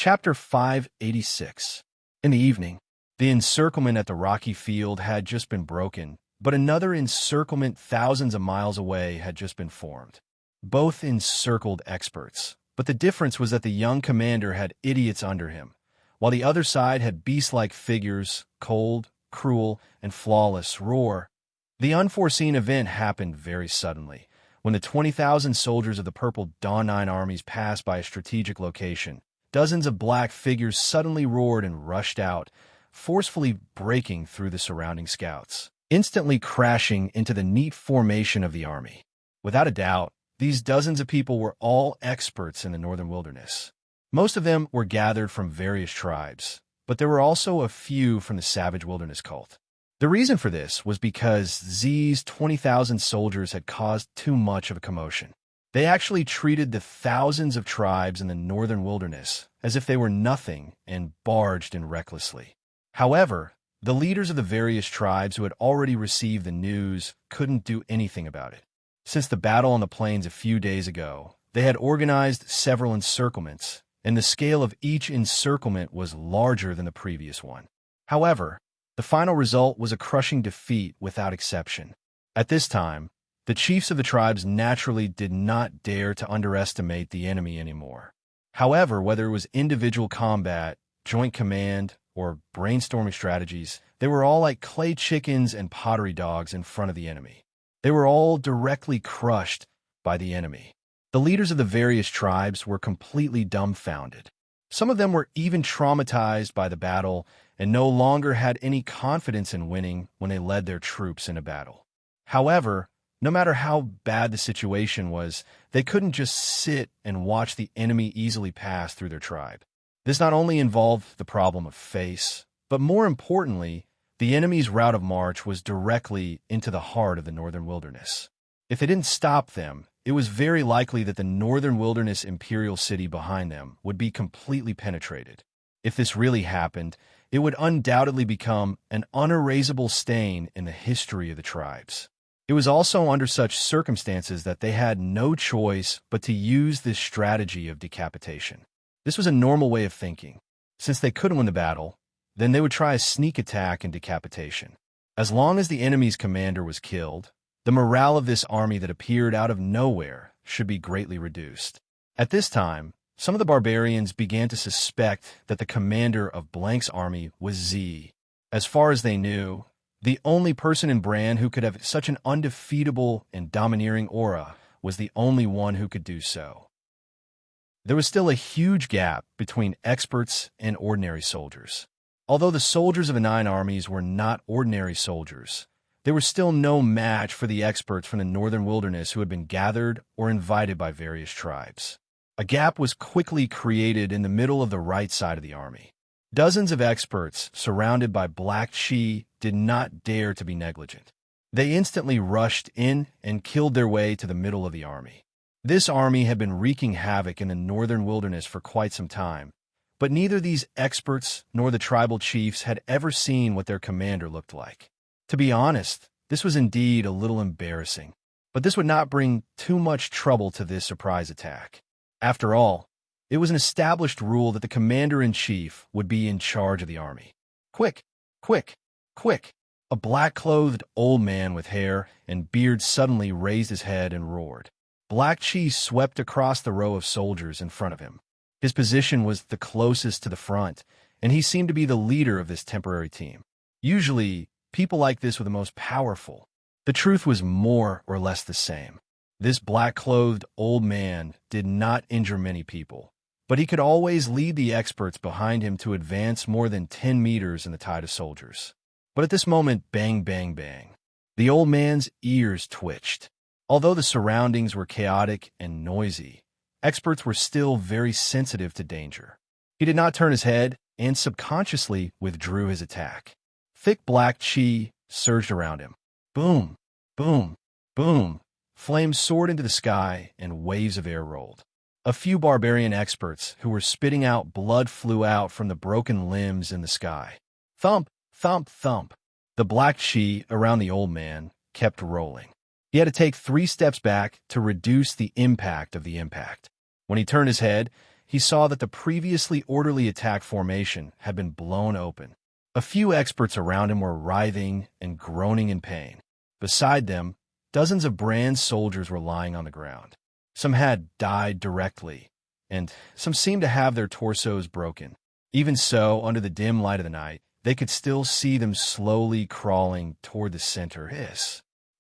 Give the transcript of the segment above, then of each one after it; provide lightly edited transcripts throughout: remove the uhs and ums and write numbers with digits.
Chapter 586. In the evening, the encirclement at the rocky field had just been broken, but another encirclement thousands of miles away had just been formed. Both encircled experts, but the difference was that the young commander had idiots under him, while the other side had beast-like figures, cold, cruel, and flawless. Roar. The unforeseen event happened very suddenly. When the 20,000 soldiers of the Purple Dawn Nine armies passed by a strategic location, dozens of black figures suddenly roared and rushed out, forcefully breaking through the surrounding scouts, instantly crashing into the neat formation of the army. Without a doubt, these dozens of people were all experts in the northern wilderness. Most of them were gathered from various tribes, but there were also a few from the savage wilderness cult. The reason for this was because Z's 20,000 soldiers had caused too much of a commotion. They actually treated the thousands of tribes in the northern wilderness as if they were nothing and barged in recklessly. However, the leaders of the various tribes who had already received the news couldn't do anything about it. Since the battle on the plains a few days ago, they had organized several encirclements, and the scale of each encirclement was larger than the previous one. However, the final result was a crushing defeat without exception. At this time, the chiefs of the tribes naturally did not dare to underestimate the enemy anymore. However, whether it was individual combat, joint command, or brainstorming strategies, they were all like clay chickens and pottery dogs in front of the enemy. They were all directly crushed by the enemy. The leaders of the various tribes were completely dumbfounded. Some of them were even traumatized by the battle and no longer had any confidence in winning when they led their troops in a battle. However, no matter how bad the situation was, they couldn't just sit and watch the enemy easily pass through their tribe. This not only involved the problem of face, but more importantly, the enemy's route of march was directly into the heart of the northern wilderness. If they didn't stop them, it was very likely that the northern wilderness imperial city behind them would be completely penetrated. If this really happened, it would undoubtedly become an unerasable stain in the history of the tribes. It was also under such circumstances that they had no choice but to use this strategy of decapitation. This was a normal way of thinking. Since they couldn't win the battle, then they would try a sneak attack and decapitation. As long as the enemy's commander was killed, the morale of this army that appeared out of nowhere should be greatly reduced. At this time, some of the barbarians began to suspect that the commander of Blank's army was Z. As far as they knew, the only person in Bran who could have such an undefeatable and domineering aura was the only one who could do so. There was still a huge gap between experts and ordinary soldiers. Although the soldiers of the Nine Armies were not ordinary soldiers, they were still no match for the experts from the northern wilderness who had been gathered or invited by various tribes. A gap was quickly created in the middle of the right side of the army. Dozens of experts, surrounded by Black Chi, did not dare to be negligent. They instantly rushed in and killed their way to the middle of the army. This army had been wreaking havoc in the northern wilderness for quite some time, but neither these experts nor the tribal chiefs had ever seen what their commander looked like. To be honest, this was indeed a little embarrassing, but this would not bring too much trouble to this surprise attack. After all, it was an established rule that the commander-in-chief would be in charge of the army. Quick, quick, quick! A black-clothed old man with hair and beard suddenly raised his head and roared. Black Chi swept across the row of soldiers in front of him. His position was the closest to the front, and he seemed to be the leader of this temporary team. Usually, people like this were the most powerful. The truth was more or less the same. This black-clothed old man did not injure many people, but he could always lead the experts behind him to advance more than 10 meters in the tide of soldiers. But at this moment, bang, bang, bang. The old man's ears twitched. Although the surroundings were chaotic and noisy, experts were still very sensitive to danger. He did not turn his head and subconsciously withdrew his attack. Thick black chi surged around him. Boom, boom, boom. Flames soared into the sky and waves of air rolled. A few barbarian experts who were spitting out blood flew out from the broken limbs in the sky. Thump, thump, thump. The black chi around the old man kept rolling. He had to take 3 steps back to reduce the impact of the impact. When he turned his head, he saw that the previously orderly attack formation had been blown open. A few experts around him were writhing and groaning in pain. Beside them, dozens of brand soldiers were lying on the ground. Some had died directly, and some seemed to have their torsos broken. Even so, under the dim light of the night, they could still see them slowly crawling toward the center.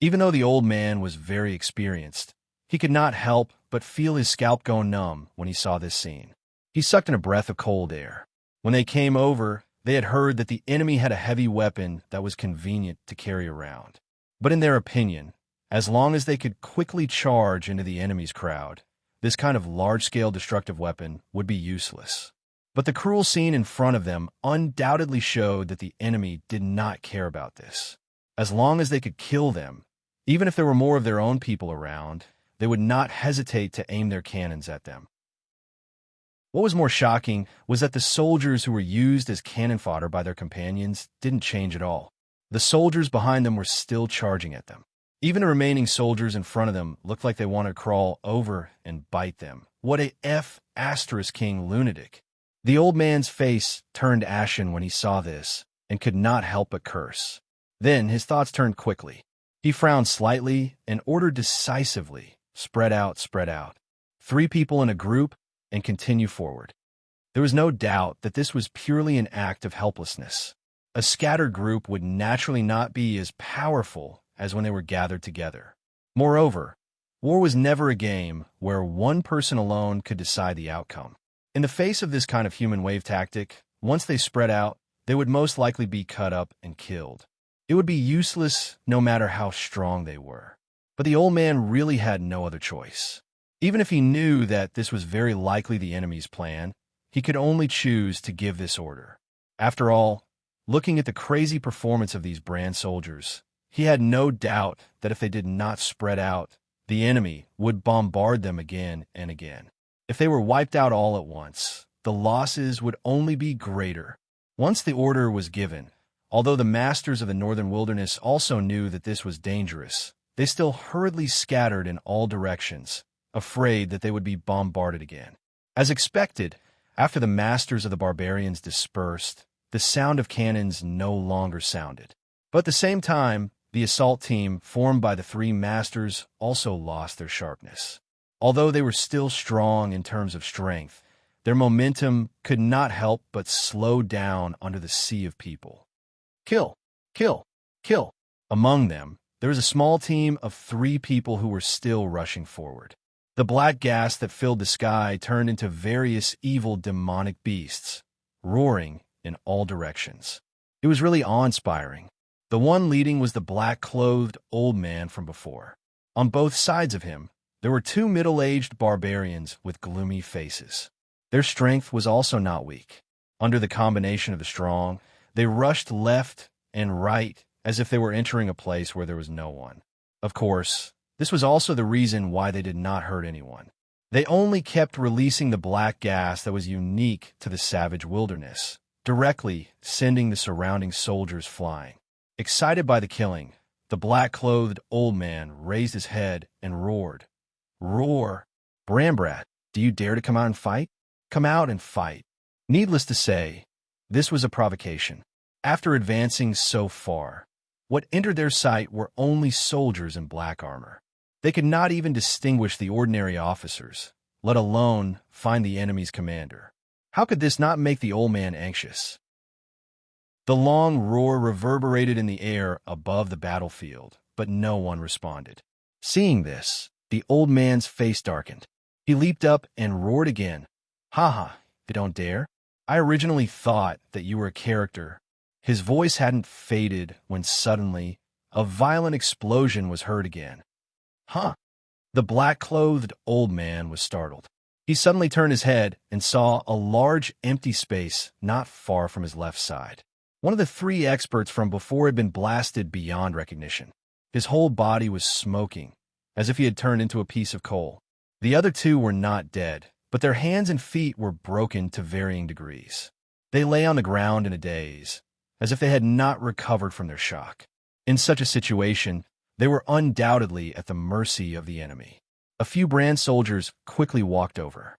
Even though the old man was very experienced, he could not help but feel his scalp go numb when he saw this scene. He sucked in a breath of cold air. When they came over, they had heard that the enemy had a heavy weapon that was convenient to carry around. But in their opinion, as long as they could quickly charge into the enemy's crowd, this kind of large-scale destructive weapon would be useless. But the cruel scene in front of them undoubtedly showed that the enemy did not care about this. As long as they could kill them, even if there were more of their own people around, they would not hesitate to aim their cannons at them. What was more shocking was that the soldiers who were used as cannon fodder by their companions didn't change at all. The soldiers behind them were still charging at them. Even the remaining soldiers in front of them looked like they wanted to crawl over and bite them. What a F***king lunatic. The old man's face turned ashen when he saw this and could not help but curse. Then his thoughts turned quickly. He frowned slightly and ordered decisively, spread out, spread out. 3 people in a group and continue forward. There was no doubt that this was purely an act of helplessness. A scattered group would naturally not be as powerful as when they were gathered together. Moreover, war was never a game where one person alone could decide the outcome. In the face of this kind of human wave tactic, once they spread out, they would most likely be cut up and killed. It would be useless no matter how strong they were. But the old man really had no other choice. Even if he knew that this was very likely the enemy's plan, he could only choose to give this order. After all, looking at the crazy performance of these brand soldiers, he had no doubt that if they did not spread out, the enemy would bombard them again and again. If they were wiped out all at once, the losses would only be greater. Once the order was given, although the masters of the northern wilderness also knew that this was dangerous, they still hurriedly scattered in all directions, afraid that they would be bombarded again. As expected, after the masters of the barbarians dispersed, the sound of cannons no longer sounded. But at the same time, the assault team formed by the 3 masters also lost their sharpness. Although they were still strong in terms of strength, their momentum could not help but slow down under the sea of people. Kill, kill, kill. Among them, there was a small team of 3 people who were still rushing forward. The black gas that filled the sky turned into various evil demonic beasts, roaring in all directions. It was really awe-inspiring. The one leading was the black-clothed old man from before. On both sides of him, there were 2 middle-aged barbarians with gloomy faces. Their strength was also not weak. Under the combination of the strong, they rushed left and right as if they were entering a place where there was no one. Of course, this was also the reason why they did not hurt anyone. They only kept releasing the black gas that was unique to the savage wilderness, directly sending the surrounding soldiers flying. Excited by the killing, the black-clothed old man raised his head and roared. Roar! Brambrat, do you dare to come out and fight? Come out and fight. Needless to say, this was a provocation. After advancing so far, what entered their sight were only soldiers in black armor. They could not even distinguish the ordinary officers, let alone find the enemy's commander. How could this not make the old man anxious? The long roar reverberated in the air above the battlefield, but no one responded. Seeing this, the old man's face darkened. He leaped up and roared again. Ha ha, you don't dare? I originally thought that you were a character. His voice hadn't faded when suddenly a violent explosion was heard again. Huh? The black-clothed old man was startled. He suddenly turned his head and saw a large empty space not far from his left side. One of the 3 experts from before had been blasted beyond recognition. His whole body was smoking, as if he had turned into a piece of coal. The other 2 were not dead, but their hands and feet were broken to varying degrees. They lay on the ground in a daze, as if they had not recovered from their shock. In such a situation, they were undoubtedly at the mercy of the enemy. A few brand soldiers quickly walked over.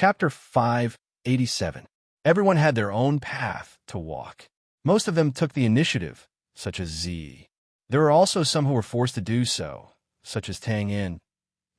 Chapter 587. Everyone had their own path to walk. Most of them took the initiative, such as Z. There were also some who were forced to do so, such as Tang In.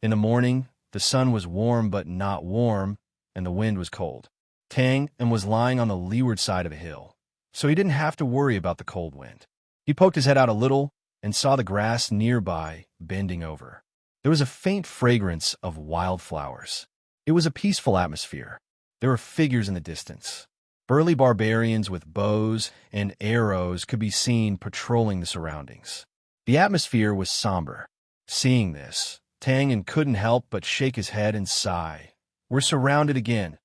In the morning, the sun was warm but not warm, and the wind was cold. Tang In was lying on the leeward side of a hill, so he didn't have to worry about the cold wind. He poked his head out a little and saw the grass nearby bending over. There was a faint fragrance of wildflowers. It was a peaceful atmosphere. There were figures in the distance. Burly barbarians with bows and arrows could be seen patrolling the surroundings. The atmosphere was somber. Seeing this, Tang In couldn't help but shake his head and sigh. We're surrounded again.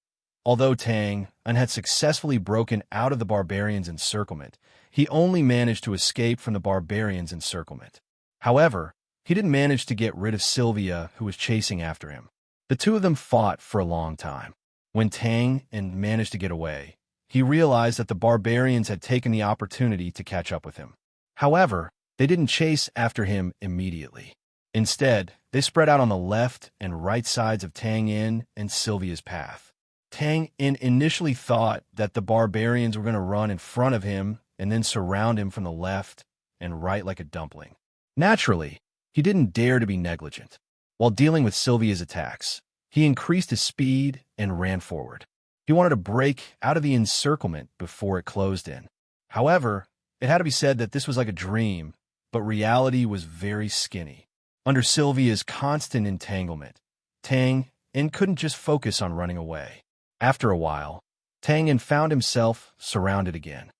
Although Tang In had successfully broken out of the barbarians' encirclement, he only managed to escape from the barbarians' encirclement. However, he didn't manage to get rid of Sylvia, who was chasing after him. The two of them fought for a long time. When Tang In managed to get away, he realized that the barbarians had taken the opportunity to catch up with him. However, they didn't chase after him immediately. Instead, they spread out on the left and right sides of Tang In and Sylvia's path. Tang In initially thought that the barbarians were going to run in front of him and then surround him from the left and right like a dumpling. Naturally, he didn't dare to be negligent. While dealing with Sylvia's attacks, he increased his speed and ran forward. He wanted to break out of the encirclement before it closed in. However, it had to be said that this was like a dream, but reality was very skinny. Under Sylvia's constant entanglement, Tang In couldn't just focus on running away. After a while, Tang In found himself surrounded again.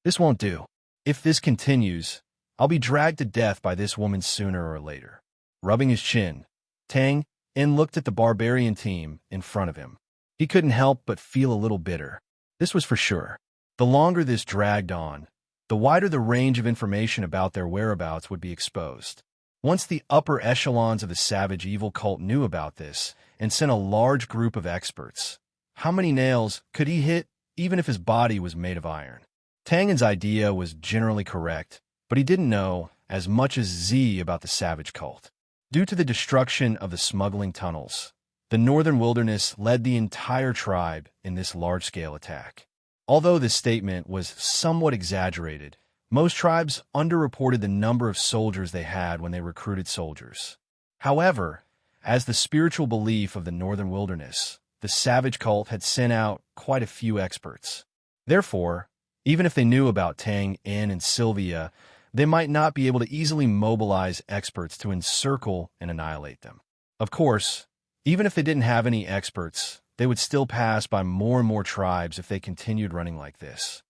This won't do. If this continues, I'll be dragged to death by this woman sooner or later. Rubbing his chin, Tang In looked at the barbarian team in front of him. He couldn't help but feel a little bitter. This was for sure. The longer this dragged on, the wider the range of information about their whereabouts would be exposed. Once the upper echelons of the savage evil cult knew about this and sent a large group of experts, how many nails could he hit even if his body was made of iron? Tang In's idea was generally correct, but he didn't know as much as Z about the savage cult. Due to the destruction of the smuggling tunnels, the northern wilderness led the entire tribe in this large-scale attack. Although this statement was somewhat exaggerated, most tribes underreported the number of soldiers they had when they recruited soldiers. However, as the spiritual belief of the northern wilderness, the savage cult had sent out quite a few experts. Therefore, even if they knew about Tang In and Sylvia, they might not be able to easily mobilize experts to encircle and annihilate them. Of course, even if they didn't have any experts, they would still pass by more and more tribes if they continued running like this.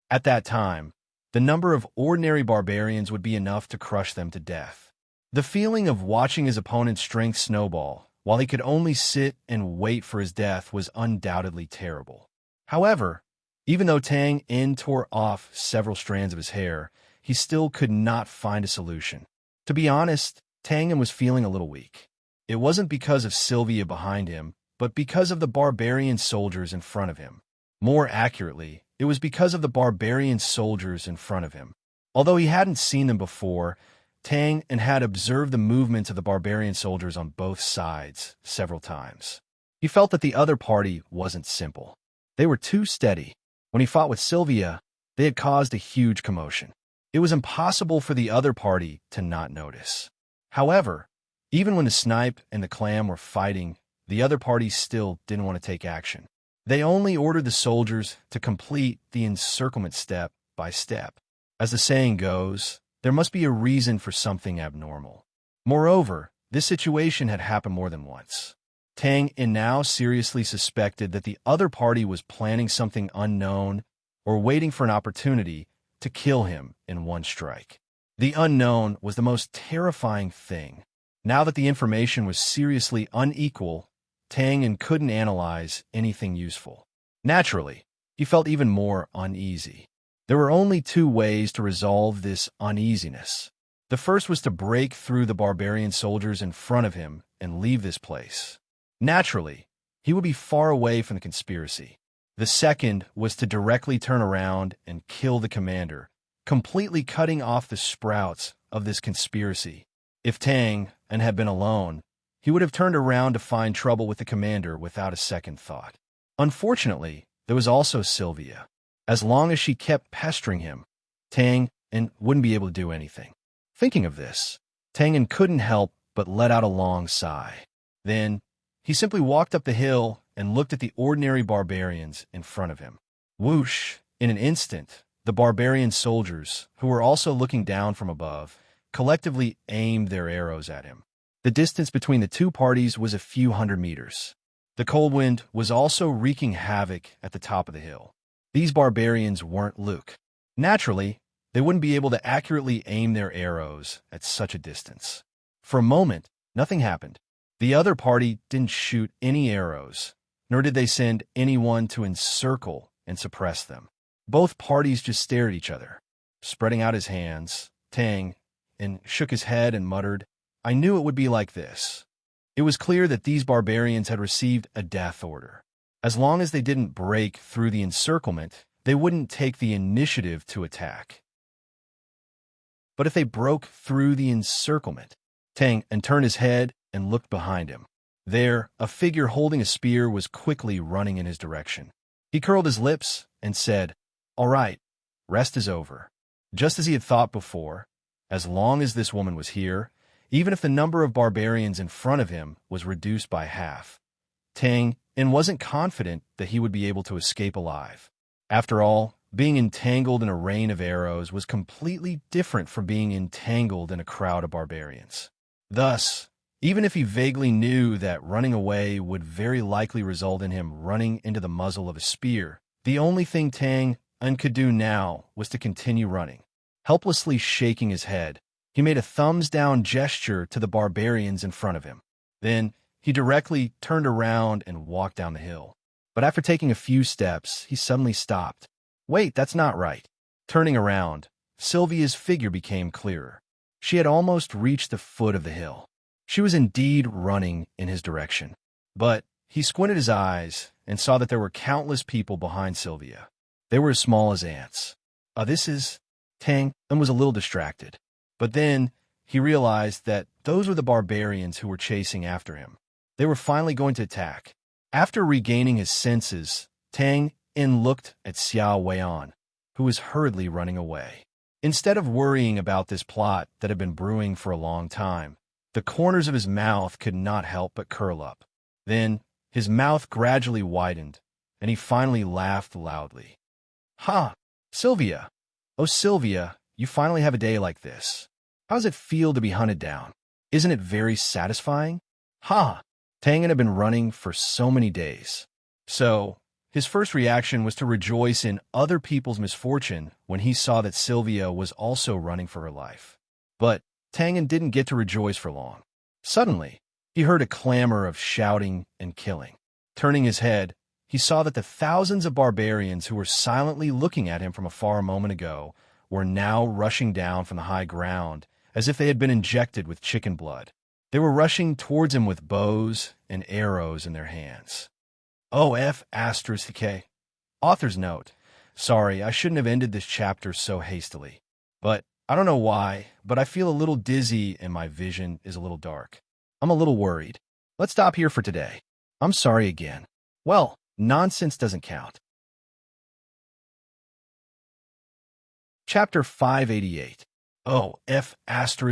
At that time, the number of ordinary barbarians would be enough to crush them to death. The feeling of watching his opponent's strength snowball while he could only sit and wait for his death was undoubtedly terrible. However, even though Tang In tore off several strands of his hair, he still could not find a solution. To be honest, Tang In was feeling a little weak. It wasn't because of Sylvia behind him, but because of the barbarian soldiers in front of him. More accurately, it was because of the barbarian soldiers in front of him. Although he hadn't seen them before, Tang In had observed the movements of the barbarian soldiers on both sides several times. He felt that the other party wasn't simple. They were too steady. When he fought with Sylvia, they had caused a huge commotion. It was impossible for the other party to not notice. However, even when the Snipe and the Clam were fighting, the other party still didn't want to take action. They only ordered the soldiers to complete the encirclement step by step. As the saying goes, there must be a reason for something abnormal. Moreover, this situation had happened more than once. Tang In now seriously suspected that the other party was planning something unknown or waiting for an opportunity to kill him in one strike. The unknown was the most terrifying thing. Now that the information was seriously unequal, Tang In couldn't analyze anything useful. Naturally, he felt even more uneasy. There were only two ways to resolve this uneasiness. The first was to break through the barbarian soldiers in front of him and leave this place. Naturally, he would be far away from the conspiracy. The second was to directly turn around and kill the commander, completely cutting off the sprouts of this conspiracy. If Tang In had been alone, he would have turned around to find trouble with the commander without a second thought. Unfortunately, there was also Sylvia. As long as she kept pestering him, Tang and wouldn't be able to do anything. Thinking of this, Tangen couldn't help but let out a long sigh. Then, he simply walked up the hill and looked at the ordinary barbarians in front of him. Whoosh! In an instant, the barbarian soldiers, who were also looking down from above, collectively aimed their arrows at him. The distance between the two parties was a few hundred meters. The cold wind was also wreaking havoc at the top of the hill. These barbarians weren't Luke. Naturally, they wouldn't be able to accurately aim their arrows at such a distance. For a moment, nothing happened. The other party didn't shoot any arrows, nor did they send anyone to encircle and suppress them. Both parties just stared at each other. Spreading out his hands, Tang and shook his head and muttered, "I knew it would be like this." It was clear that these barbarians had received a death order. As long as they didn't break through the encirclement, they wouldn't take the initiative to attack. But if they broke through the encirclement, Tang turned his head and looked behind him. There, a figure holding a spear was quickly running in his direction. He curled his lips and said, "All right, rest is over." Just as he had thought before, as long as this woman was here, even if the number of barbarians in front of him was reduced by half, Tang wasn't confident that he would be able to escape alive. After all, being entangled in a rain of arrows was completely different from being entangled in a crowd of barbarians. Thus, even if he vaguely knew that running away would very likely result in him running into the muzzle of a spear, the only thing Tang could do now was to continue running. Helplessly shaking his head, he made a thumbs-down gesture to the barbarians in front of him. Then, he directly turned around and walked down the hill. But after taking a few steps, he suddenly stopped. Wait, that's not right. Turning around, Sylvia's figure became clearer. She had almost reached the foot of the hill. She was indeed running in his direction. But he squinted his eyes and saw that there were countless people behind Sylvia. They were as small as ants. This is... Tang was a little distracted. But then he realized that those were the barbarians who were chasing after him. They were finally going to attack. After regaining his senses, Tang looked at Xiao Weian, who was hurriedly running away. Instead of worrying about this plot that had been brewing for a long time, the corners of his mouth could not help but curl up. Then his mouth gradually widened, and he finally laughed loudly. "Ha! Sylvia! Oh, Sylvia, you finally have a day like this. How does it feel to be hunted down? Isn't it very satisfying?" Ha! Tang had been running for so many days. So, his first reaction was to rejoice in other people's misfortune when he saw that Sylvia was also running for her life. But Tang didn't get to rejoice for long. Suddenly, he heard a clamor of shouting and killing. Turning his head, he saw that the thousands of barbarians who were silently looking at him from afar a moment ago were now rushing down from the high ground as if they had been injected with chicken blood. They were rushing towards him with bows and arrows in their hands. OF**K. Author's note. Sorry, I shouldn't have ended this chapter so hastily. But I don't know why, but I feel a little dizzy and my vision is a little dark. I'm a little worried. Let's stop here for today. I'm sorry again. Well, nonsense doesn't count. Chapter 588. OF**K.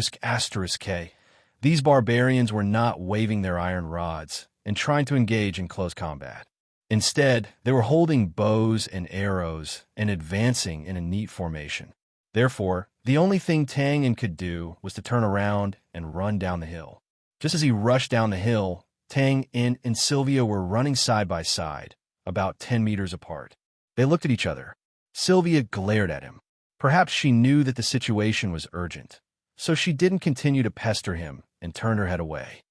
These barbarians were not waving their iron rods and trying to engage in close combat. Instead, they were holding bows and arrows and advancing in a neat formation. Therefore, the only thing Tang could do was to turn around and run down the hill. Just as he rushed down the hill, Tang and Sylvia were running side by side, about 10 meters apart. They looked at each other. Sylvia glared at him. Perhaps she knew that the situation was urgent, so she didn't continue to pester him and turned her head away.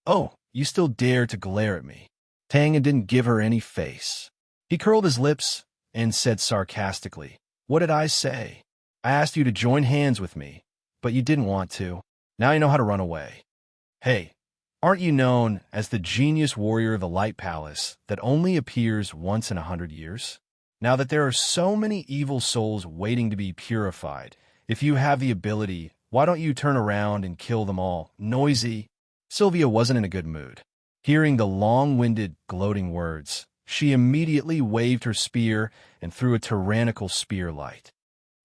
"Oh, you still dare to glare at me." Tang didn't give her any face. He curled his lips and said sarcastically, "What did I say? I asked you to join hands with me, but you didn't want to. Now you know how to run away. Hey, aren't you known as the genius warrior of the Light Palace that only appears once in 100 years? Now that there are so many evil souls waiting to be purified, if you have the ability, why don't you turn around and kill them all? Noisy." Sylvia wasn't in a good mood. Hearing the long-winded, gloating words, she immediately waved her spear and threw a tyrannical spear light.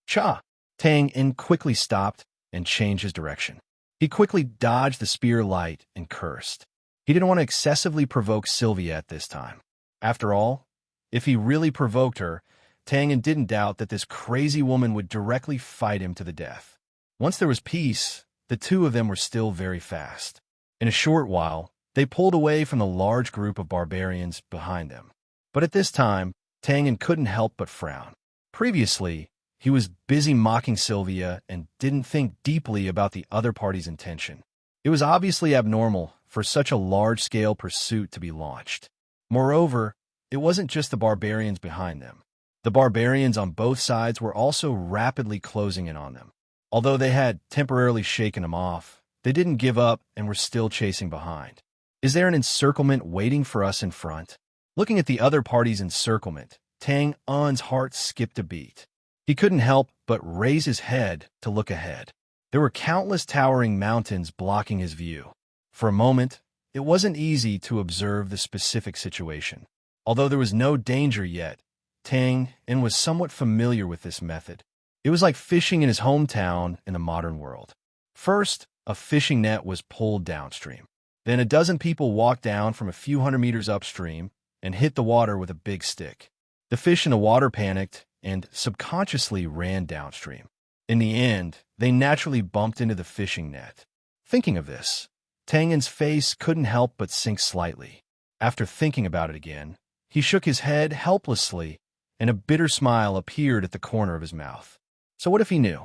Cha! Tang quickly stopped and changed his direction. He quickly dodged the spear light and cursed. He didn't want to excessively provoke Sylvia at this time. After all, if he really provoked her, Tang didn't doubt that this crazy woman would directly fight him to the death. Once there was peace, the two of them were still very fast. In a short while, they pulled away from the large group of barbarians behind them. But at this time, Tang couldn't help but frown. Previously, he was busy mocking Sylvia and didn't think deeply about the other party's intention. It was obviously abnormal for such a large-scale pursuit to be launched. Moreover, it wasn't just the barbarians behind them. The barbarians on both sides were also rapidly closing in on them. Although they had temporarily shaken them off, they didn't give up and were still chasing behind. Is there an encirclement waiting for us in front? Looking at the other party's encirclement, Tang Un's heart skipped a beat. He couldn't help but raise his head to look ahead. There were countless towering mountains blocking his view. For a moment, it wasn't easy to observe the specific situation. Although there was no danger yet, Tang was somewhat familiar with this method. It was like fishing in his hometown in the modern world. First, a fishing net was pulled downstream. Then a dozen people walked down from a few hundred meters upstream and hit the water with a big stick. The fish in the water panicked and subconsciously ran downstream. In the end, they naturally bumped into the fishing net. Thinking of this, Tangen's face couldn't help but sink slightly. After thinking about it again, he shook his head helplessly, and a bitter smile appeared at the corner of his mouth. So what if he knew?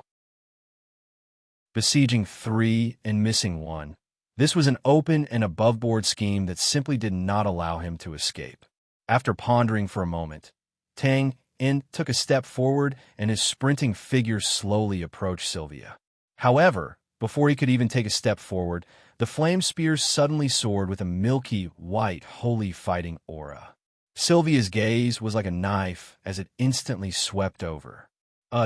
Besieging 3 and missing 1. This was an open and above-board scheme that simply did not allow him to escape. After pondering for a moment, Tang took a step forward and his sprinting figure slowly approached Sylvia. However, before he could even take a step forward, the flame spear suddenly soared with a milky, white, holy fighting aura. Sylvia's gaze was like a knife as it instantly swept over.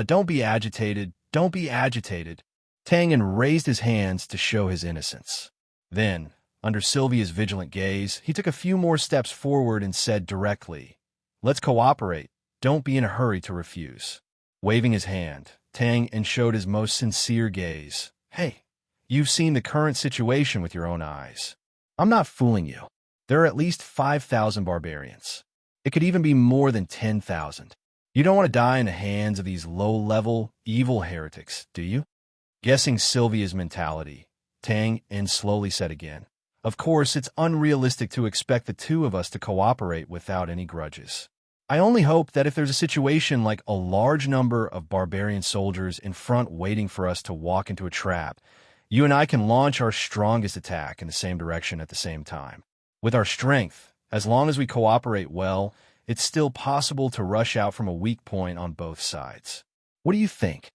Don't be agitated, don't be agitated. Tang raised his hands to show his innocence. Then, under Sylvia's vigilant gaze, he took a few more steps forward and said directly, "Let's cooperate. Don't be in a hurry to refuse." Waving his hand, Tang showed his most sincere gaze. "Hey, you've seen the current situation with your own eyes. I'm not fooling you. There are at least 5,000 barbarians. It could even be more than 10,000. You don't want to die in the hands of these low-level, evil heretics, do you?" Guessing Sylvia's mentality, Tang slowly said again, "Of course, it's unrealistic to expect the two of us to cooperate without any grudges. I only hope that if there's a situation like a large number of barbarian soldiers in front waiting for us to walk into a trap, you and I can launch our strongest attack in the same direction at the same time. With our strength, as long as we cooperate well, it's still possible to rush out from a weak point on both sides. What do you think?"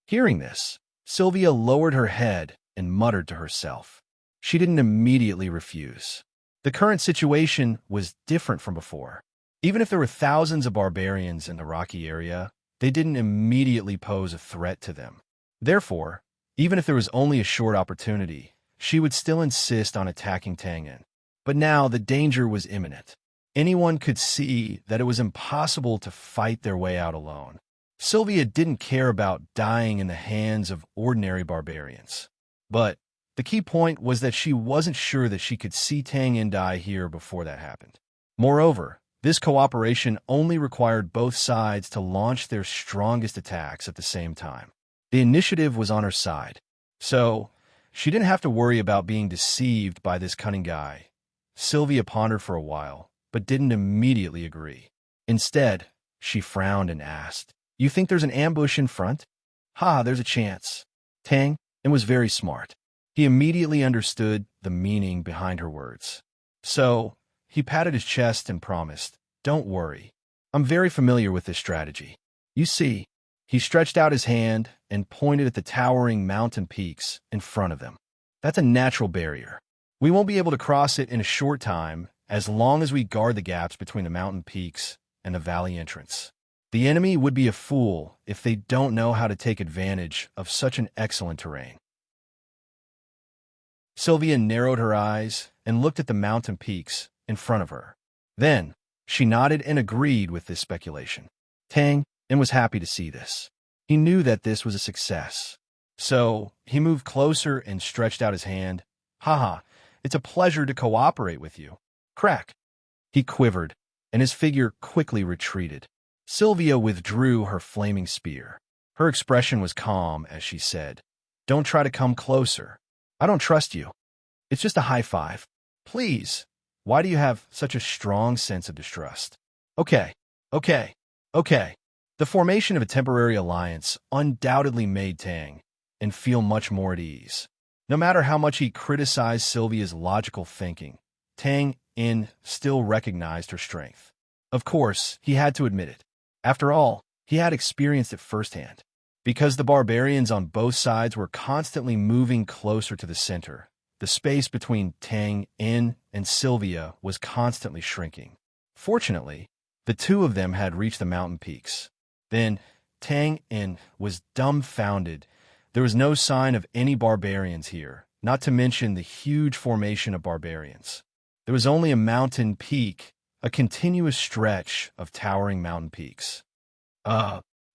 Hearing this, Sylvia lowered her head and muttered to herself. She didn't immediately refuse. The current situation was different from before. Even if there were thousands of barbarians in the rocky area, they didn't immediately pose a threat to them. Therefore, even if there was only a short opportunity, she would still insist on attacking Tang. But now the danger was imminent. Anyone could see that it was impossible to fight their way out alone. Sylvia didn't care about dying in the hands of ordinary barbarians. But the key point was that she wasn't sure that she could see Tang die here before that happened. Moreover, this cooperation only required both sides to launch their strongest attacks at the same time. The initiative was on her side, so she didn't have to worry about being deceived by this cunning guy. Sylvia pondered for a while, but didn't immediately agree. Instead, she frowned and asked, "You think there's an ambush in front?" "Ha, there's a chance." Tang was very smart. He immediately understood the meaning behind her words. So, he patted his chest and promised, "Don't worry. I'm very familiar with this strategy. You see," he stretched out his hand and pointed at the towering mountain peaks in front of them. "That's a natural barrier. We won't be able to cross it in a short time as long as we guard the gaps between the mountain peaks and the valley entrance. The enemy would be a fool if they don't know how to take advantage of such an excellent terrain." Sylvia narrowed her eyes and looked at the mountain peaks in front of her. Then, she nodded and agreed with this speculation. Tang was happy to see this. He knew that this was a success. So, he moved closer and stretched out his hand. Haha, it's a pleasure to cooperate with you. Crack. He quivered, and his figure quickly retreated. Sylvia withdrew her flaming spear. Her expression was calm as she said, "Don't try to come closer. I don't trust you. It's just a high five. Please, why do you have such a strong sense of distrust?" Okay. The formation of a temporary alliance undoubtedly made Tang feel much more at ease. No matter how much he criticized Sylvia's logical thinking, Tang still recognized her strength. Of course, he had to admit it. After all, he had experienced it firsthand. Because the barbarians on both sides were constantly moving closer to the center, the space between Tang and Sylvia was constantly shrinking. Fortunately, the two of them had reached the mountain peaks. Then, Tang was dumbfounded. There was no sign of any barbarians here, not to mention the huge formation of barbarians. There was only a mountain peak, a continuous stretch of towering mountain peaks.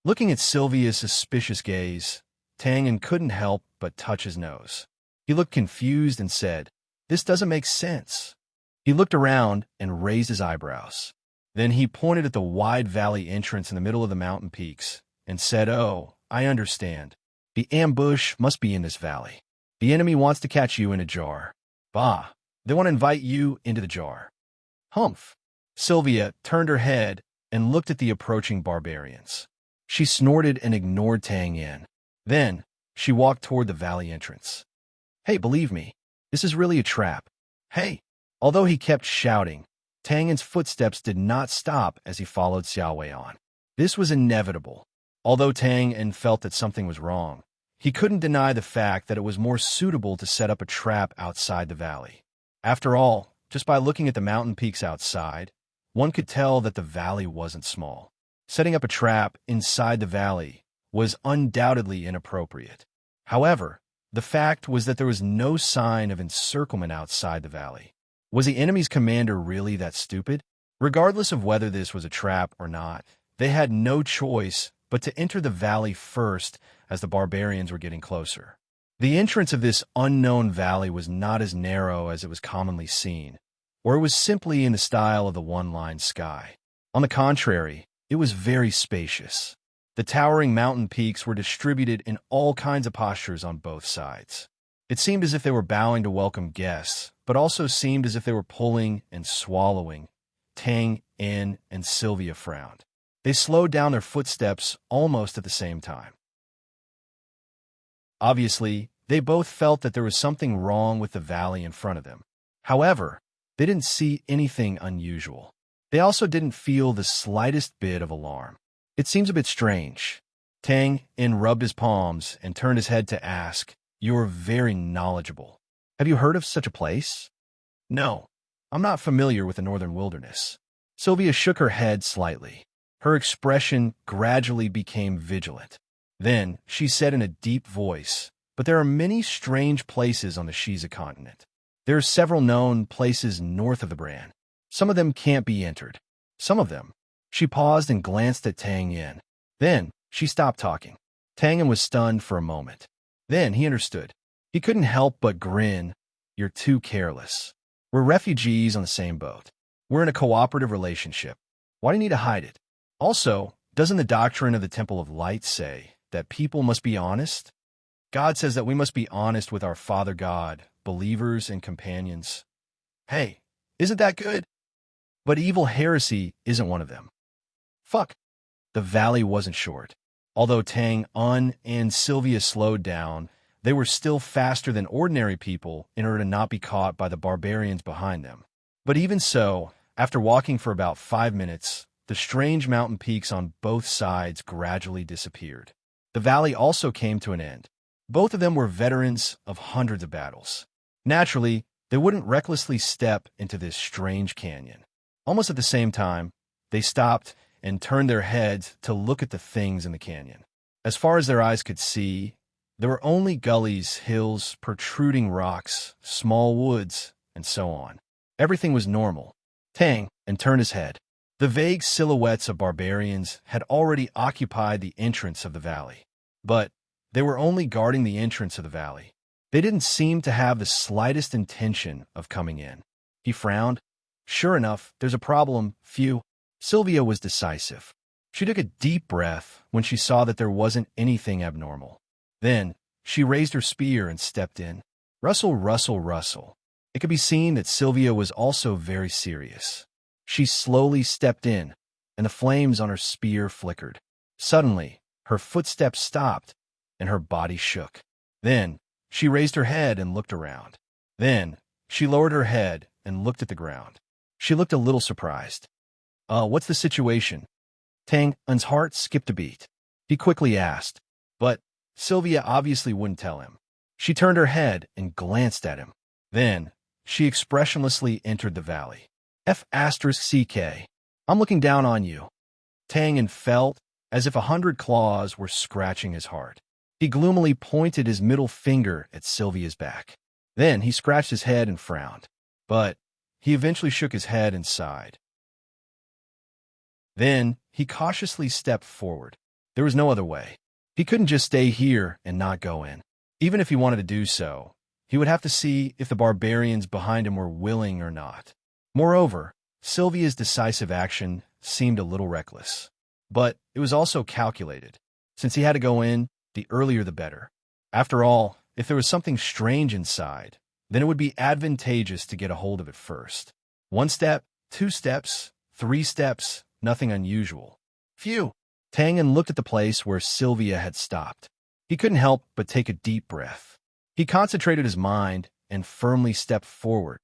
Looking at Sylvia's suspicious gaze, Tang couldn't help but touch his nose. He looked confused and said, "This doesn't make sense." He looked around and raised his eyebrows. Then he pointed at the wide valley entrance in the middle of the mountain peaks and said, "Oh, I understand. The ambush must be in this valley. The enemy wants to catch you in a jar. Bah, they want to invite you into the jar." Humph. Sylvia turned her head and looked at the approaching barbarians. She snorted and ignored Tang. Then, she walked toward the valley entrance. "Hey, believe me, this is really a trap. Hey!" Although he kept shouting, Tang's footsteps did not stop as he followed Xiaowei on. This was inevitable. Although Tang felt that something was wrong, he couldn't deny the fact that it was more suitable to set up a trap outside the valley. After all, just by looking at the mountain peaks outside, one could tell that the valley wasn't small. Setting up a trap inside the valley was undoubtedly inappropriate. However, the fact was that there was no sign of encirclement outside the valley. Was the enemy's commander really that stupid? Regardless of whether this was a trap or not, they had no choice but to enter the valley first as the barbarians were getting closer. The entrance of this unknown valley was not as narrow as it was commonly seen, or it was simply in the style of the one-line sky. On the contrary, it was very spacious. The towering mountain peaks were distributed in all kinds of postures on both sides. It seemed as if they were bowing to welcome guests, but also seemed as if they were pulling and swallowing. Tang and Sylvia frowned. They slowed down their footsteps almost at the same time. Obviously, they both felt that there was something wrong with the valley in front of them. However, they didn't see anything unusual. They also didn't feel the slightest bit of alarm. "It seems a bit strange." Tang rubbed his palms and turned his head to ask, "You're very knowledgeable. Have you heard of such a place?" "No, I'm not familiar with the northern wilderness." Sylvia shook her head slightly. Her expression gradually became vigilant. Then she said in a deep voice, "But there are many strange places on the Shiza continent. There are several known places north of the Bran. Some of them can't be entered. Some of them." She paused and glanced at Tang. Then she stopped talking. Tang was stunned for a moment. Then he understood. He couldn't help but grin. "You're too careless. We're refugees on the same boat. We're in a cooperative relationship. Why do you need to hide it? Also, doesn't the doctrine of the Temple of Light say that people must be honest? God says that we must be honest with our Father God, believers and companions. Hey, isn't that good? But evil heresy isn't one of them." Fuck. The valley wasn't short. Although Tang and Sylvia slowed down, they were still faster than ordinary people in order to not be caught by the barbarians behind them. But even so, after walking for about 5 minutes, the strange mountain peaks on both sides gradually disappeared. The valley also came to an end. Both of them were veterans of hundreds of battles. Naturally, they wouldn't recklessly step into this strange canyon. Almost at the same time, they stopped and turned their heads to look at the things in the canyon. As far as their eyes could see, There were only gullies, hills, protruding rocks, small woods, and so on. Everything was normal. Tang and turned his head. The vague silhouettes of barbarians had already occupied the entrance of the valley. But they were only guarding the entrance of the valley. They didn't seem to have the slightest intention of coming in. He frowned. Sure enough, there's a problem, Phew. Sylvia was decisive. She took a deep breath when she saw that there wasn't anything abnormal. Then, she raised her spear and stepped in. Rustle, rustle, rustle. It could be seen that Sylvia was also very serious. She slowly stepped in, and the flames on her spear flickered. Suddenly, her footsteps stopped, and her body shook. Then, she raised her head and looked around. Then, she lowered her head and looked at the ground. She looked a little surprised. What's the situation? Tang's heart skipped a beat. He quickly asked, but Sylvia obviously wouldn't tell him. She turned her head and glanced at him. Then, she expressionlessly entered the valley. F*CK. I'm looking down on you. Tang felt as if 100 claws were scratching his heart. He gloomily pointed his middle finger at Sylvia's back. Then he scratched his head and frowned. But he eventually shook his head and sighed. Then he cautiously stepped forward. There was no other way. He couldn't just stay here and not go in. Even if he wanted to do so, he would have to see if the barbarians behind him were willing or not. Moreover, Sylvia's decisive action seemed a little reckless. But it was also calculated. Since he had to go in, the earlier the better. After all, if there was something strange inside, then it would be advantageous to get a hold of it first. 1 step, 2 steps, 3 steps, nothing unusual. Phew! Tang looked at the place where Sylvia had stopped. He couldn't help but take a deep breath. He concentrated his mind and firmly stepped forward.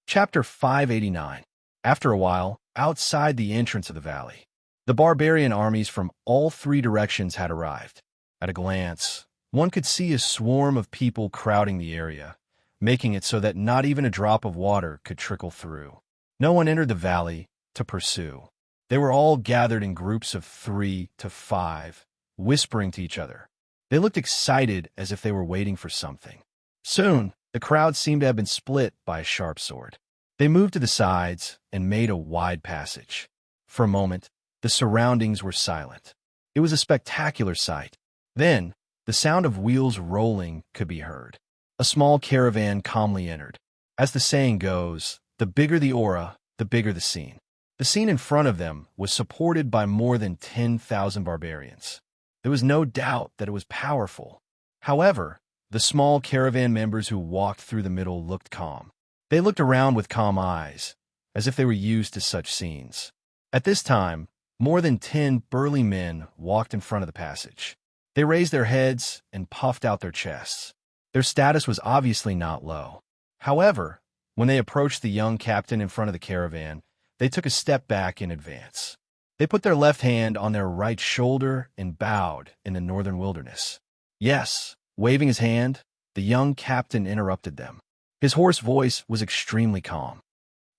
Chapter 589. After a while, outside the entrance of the valley, the barbarian armies from all 3 directions had arrived. At a glance, one could see a swarm of people crowding the area, making it so that not even a drop of water could trickle through. No one entered the valley to pursue. They were all gathered in groups of 3 to 5, whispering to each other. They looked excited as if they were waiting for something. Soon, the crowd seemed to have been split by a sharp sword. They moved to the sides and made a wide passage. For a moment, the surroundings were silent. It was a spectacular sight. Then, the sound of wheels rolling could be heard. A small caravan calmly entered. As the saying goes, the bigger the aura, the bigger the scene. The scene in front of them was supported by more than 10,000 barbarians. There was no doubt that it was powerful. However, the small caravan members who walked through the middle looked calm. They looked around with calm eyes, as if they were used to such scenes. At this time, more than 10 burly men walked in front of the passage. They raised their heads and puffed out their chests. Their status was obviously not low. However, when they approached the young captain in front of the caravan, they took a step back in advance. They put their left hand on their right shoulder and bowed in the northern wilderness. Yes, waving his hand, the young captain interrupted them. His hoarse voice was extremely calm.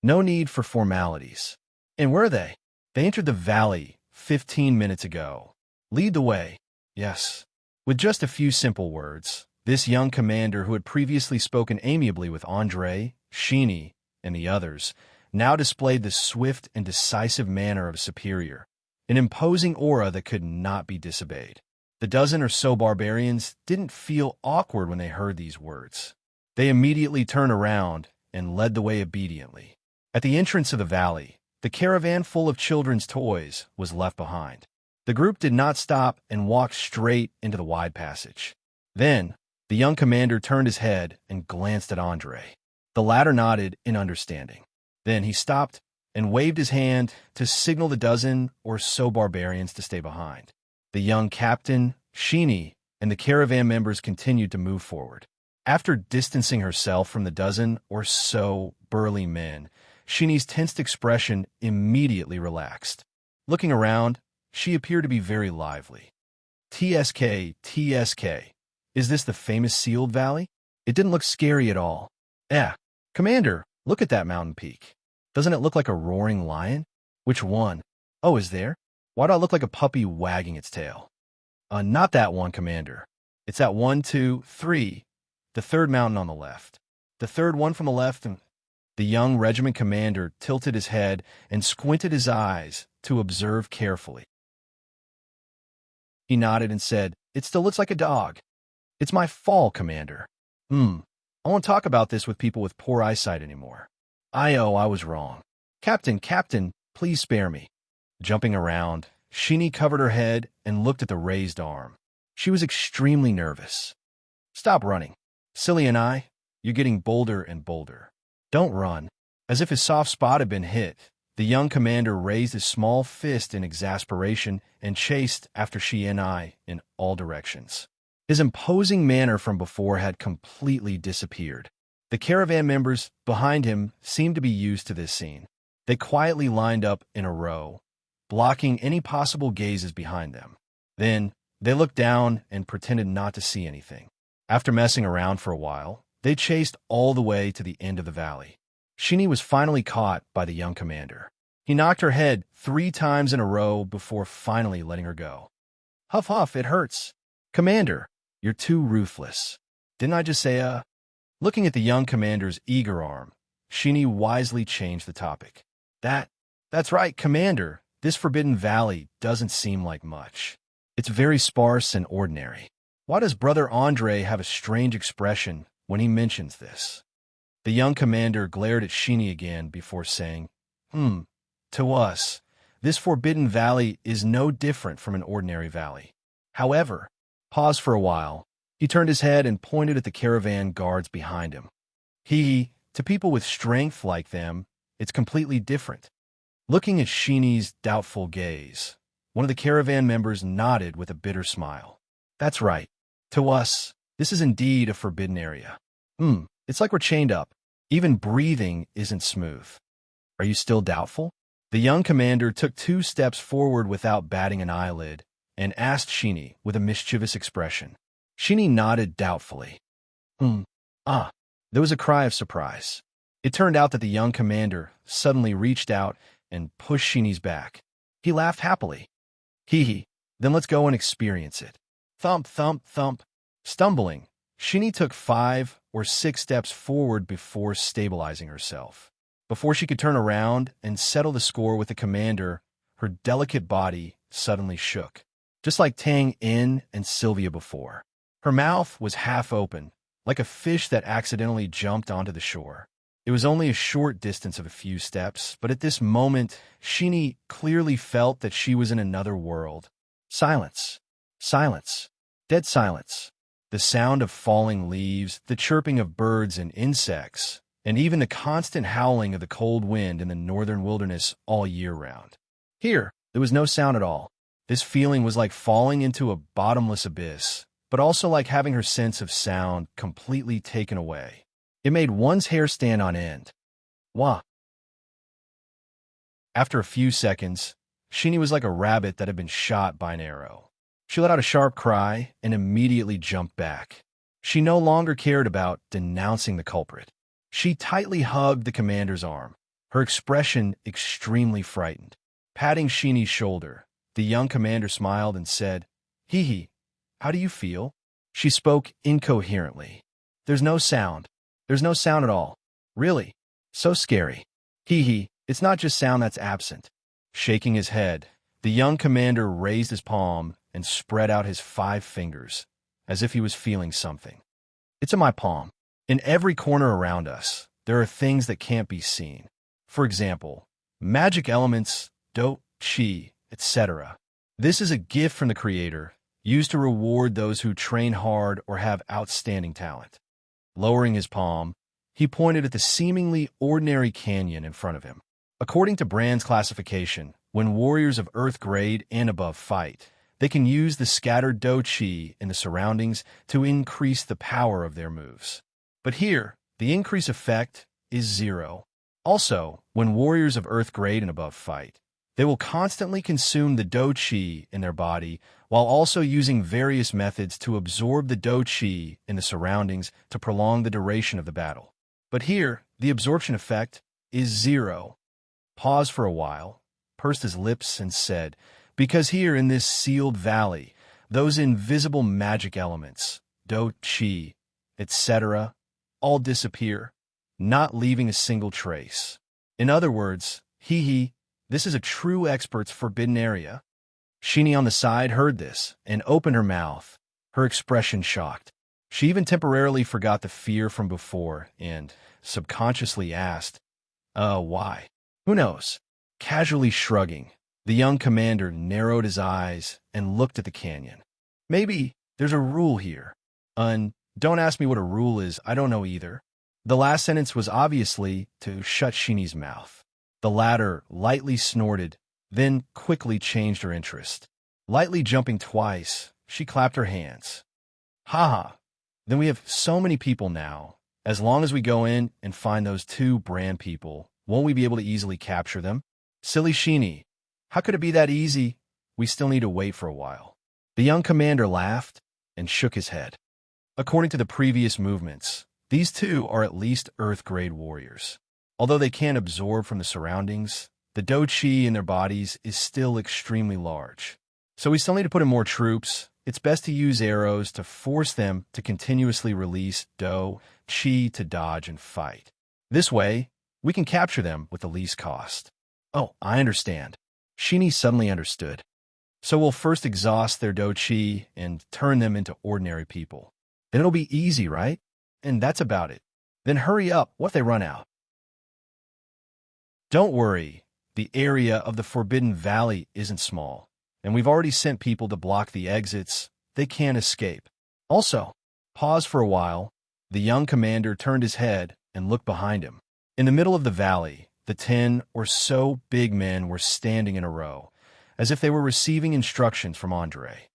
No need for formalities. And where are they? They entered the valley 15 minutes ago. Lead the way. Yes. With just a few simple words, this young commander who had previously spoken amiably with Andre, Sheeny, and the others, now displayed the swift and decisive manner of a superior, an imposing aura that could not be disobeyed. The dozen or so barbarians didn't feel awkward when they heard these words. They immediately turned around and led the way obediently. At the entrance of the valley, the caravan full of children's toys was left behind. The group did not stop and walked straight into the wide passage. Then, the young commander turned his head and glanced at Andre. The latter nodded in understanding. Then he stopped and waved his hand to signal the dozen or so barbarians to stay behind. The young captain, Sheeny, and the caravan members continued to move forward. After distancing herself from the dozen or so burly men, Sheeny's tensed expression immediately relaxed. Looking around, she appeared to be very lively. TSK, TSK. Is this the famous sealed valley? It didn't look scary at all. Commander, look at that mountain peak. Doesn't it look like a roaring lion? Which one? Oh, is there? Why do I look like a puppy wagging its tail? Not that one, Commander. It's that 1, 2, 3, the third mountain on the left. The third one from the left, and the young regiment commander tilted his head and squinted his eyes to observe carefully. He nodded and said, "It still looks like a dog." "It's my fall, Commander." I won't talk about this with people with poor eyesight anymore. I was wrong. Captain, please spare me." Jumping around, Sheeny covered her head and looked at the raised arm. She was extremely nervous. "Stop running. Silly and I, you're getting bolder and bolder. Don't run." As if his soft spot had been hit, the young commander raised his small fist in exasperation and chased after she and I in all directions. His imposing manner from before had completely disappeared. The caravan members behind him seemed to be used to this scene. They quietly lined up in a row, blocking any possible gazes behind them. Then, they looked down and pretended not to see anything. After messing around for a while, they chased all the way to the end of the valley. Sheeny was finally caught by the young commander. He knocked her head 3 times in a row before finally letting her go. "Huff, huff, it hurts." "Commander, you're too ruthless. Didn't I just say, Looking at the young commander's eager arm, Sheeny wisely changed the topic. That's right, Commander. This Forbidden Valley doesn't seem like much. It's very sparse and ordinary. Why does Brother Andre have a strange expression when he mentions this?" The young commander glared at Sheeny again before saying, "To us, this Forbidden Valley is no different from an ordinary valley. However," pause for a while, he turned his head and pointed at the caravan guards behind him. To people with strength like them, it's completely different." Looking at Sheeny's doubtful gaze, one of the caravan members nodded with a bitter smile. "That's right. To us, this is indeed a forbidden area. It's like we're chained up. Even breathing isn't smooth." "Are you still doubtful?" The young commander took 2 steps forward without batting an eyelid and asked Sheeny with a mischievous expression. Sheeny nodded doubtfully. There was a cry of surprise. It turned out that the young commander suddenly reached out and pushed Sheeny's back. He laughed happily. Then let's go and experience it." Thump, thump, thump. Stumbling, Sheeny took 5 or 6 steps forward before stabilizing herself. Before she could turn around and settle the score with the commander, her delicate body suddenly shook, just like Tang In and Sylvia before. Her mouth was half open, like a fish that accidentally jumped onto the shore. It was only a short distance of a few steps, but at this moment, Sheeny clearly felt that she was in another world. Silence. Silence. Dead silence. The sound of falling leaves, the chirping of birds and insects, and even the constant howling of the cold wind in the northern wilderness all year round. Here, there was no sound at all. This feeling was like falling into a bottomless abyss, but also like having her sense of sound completely taken away. It made one's hair stand on end. Wah! After a few seconds, Sheeny was like a rabbit that had been shot by an arrow. She let out a sharp cry and immediately jumped back. She no longer cared about denouncing the culprit. She tightly hugged the commander's arm, her expression extremely frightened. Patting Sheeny's shoulder, the young commander smiled and said, "How do you feel?" She spoke incoherently. "There's no sound. There's no sound at all. Really? So scary." It's not just sound that's absent." Shaking his head, the young commander raised his palm and spread out his 5 fingers, as if he was feeling something. "It's in my palm. In every corner around us, there are things that can't be seen. For example, magic elements, do, chi, etc. This is a gift from the Creator, used to reward those who train hard or have outstanding talent." Lowering his palm, he pointed at the seemingly ordinary canyon in front of him. According to Brand's classification, when warriors of Earth grade and above fight, they can use the scattered do chi in the surroundings to increase the power of their moves. But here, the increase effect is 0. Also, when warriors of Earth grade and above fight, they will constantly consume the do chi in their body while also using various methods to absorb the do chi in the surroundings to prolong the duration of the battle. But here, the absorption effect is 0. Paused for a while, pursed his lips and said, Because here in this sealed valley, those invisible magic elements, do, chi, etc., all disappear, not leaving a single trace. In other words, this is a true expert's forbidden area. Sheenie on the side heard this and opened her mouth, her expression shocked. She even temporarily forgot the fear from before and subconsciously asked, why? Who knows? Casually shrugging, the young commander narrowed his eyes and looked at the canyon. Maybe there's a rule here. Don't ask me what a rule is, I don't know either. The last sentence was obviously to shut Sheenie's mouth. The latter lightly snorted, then quickly changed her interest. Lightly jumping twice, she clapped her hands. Ha! Then we have so many people now. As long as we go in and find those two brand people, won't we be able to easily capture them? Silly Sheenie, how could it be that easy? We still need to wait for a while. The young commander laughed and shook his head. According to the previous movements, these two are at least Earth-grade warriors. Although they can't absorb from the surroundings, the do chi in their bodies is still extremely large. So we still need to put in more troops. It's best to use arrows to force them to continuously release do chi to dodge and fight. This way, we can capture them with the least cost. Oh, I understand. Sheenie suddenly understood. So we'll first exhaust their do chi and turn them into ordinary people. Then it'll be easy, right? And that's about it. Then hurry up, what if they run out? Don't worry, the area of the Forbidden Valley isn't small, and we've already sent people to block the exits. They can't escape. Also, pause for a while. The young commander turned his head and looked behind him. In the middle of the valley, the 10 or so big men were standing in a row, as if they were receiving instructions from Andre.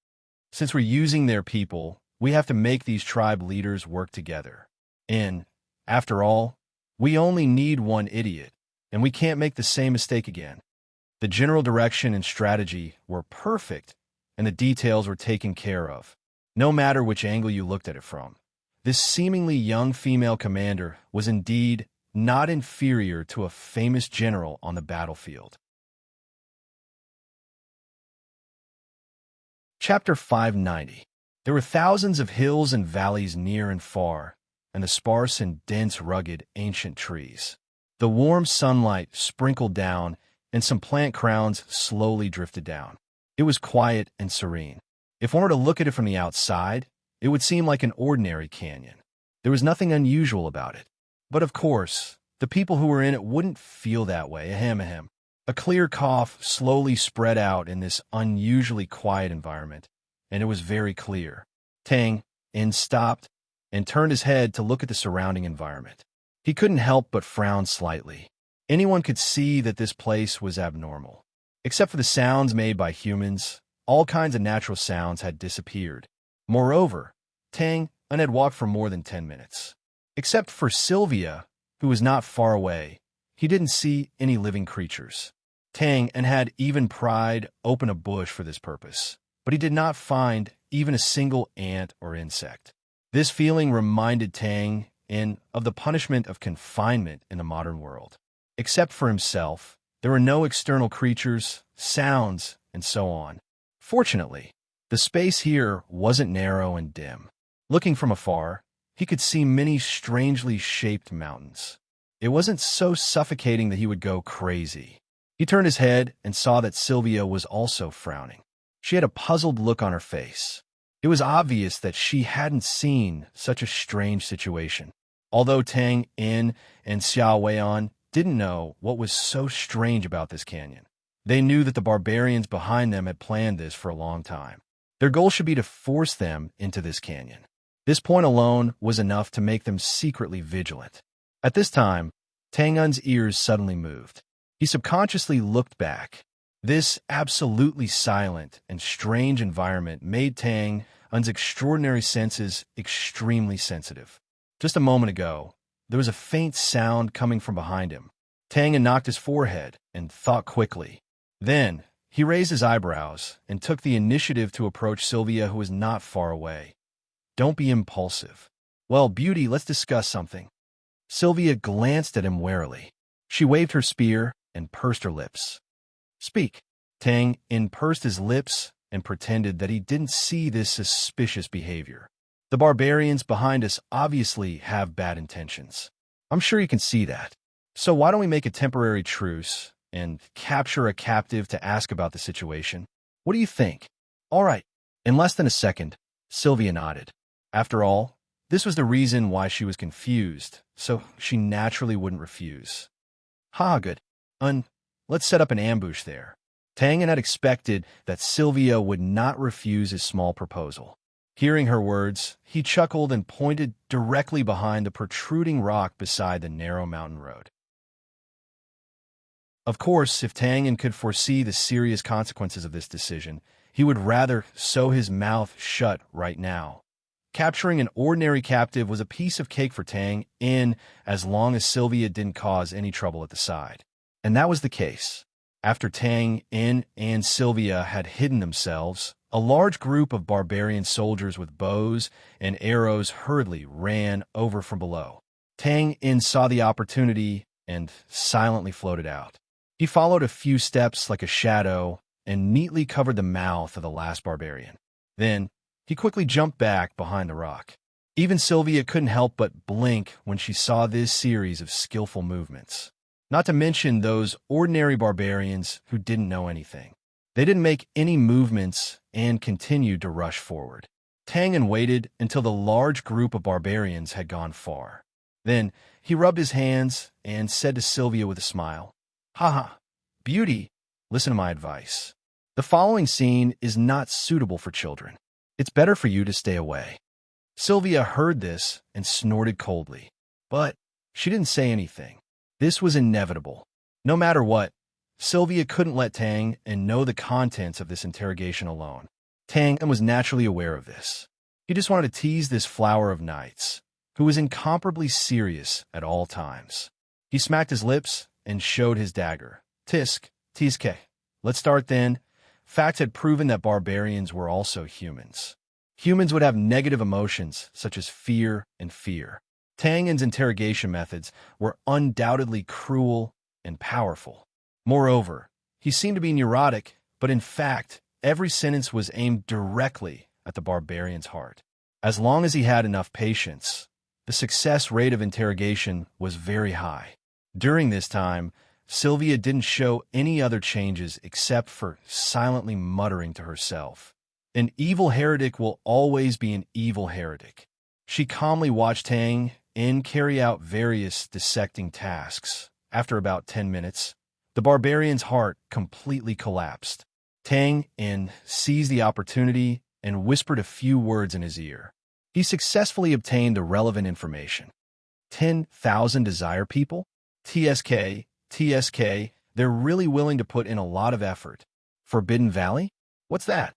Since we're using their people, we have to make these tribe leaders work together. And, after all, we only need one idiot, and we can't make the same mistake again. The general direction and strategy were perfect, and the details were taken care of, no matter which angle you looked at it from. This seemingly young female commander was indeed not inferior to a famous general on the battlefield. Chapter 590. There were thousands of hills and valleys near and far, and the sparse and dense, rugged, ancient trees. The warm sunlight sprinkled down, and some plant crowns slowly drifted down. It was quiet and serene. If one were to look at it from the outside, it would seem like an ordinary canyon. There was nothing unusual about it. But of course, the people who were in it wouldn't feel that way. Ahem, ahem. A clear cough slowly spread out in this unusually quiet environment, and it was very clear. Tang stopped and turned his head to look at the surrounding environment. He couldn't help but frown slightly. Anyone could see that this place was abnormal. Except for the sounds made by humans, all kinds of natural sounds had disappeared. Moreover, Tang had walked for more than 10 minutes. Except for Sylvia, who was not far away, he didn't see any living creatures. Tang had even pried open a bush for this purpose, but he did not find even a single ant or insect. This feeling reminded Tang of the punishment of confinement in the modern world. Except for himself, there were no external creatures, sounds, and so on. Fortunately, the space here wasn't narrow and dim. Looking from afar, he could see many strangely shaped mountains. It wasn't so suffocating that he would go crazy. He turned his head and saw that Sylvia was also frowning. She had a puzzled look on her face. It was obvious that she hadn't seen such a strange situation. Although Tang and Xiao Weian didn't know what was so strange about this canyon, they knew that the barbarians behind them had planned this for a long time. Their goal should be to force them into this canyon. This point alone was enough to make them secretly vigilant. At this time, Tang Un's ears suddenly moved. He subconsciously looked back. This absolutely silent and strange environment made Tang Un's extraordinary senses extremely sensitive. Just a moment ago, there was a faint sound coming from behind him. Tang knocked his forehead and thought quickly. Then, he raised his eyebrows and took the initiative to approach Sylvia, who was not far away. Don't be impulsive. Well, beauty, let's discuss something. Sylvia glanced at him warily. She waved her spear and pursed her lips. Speak. Tang In pursed his lips and pretended that he didn't see this suspicious behavior. The barbarians behind us obviously have bad intentions. I'm sure you can see that. So why don't we make a temporary truce and capture a captive to ask about the situation? What do you think? All right. In less than a second, Sylvia nodded. After all, this was the reason why she was confused, so she naturally wouldn't refuse. Ha, good. Let's set up an ambush there. Tangan had expected that Sylvia would not refuse his small proposal. Hearing her words, he chuckled and pointed directly behind the protruding rock beside the narrow mountain road. Of course, if Tangan could foresee the serious consequences of this decision, he would rather sew his mouth shut right now. Capturing an ordinary captive was a piece of cake for Tang In as long as Sylvia didn't cause any trouble at the side. And that was the case. After Tang In and Sylvia had hidden themselves, a large group of barbarian soldiers with bows and arrows hurriedly ran over from below. Tang In saw the opportunity and silently floated out. He followed a few steps like a shadow and neatly covered the mouth of the last barbarian. Then, he quickly jumped back behind the rock. Even Sylvia couldn't help but blink when she saw this series of skillful movements. Not to mention those ordinary barbarians who didn't know anything. They didn't make any movements and continued to rush forward. Tangan waited until the large group of barbarians had gone far. Then, he rubbed his hands and said to Sylvia with a smile, "Haha, beauty, listen to my advice. The following scene is not suitable for children. It's better for you to stay away." Sylvia heard this and snorted coldly. But she didn't say anything. This was inevitable. No matter what, Sylvia couldn't let Tang and know the contents of this interrogation alone. Tang was naturally aware of this. He just wanted to tease this flower of nights, who was incomparably serious at all times. He smacked his lips and showed his dagger. Tisk, tiske. Let's start then. Facts had proven that barbarians were also humans. Humans would have negative emotions, such as fear and fear. Tangan's interrogation methods were undoubtedly cruel and powerful. Moreover, he seemed to be neurotic, but in fact, every sentence was aimed directly at the barbarian's heart. As long as he had enough patience, the success rate of interrogation was very high. During this time, Sylvia didn't show any other changes except for silently muttering to herself. An evil heretic will always be an evil heretic. She calmly watched Tang In carry out various dissecting tasks. After about 10 minutes, the barbarian's heart completely collapsed. Tang In seized the opportunity and whispered a few words in his ear. He successfully obtained the relevant information. 10,000 desire people? TSK, they're really willing to put in a lot of effort. Forbidden Valley? What's that?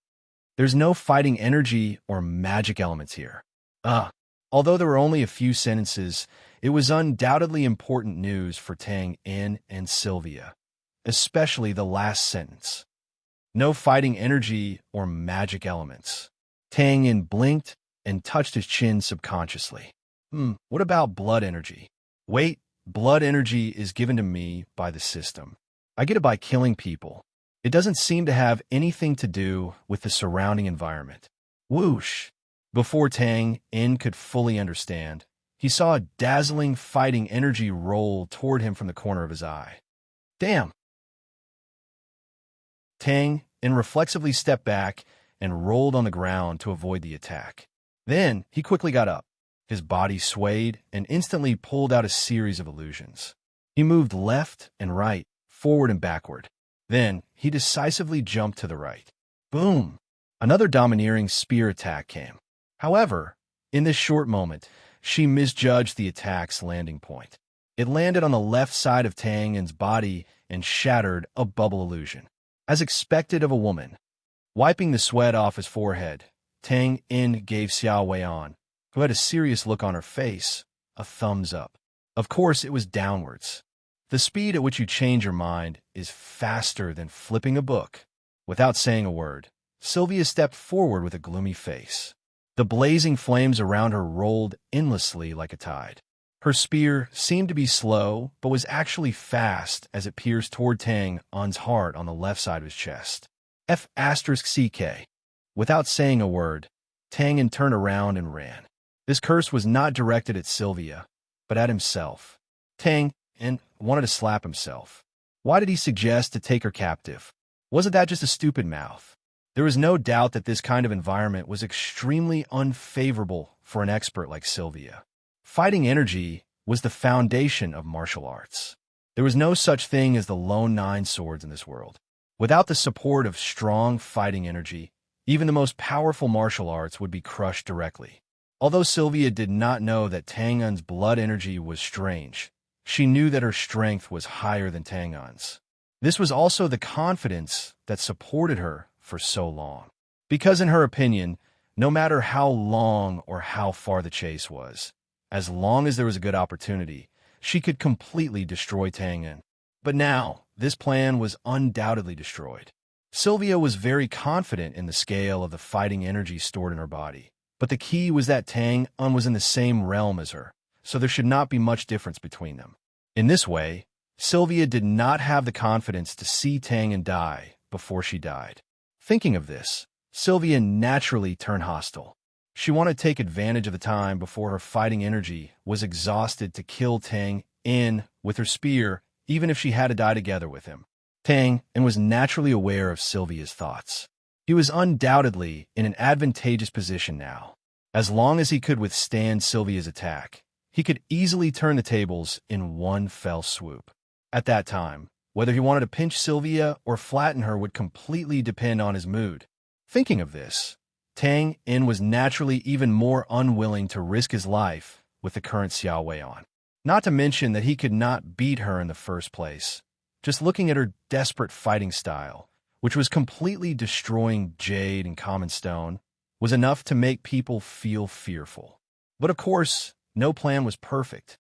There's no fighting energy or magic elements here. Although there were only a few sentences, it was undoubtedly important news for Tang In and Sylvia, especially the last sentence. No fighting energy or magic elements. Tang In blinked and touched his chin subconsciously. What about blood energy? Wait, blood energy is given to me by the system. I get it by killing people. It doesn't seem to have anything to do with the surrounding environment. Whoosh! Before Tang In could fully understand, he saw a dazzling fighting energy roll toward him from the corner of his eye. Damn! Tang In reflexively stepped back and rolled on the ground to avoid the attack. Then he quickly got up. His body swayed and instantly pulled out a series of illusions. He moved left and right, forward and backward. Then he decisively jumped to the right. Boom! Another domineering spear attack came. However, in this short moment, she misjudged the attack's landing point. It landed on the left side of Tang In's body and shattered a bubble illusion. As expected of a woman. Wiping the sweat off his forehead, Tang In gave Xiao Weian, who had a serious look on her face, a thumbs up. Of course, it was downwards. The speed at which you change your mind is faster than flipping a book. Without saying a word, Sylvia stepped forward with a gloomy face. The blazing flames around her rolled endlessly like a tide. Her spear seemed to be slow, but was actually fast as it pierced toward Tang Un's heart on the left side of his chest. F***CK. Without saying a word, Tang Un turned around and ran. This curse was not directed at Sylvia, but at himself. Tang Un wanted to slap himself. Why did he suggest to take her captive? Wasn't that just a stupid mouth? There was no doubt that this kind of environment was extremely unfavorable for an expert like Sylvia. Fighting energy was the foundation of martial arts. There was no such thing as the lone 9 swords in this world. Without the support of strong fighting energy, even the most powerful martial arts would be crushed directly. Although Sylvia did not know that Tang Un's blood energy was strange, she knew that her strength was higher than Tang Un's. This was also the confidence that supported her for so long. Because in her opinion, no matter how long or how far the chase was, as long as there was a good opportunity, she could completely destroy Tang Un. But now, this plan was undoubtedly destroyed. Sylvia was very confident in the scale of the fighting energy stored in her body, but the key was that Tang Un was in the same realm as her, so there should not be much difference between them. In this way, Sylvia did not have the confidence to see Tang Un die before she died. Thinking of this, Sylvia naturally turned hostile. She wanted to take advantage of the time before her fighting energy was exhausted to kill Tang Un with her spear, even if she had to die together with him. Tang Un was naturally aware of Sylvia's thoughts. He was undoubtedly in an advantageous position now. As long as he could withstand Sylvia's attack, he could easily turn the tables in one fell swoop. At that time, whether he wanted to pinch Sylvia or flatten her would completely depend on his mood. Thinking of this, Tang Un was naturally even more unwilling to risk his life with the current Xiao Wei on. Not to mention that he could not beat her in the first place. Just looking at her desperate fighting style, which was completely destroying jade and common stone, was enough to make people feel fearful. But of course, no plan was perfect.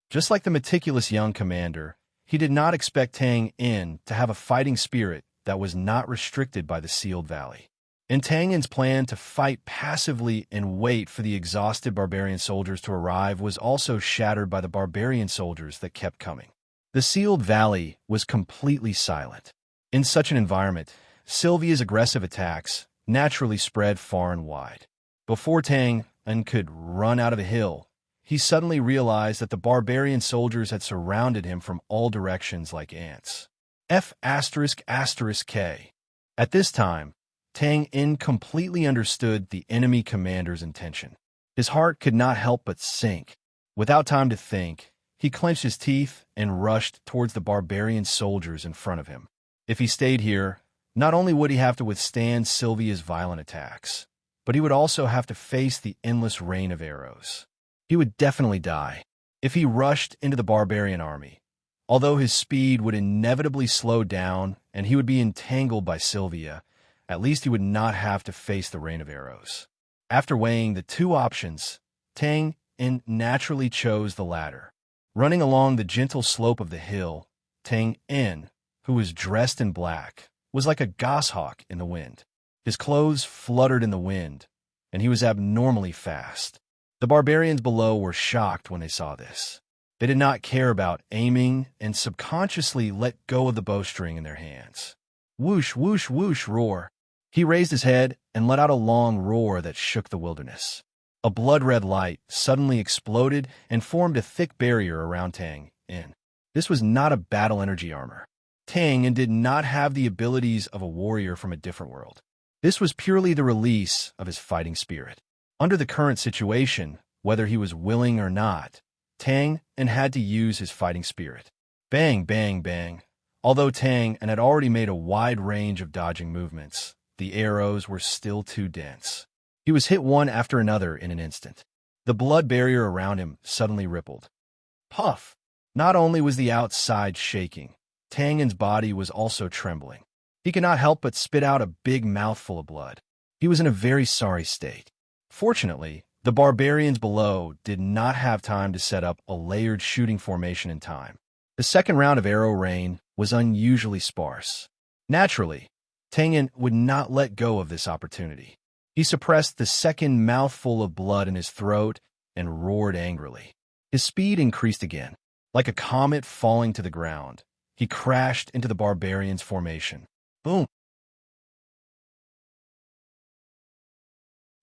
Just like the meticulous young commander, he did not expect Tang Un to have a fighting spirit that was not restricted by the sealed valley. In Tang Un's plan to fight passively and wait for the exhausted barbarian soldiers to arrive was also shattered by the barbarian soldiers that kept coming. The sealed valley was completely silent. In such an environment, Sylvia's aggressive attacks naturally spread far and wide. Before Tang Un could run out of the hill, he suddenly realized that the barbarian soldiers had surrounded him from all directions like ants. F***K. At this time, Tang Un completely understood the enemy commander's intention. His heart could not help but sink. Without time to think, he clenched his teeth and rushed towards the barbarian soldiers in front of him. If he stayed here, not only would he have to withstand Sylvia's violent attacks, but he would also have to face the endless rain of arrows. He would definitely die if he rushed into the barbarian army. Although his speed would inevitably slow down and he would be entangled by Sylvia, at least he would not have to face the rain of arrows. After weighing the two options, Tang Un naturally chose the latter. Running along the gentle slope of the hill, Tang Un, who was dressed in black, was like a goshawk in the wind. His clothes fluttered in the wind, and he was abnormally fast. The barbarians below were shocked when they saw this. They did not care about aiming and subconsciously let go of the bowstring in their hands. Whoosh, whoosh, whoosh, roar. He raised his head and let out a long roar that shook the wilderness. A blood-red light suddenly exploded and formed a thick barrier around Tang Un. This was not a battle energy armor. Tang Un did not have the abilities of a warrior from a different world. This was purely the release of his fighting spirit. Under the current situation, whether he was willing or not, Tang Un had to use his fighting spirit. Bang, bang, bang. Although Tang Un had already made a wide range of dodging movements, the arrows were still too dense. He was hit one after another in an instant. The blood barrier around him suddenly rippled. Puff! Not only was the outside shaking, Tang Un's body was also trembling. He could not help but spit out a big mouthful of blood. He was in a very sorry state. Fortunately, the barbarians below did not have time to set up a layered shooting formation in time. The second round of arrow rain was unusually sparse. Naturally, Tang Un would not let go of this opportunity. He suppressed the second mouthful of blood in his throat and roared angrily. His speed increased again. Like a comet falling to the ground, he crashed into the barbarian's formation. Boom!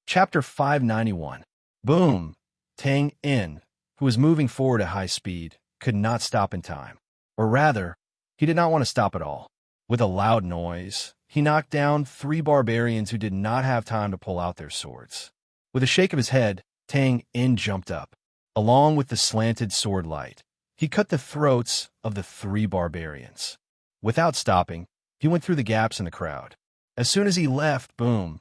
Chapter 591. Boom! Tang In, who was moving forward at high speed, could not stop in time. Or rather, he did not want to stop at all. With a loud noise, he knocked down 3 barbarians who did not have time to pull out their swords. With a shake of his head, Tang In jumped up. Along with the slanted sword light, he cut the throats of the 3 barbarians. Without stopping, he went through the gaps in the crowd. As soon as he left, boom,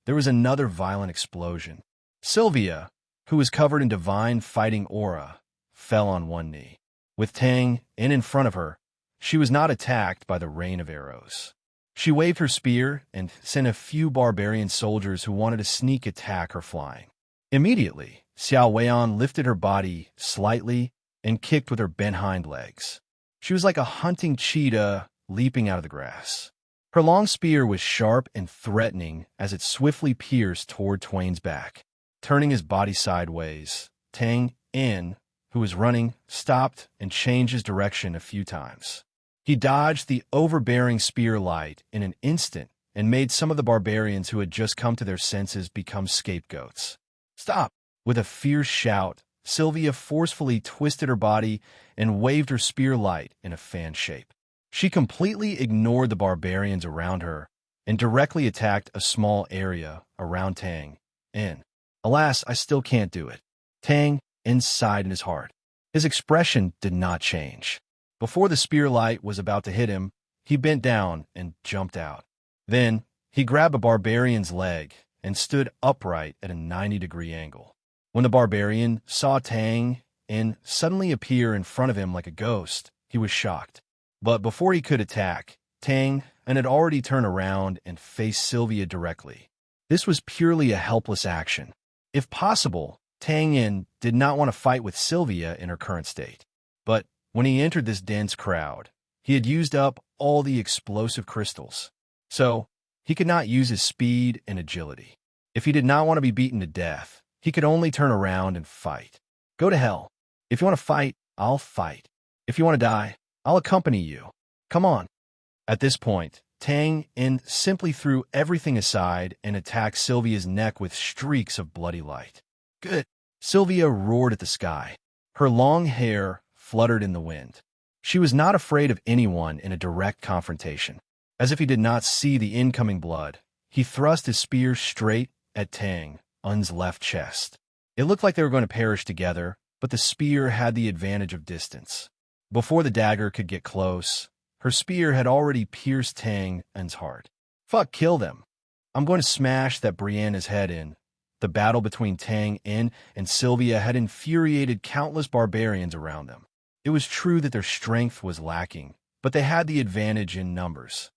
there was another violent explosion. Sylvia, who was covered in divine fighting aura, fell on one knee. With Tang in front of her, she was not attacked by the rain of arrows. She waved her spear and sent a few barbarian soldiers who wanted to sneak attack her flying. Immediately, Xiao Weian lifted her body slightly and kicked with her bent hind legs. She was like a hunting cheetah leaping out of the grass. Her long spear was sharp and threatening as it swiftly pierced toward Twain's back. Turning his body sideways, Tang In, who was running, stopped and changed his direction a few times. He dodged the overbearing spear light in an instant and made some of the barbarians who had just come to their senses become scapegoats. Stop! With a fierce shout, Sylvia forcefully twisted her body and waved her spear light in a fan shape. She completely ignored the barbarians around her and directly attacked a small area around Tang In. Alas, I still can't do it. Tang In sighed in his heart. His expression did not change. Before the spear light was about to hit him, he bent down and jumped out. Then, he grabbed a barbarian's leg and stood upright at a 90-degree angle. When the barbarian saw Tang In suddenly appear in front of him like a ghost, he was shocked. But before he could attack, Tang In had already turned around and faced Sylvia directly. This was purely a helpless action. If possible, Tang In did not want to fight with Sylvia in her current state. But when he entered this dense crowd, he had used up all the explosive crystals. So, he could not use his speed and agility. If he did not want to be beaten to death, he could only turn around and fight. Go to hell. If you want to fight, I'll fight. If you want to die, I'll accompany you. Come on. At this point, Tang In simply threw everything aside and attacked Sylvia's neck with streaks of bloody light. Good. Sylvia roared at the sky. Her long hair fluttered in the wind. She was not afraid of anyone in a direct confrontation. As if he did not see the incoming blood, he thrust his spear straight at Tang In's left chest. It looked like they were going to perish together, but the spear had the advantage of distance. Before the dagger could get close, her spear had already pierced Tang In's heart. Fuck, kill them. I'm going to smash that Brianna's head in. The battle between Tang In and Sylvia had infuriated countless barbarians around them. It was true that their strength was lacking, but they had the advantage in numbers.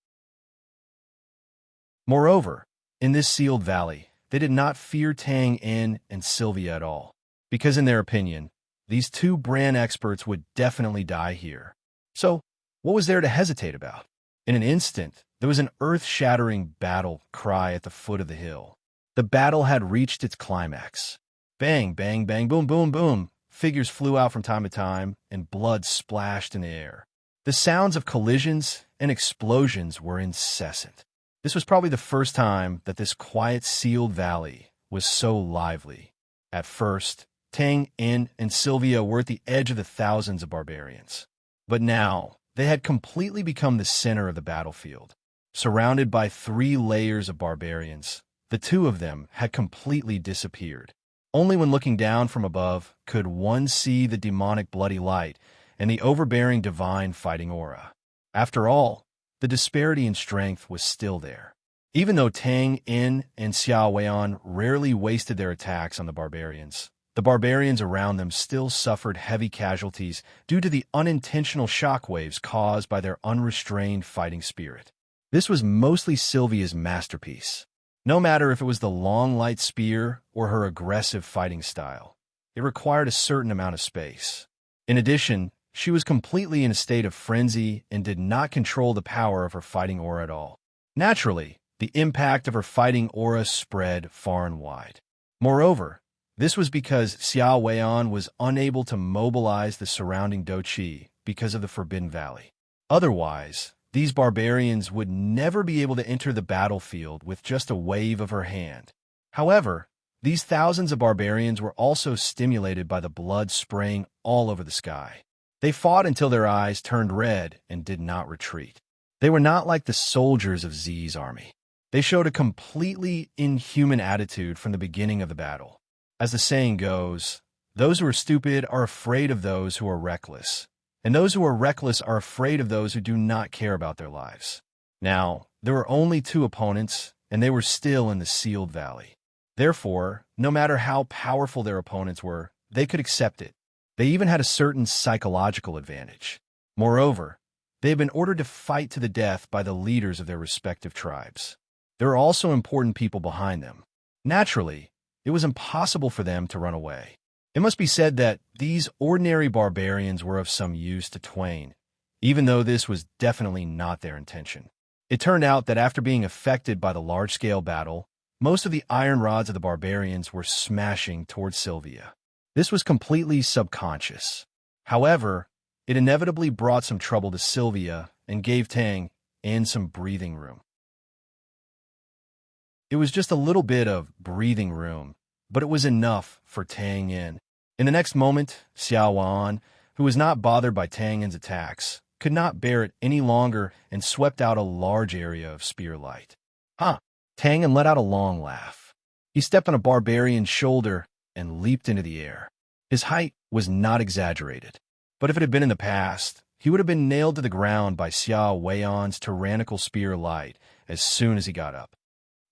Moreover, in this sealed valley, they did not fear Tang In and Sylvia at all, because in their opinion, these 2 brand experts would definitely die here. So, what was there to hesitate about? In an instant, there was an earth-shattering battle cry at the foot of the hill. The battle had reached its climax. Bang, bang, bang, boom, boom, boom. Figures flew out from time to time, and blood splashed in the air. The sounds of collisions and explosions were incessant. This was probably the first time that this quiet, sealed valley was so lively. At first, Tang In and Sylvia were at the edge of the thousands of barbarians. But now, they had completely become the center of the battlefield. Surrounded by 3 layers of barbarians, the 2 of them had completely disappeared. Only when looking down from above could one see the demonic bloody light and the overbearing divine fighting aura. After all, the disparity in strength was still there. Even though Tang In and Xiao Weian rarely wasted their attacks on the barbarians around them still suffered heavy casualties due to the unintentional shockwaves caused by their unrestrained fighting spirit. This was mostly Sylvia's masterpiece. No matter if it was the long light spear or her aggressive fighting style, it required a certain amount of space. In addition, she was completely in a state of frenzy and did not control the power of her fighting aura at all. Naturally, the impact of her fighting aura spread far and wide. Moreover, This was because Xiao Weian was unable to mobilize the surrounding Doqi because of the Forbidden Valley. Otherwise, these barbarians would never be able to enter the battlefield with just a wave of her hand. However, these thousands of barbarians were also stimulated by the blood spraying all over the sky. They fought until their eyes turned red and did not retreat. They were not like the soldiers of Z's army. They showed a completely inhuman attitude from the beginning of the battle. As the saying goes, those who are stupid are afraid of those who are reckless, and those who are reckless are afraid of those who do not care about their lives. Now, there were only two opponents, and they were still in the sealed valley. Therefore, no matter how powerful their opponents were, they could accept it. They even had a certain psychological advantage. Moreover, they had been ordered to fight to the death by the leaders of their respective tribes. There were also important people behind them. Naturally, it was impossible for them to run away. It must be said that these ordinary barbarians were of some use to Twain, even though this was definitely not their intention. It turned out that after being affected by the large-scale battle, most of the iron rods of the barbarians were smashing towards Sylvia. This was completely subconscious. However, it inevitably brought some trouble to Sylvia and gave Tang and some breathing room. It was just a little bit of breathing room, but it was enough for Tang Yin. In the next moment, Xiao Wan, who was not bothered by Tang Yin's attacks, could not bear it any longer and swept out a large area of spear light. Huh! Tang Yin let out a long laugh. He stepped on a barbarian's shoulder and leaped into the air. His height was not exaggerated, but if it had been in the past, he would have been nailed to the ground by Xiao Weian's tyrannical spear light as soon as he got up.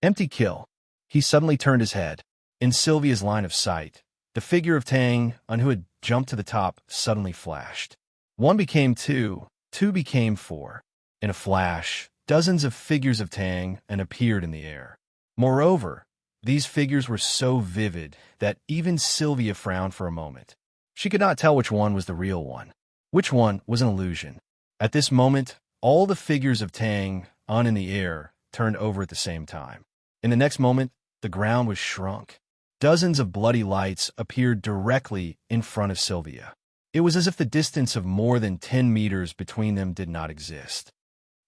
Empty kill. He suddenly turned his head. In Sylvia's line of sight, the figure of Tang, on who had jumped to the top, suddenly flashed. 1 became 2, 2 became 4. In a flash, dozens of figures of Tang appeared in the air. Moreover, these figures were so vivid that even Sylvia frowned for a moment. She could not tell which one was the real one, which one was an illusion. At this moment, all the figures of Tang in the air turned over at the same time. In the next moment, the ground was shrunk. Dozens of bloody lights appeared directly in front of Sylvia. It was as if the distance of more than 10 meters between them did not exist.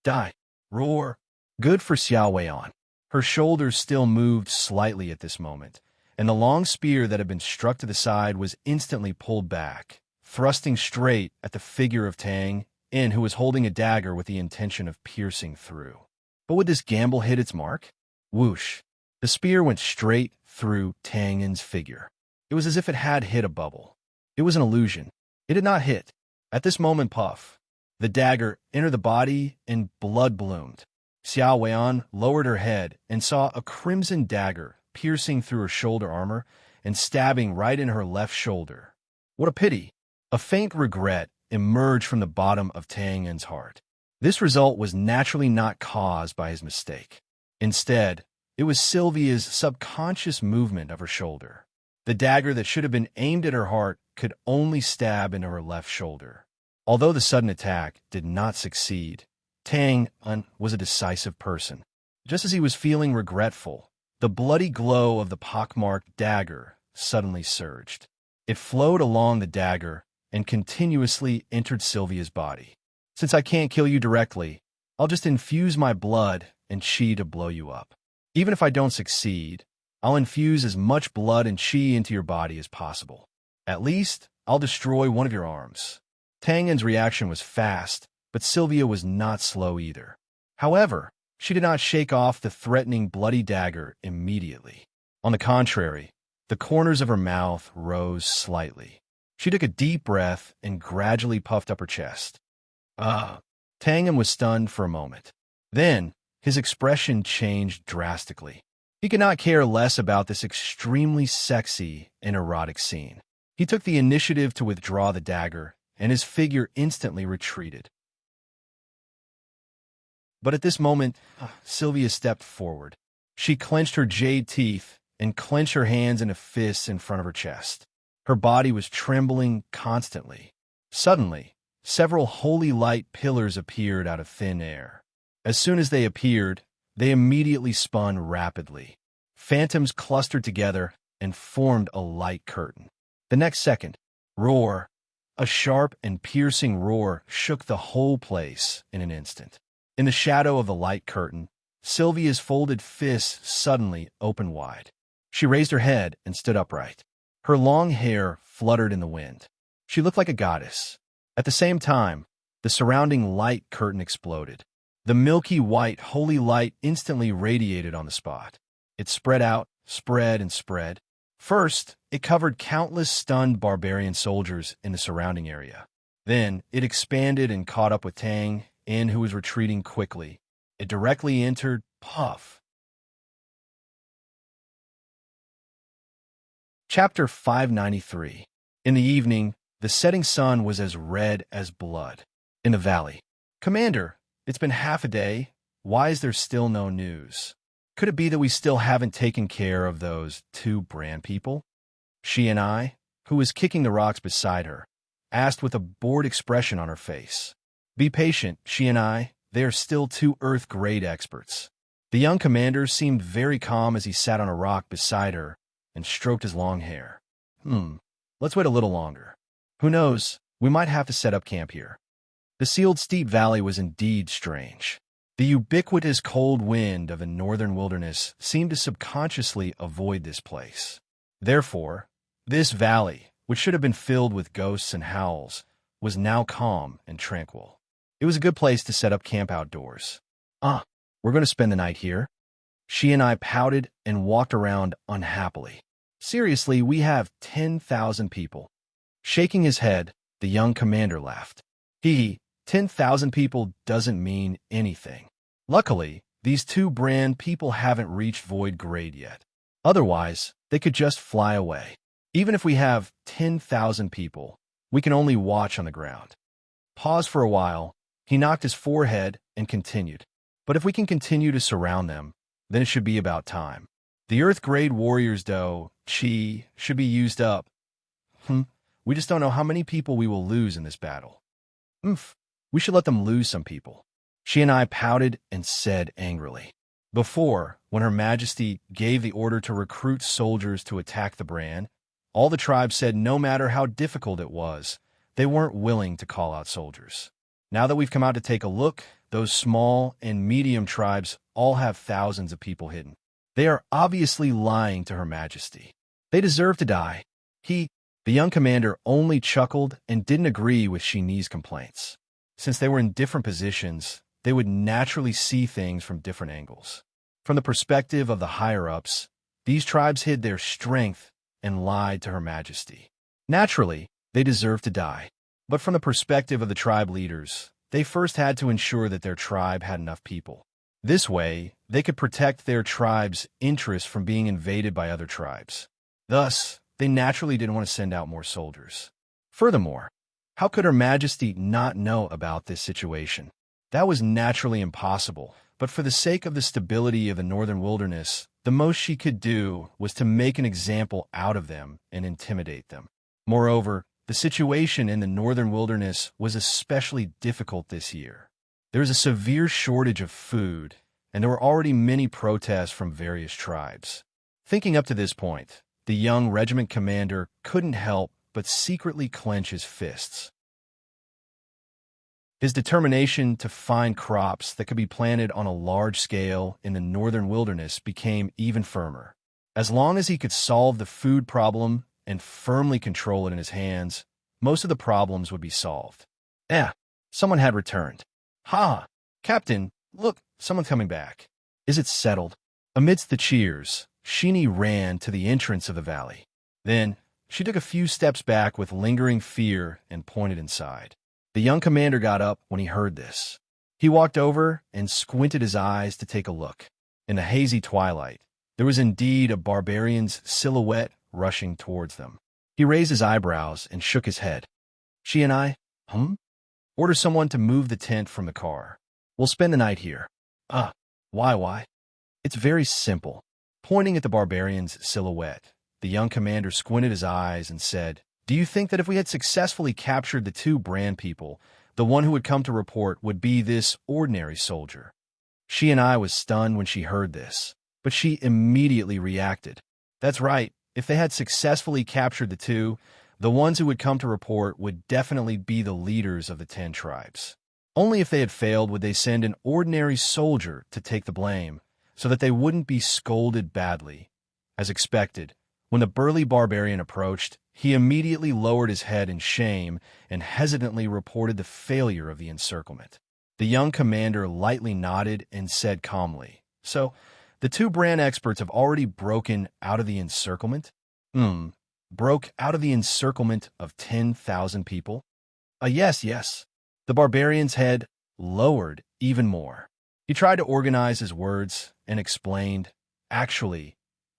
Die! Roar! Good for Xiao Weian. Her shoulders still moved slightly at this moment, and the long spear that had been struck to the side was instantly pulled back, thrusting straight at the figure of Tang Yin, who was holding a dagger with the intention of piercing through. But would this gamble hit its mark? Whoosh! The spear went straight through Tang Yin's figure. It was as if it had hit a bubble. It was an illusion. It did not hit. At this moment, puff! The dagger entered the body and blood bloomed. Xiao Weian lowered her head and saw a crimson dagger piercing through her shoulder armor and stabbing right in her left shoulder. What a pity! A faint regret emerged from the bottom of Tang Yin's heart. This result was naturally not caused by his mistake. Instead, it was Sylvia's subconscious movement of her shoulder. The dagger that should have been aimed at her heart could only stab into her left shoulder. Although the sudden attack did not succeed, Tang Yin was a decisive person. Just as he was feeling regretful, the bloody glow of the pockmarked dagger suddenly surged. It flowed along the dagger and continuously entered Sylvia's body. Since I can't kill you directly, I'll just infuse my blood and qi to blow you up. Even if I don't succeed, I'll infuse as much blood and qi into your body as possible. At least, I'll destroy one of your arms. Tang Yin's reaction was fast, but Sylvia was not slow either. However, she did not shake off the threatening bloody dagger immediately. On the contrary, the corners of her mouth rose slightly. She took a deep breath and gradually puffed up her chest. Tang Yin was stunned for a moment. Then, his expression changed drastically. He could not care less about this extremely sexy and erotic scene. He took the initiative to withdraw the dagger, and his figure instantly retreated. But at this moment, Sylvia stepped forward. She clenched her jade teeth and clenched her hands into fists in front of her chest. Her body was trembling constantly. Suddenly, several holy light pillars appeared out of thin air. As soon as they appeared, they immediately spun rapidly. Phantoms clustered together, and formed a light curtain. The next second, roar, a sharp and piercing roar shook the whole place in an instant. In the shadow of the light curtain, Sylvia's folded fists suddenly opened wide. She raised her head and stood upright. Her long hair fluttered in the wind. She looked like a goddess. At the same time, the surrounding light curtain exploded. The milky white holy light instantly radiated on the spot. It spread out, spread and spread. First, it covered countless stunned barbarian soldiers in the surrounding area. Then, it expanded and caught up with Tang, who was retreating quickly. It directly entered Puff. Chapter 593. In the evening, the setting sun was as red as blood. In the valley. Commander, it's been half a day. Why is there still no news? Could it be that we still haven't taken care of those 2 brand people? She and I, who was kicking the rocks beside her, asked with a bored expression on her face. Be patient, she and I, they are still 2 Earth-grade experts. The young commander seemed very calm as he sat on a rock beside her and stroked his long hair. Let's wait a little longer. Who knows, we might have to set up camp here. The sealed steep valley was indeed strange. The ubiquitous cold wind of a northern wilderness seemed to subconsciously avoid this place. Therefore, this valley, which should have been filled with ghosts and howls, was now calm and tranquil. It was a good place to set up camp outdoors. We're going to spend the night here? She and I pouted and walked around unhappily. Seriously, we have 10,000 people. Shaking his head, the young commander laughed. 10,000 people doesn't mean anything. Luckily, these 2 brand people haven't reached void grade yet. Otherwise, they could just fly away. Even if we have 10,000 people, we can only watch on the ground. Pause for a while, he knocked his forehead and continued. But if we can continue to surround them, then it should be about time. The Earth-grade warriors, though, should be used up. We just don't know how many people we will lose in this battle. We should let them lose some people. She and I pouted and said angrily. Before, when Her Majesty gave the order to recruit soldiers to attack the brand, all the tribes said no matter how difficult it was, they weren't willing to call out soldiers. Now that we've come out to take a look, those small and medium tribes all have thousands of people hidden. They are obviously lying to Her Majesty. They deserve to die. The young commander, only chuckled and didn't agree with Shini's complaints. Since they were in different positions, they would naturally see things from different angles. From the perspective of the higher-ups, these tribes hid their strength and lied to Her Majesty. Naturally, they deserved to die. But from the perspective of the tribe leaders, they first had to ensure that their tribe had enough people. This way, they could protect their tribe's interests from being invaded by other tribes. Thus, they naturally didn't want to send out more soldiers. Furthermore, how could Her Majesty not know about this situation? That was naturally impossible, but for the sake of the stability of the northern wilderness, the most she could do was to make an example out of them and intimidate them. Moreover, the situation in the northern wilderness was especially difficult this year. There was a severe shortage of food, and there were already many protests from various tribes. Thinking up to this point, the young regiment commander couldn't help but secretly clench his fists. His determination to find crops that could be planted on a large scale in the northern wilderness became even firmer. As long as he could solve the food problem and firmly control it in his hands, most of the problems would be solved. Someone had returned. Captain, look, someone's coming back. Is it settled? Amidst the cheers, Shini ran to the entrance of the valley. Then, she took a few steps back with lingering fear and pointed inside. The young commander got up when he heard this. He walked over and squinted his eyes to take a look. In the hazy twilight, there was indeed a barbarian's silhouette rushing towards them. He raised his eyebrows and shook his head. She and I, Order someone to move the tent from the car. We'll spend the night here. Why? It's very simple. Pointing at the barbarian's silhouette, the young commander squinted his eyes and said, Do you think that if we had successfully captured the 2 brand people, the one who would come to report would be this ordinary soldier? She and I was stunned when she heard this, but she immediately reacted. That's right, If they had successfully captured the two, the ones who would come to report would definitely be the leaders of the 10 tribes. Only if they had failed would they send an ordinary soldier to take the blame, so that they wouldn't be scolded badly. As expected, when the burly barbarian approached, he immediately lowered his head in shame and hesitantly reported the failure of the encirclement. The young commander lightly nodded and said calmly, "So, the two brand experts have already broken out of the encirclement?" Broke out of the encirclement of 10,000 people? Yes. The barbarian's head lowered even more. He tried to organize his words and explained, "Actually,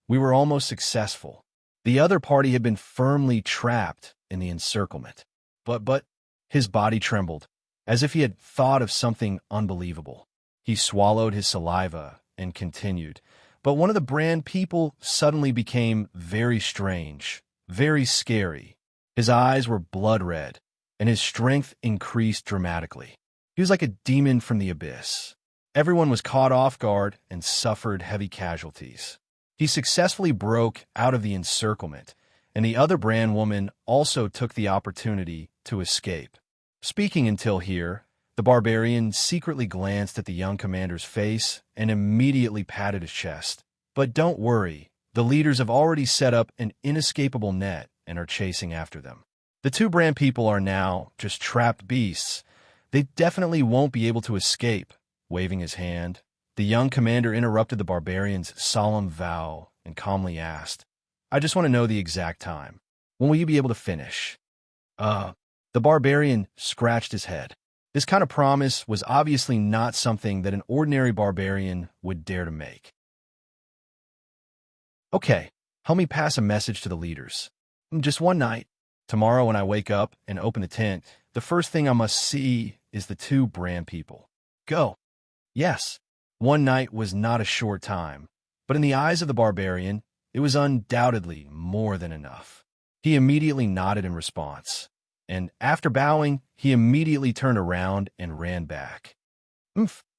we were almost successful. The other party had been firmly trapped in the encirclement." But, his body trembled, as if he had thought of something unbelievable. He swallowed his saliva and continued, "But one of the brand people suddenly became very strange, very scary. His eyes were blood red, and his strength increased dramatically. He was like a demon from the abyss. Everyone was caught off guard and suffered heavy casualties. He successfully broke out of the encirclement, and the other brand woman also took the opportunity to escape." Speaking until here, the barbarian secretly glanced at the young commander's face and immediately patted his chest. "But don't worry, the leaders have already set up an inescapable net and are chasing after them. The two brand people are now just trapped beasts. They definitely won't be able to escape." Waving his hand, the young commander interrupted the barbarian's solemn vow and calmly asked, "I just want to know the exact time. When will you be able to finish?" The barbarian scratched his head. This kind of promise was obviously not something that an ordinary barbarian would dare to make. "Okay, help me pass a message to the leaders. Just one night. Tomorrow when I wake up and open the tent, the first thing I must see is the two brand people. Go." Yes, one night was not a short time, but in the eyes of the barbarian, it was undoubtedly more than enough. He immediately nodded in response, and after bowing, he immediately turned around and ran back.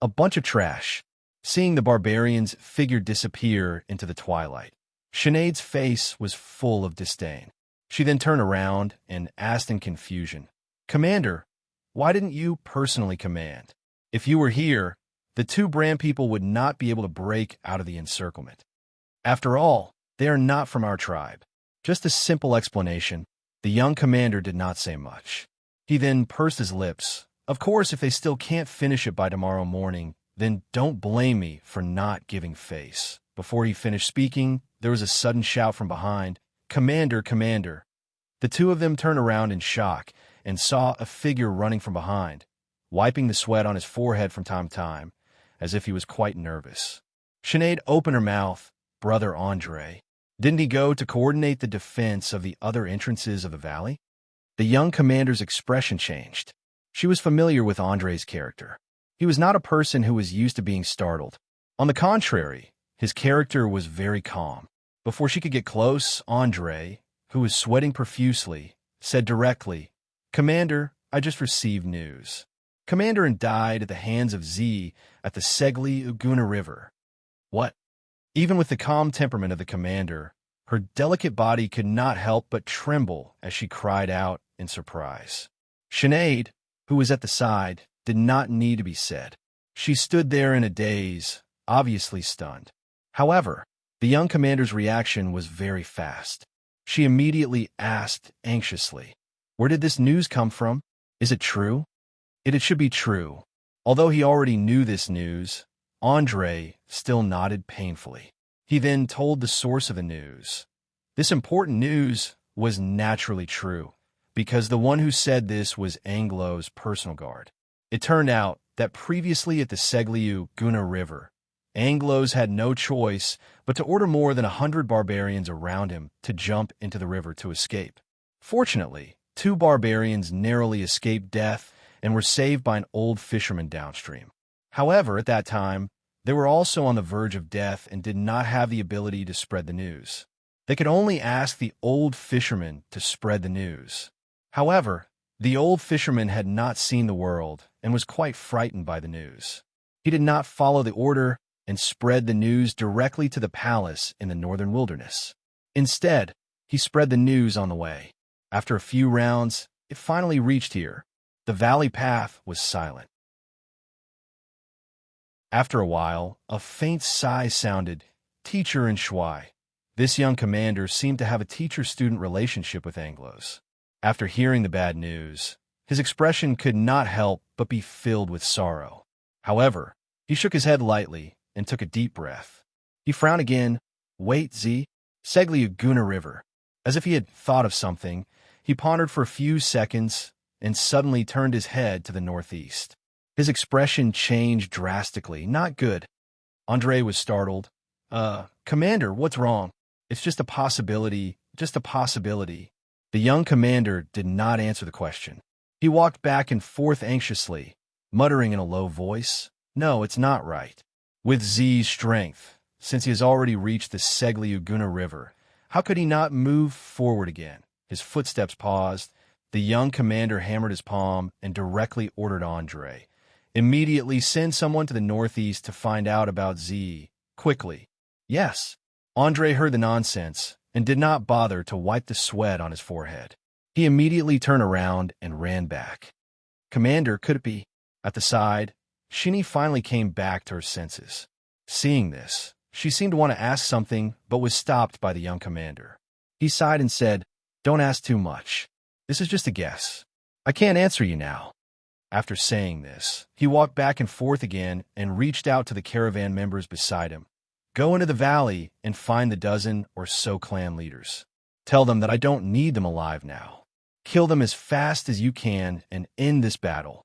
A bunch of trash. Seeing the barbarian's figure disappear into the twilight, Sinead's face was full of disdain. She then turned around and asked in confusion, "Commander, why didn't you personally command? If you were here, the two brand people would not be able to break out of the encirclement. After all, they are not from our tribe." Just a simple explanation. The young commander did not say much. He then pursed his lips. "Of course, if they still can't finish it by tomorrow morning, then don't blame me for not giving face." Before he finished speaking, there was a sudden shout from behind, "Commander, Commander!" The two of them turned around in shock and saw a figure running from behind, wiping the sweat on his forehead from time to time, as if he was quite nervous. Sinead opened her mouth. "Brother Andre. Didn't he go to coordinate the defense of the other entrances of the valley?" The young commander's expression changed. She was familiar with Andre's character. He was not a person who was used to being startled. On the contrary, his character was very calm. Before she could get close, Andre, who was sweating profusely, said directly, "Commander, I just received news. Commander died at the hands of Z at the Segli-Uguna River." What? Even with the calm temperament of the commander, her delicate body could not help but tremble as she cried out in surprise. Sinead, who was at the side, did not need to be said. She stood there in a daze, obviously stunned. However, the young commander's reaction was very fast. She immediately asked anxiously, "Where did this news come from? Is it true?" It should be true. Although he already knew this news, Andre still nodded painfully. He then told the source of the news. This important news was naturally true, because the one who said this was Anglo's personal guard. It turned out that previously at the Segli-Uguna River, Anglos had no choice but to order more than 100 barbarians around him to jump into the river to escape. Fortunately, 2 barbarians narrowly escaped death and were saved by an old fisherman downstream. However, at that time, they were also on the verge of death and did not have the ability to spread the news. They could only ask the old fisherman to spread the news. However, the old fisherman had not seen the world and was quite frightened by the news. He did not follow the order and spread the news directly to the palace in the northern wilderness. Instead, he spread the news on the way. After a few rounds, it finally reached here. The valley path was silent. After a while, a faint sigh sounded, teacher and Shuai. This young commander seemed to have a teacher-student relationship with Anglos. After hearing the bad news, his expression could not help but be filled with sorrow. However, he shook his head lightly and took a deep breath. He frowned again. Wait, Z? Segliaguna River. As if he had thought of something, he pondered for a few seconds and suddenly turned his head to the northeast. His expression changed drastically. Not good. Andre was startled. Commander, what's wrong? It's just a possibility. Just a possibility. The young commander did not answer the question. He walked back and forth anxiously, muttering in a low voice, no, it's not right. With Z's strength, since he has already reached the Segliaguna River, how could he not move forward again? His footsteps paused. The young commander hammered his palm and directly ordered Andre. Immediately send someone to the northeast to find out about Z. Quickly. Yes. Andre heard the nonsense and did not bother to wipe the sweat on his forehead. He immediately turned around and ran back. Commander, could it be? At the side, Shinny finally came back to her senses. Seeing this, she seemed to want to ask something but was stopped by the young commander. He sighed and said, don't ask too much. This is just a guess. I can't answer you now. After saying this, he walked back and forth again and reached out to the caravan members beside him. Go into the valley and find the dozen or so clan leaders. Tell them that I don't need them alive now. Kill them as fast as you can and end this battle.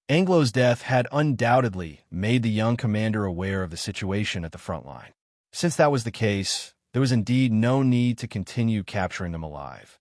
Anglo's death had undoubtedly made the young commander aware of the situation at the front line. Since that was the case, there was indeed no need to continue capturing them alive.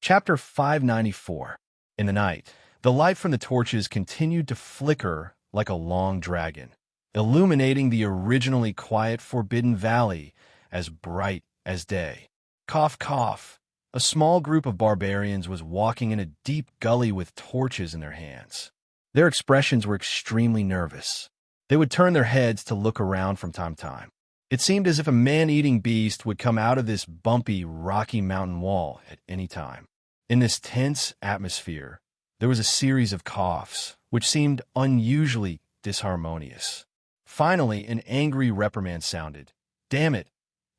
Chapter 594. In the night, the light from the torches continued to flicker like a long dragon, illuminating the originally quiet Forbidden Valley as bright as day. Cough, cough. A small group of barbarians was walking in a deep gully with torches in their hands. Their expressions were extremely nervous. They would turn their heads to look around from time to time. It seemed as if a man-eating beast would come out of this bumpy, rocky mountain wall at any time. In this tense atmosphere, there was a series of coughs, which seemed unusually disharmonious. Finally, an angry reprimand sounded. Damn it!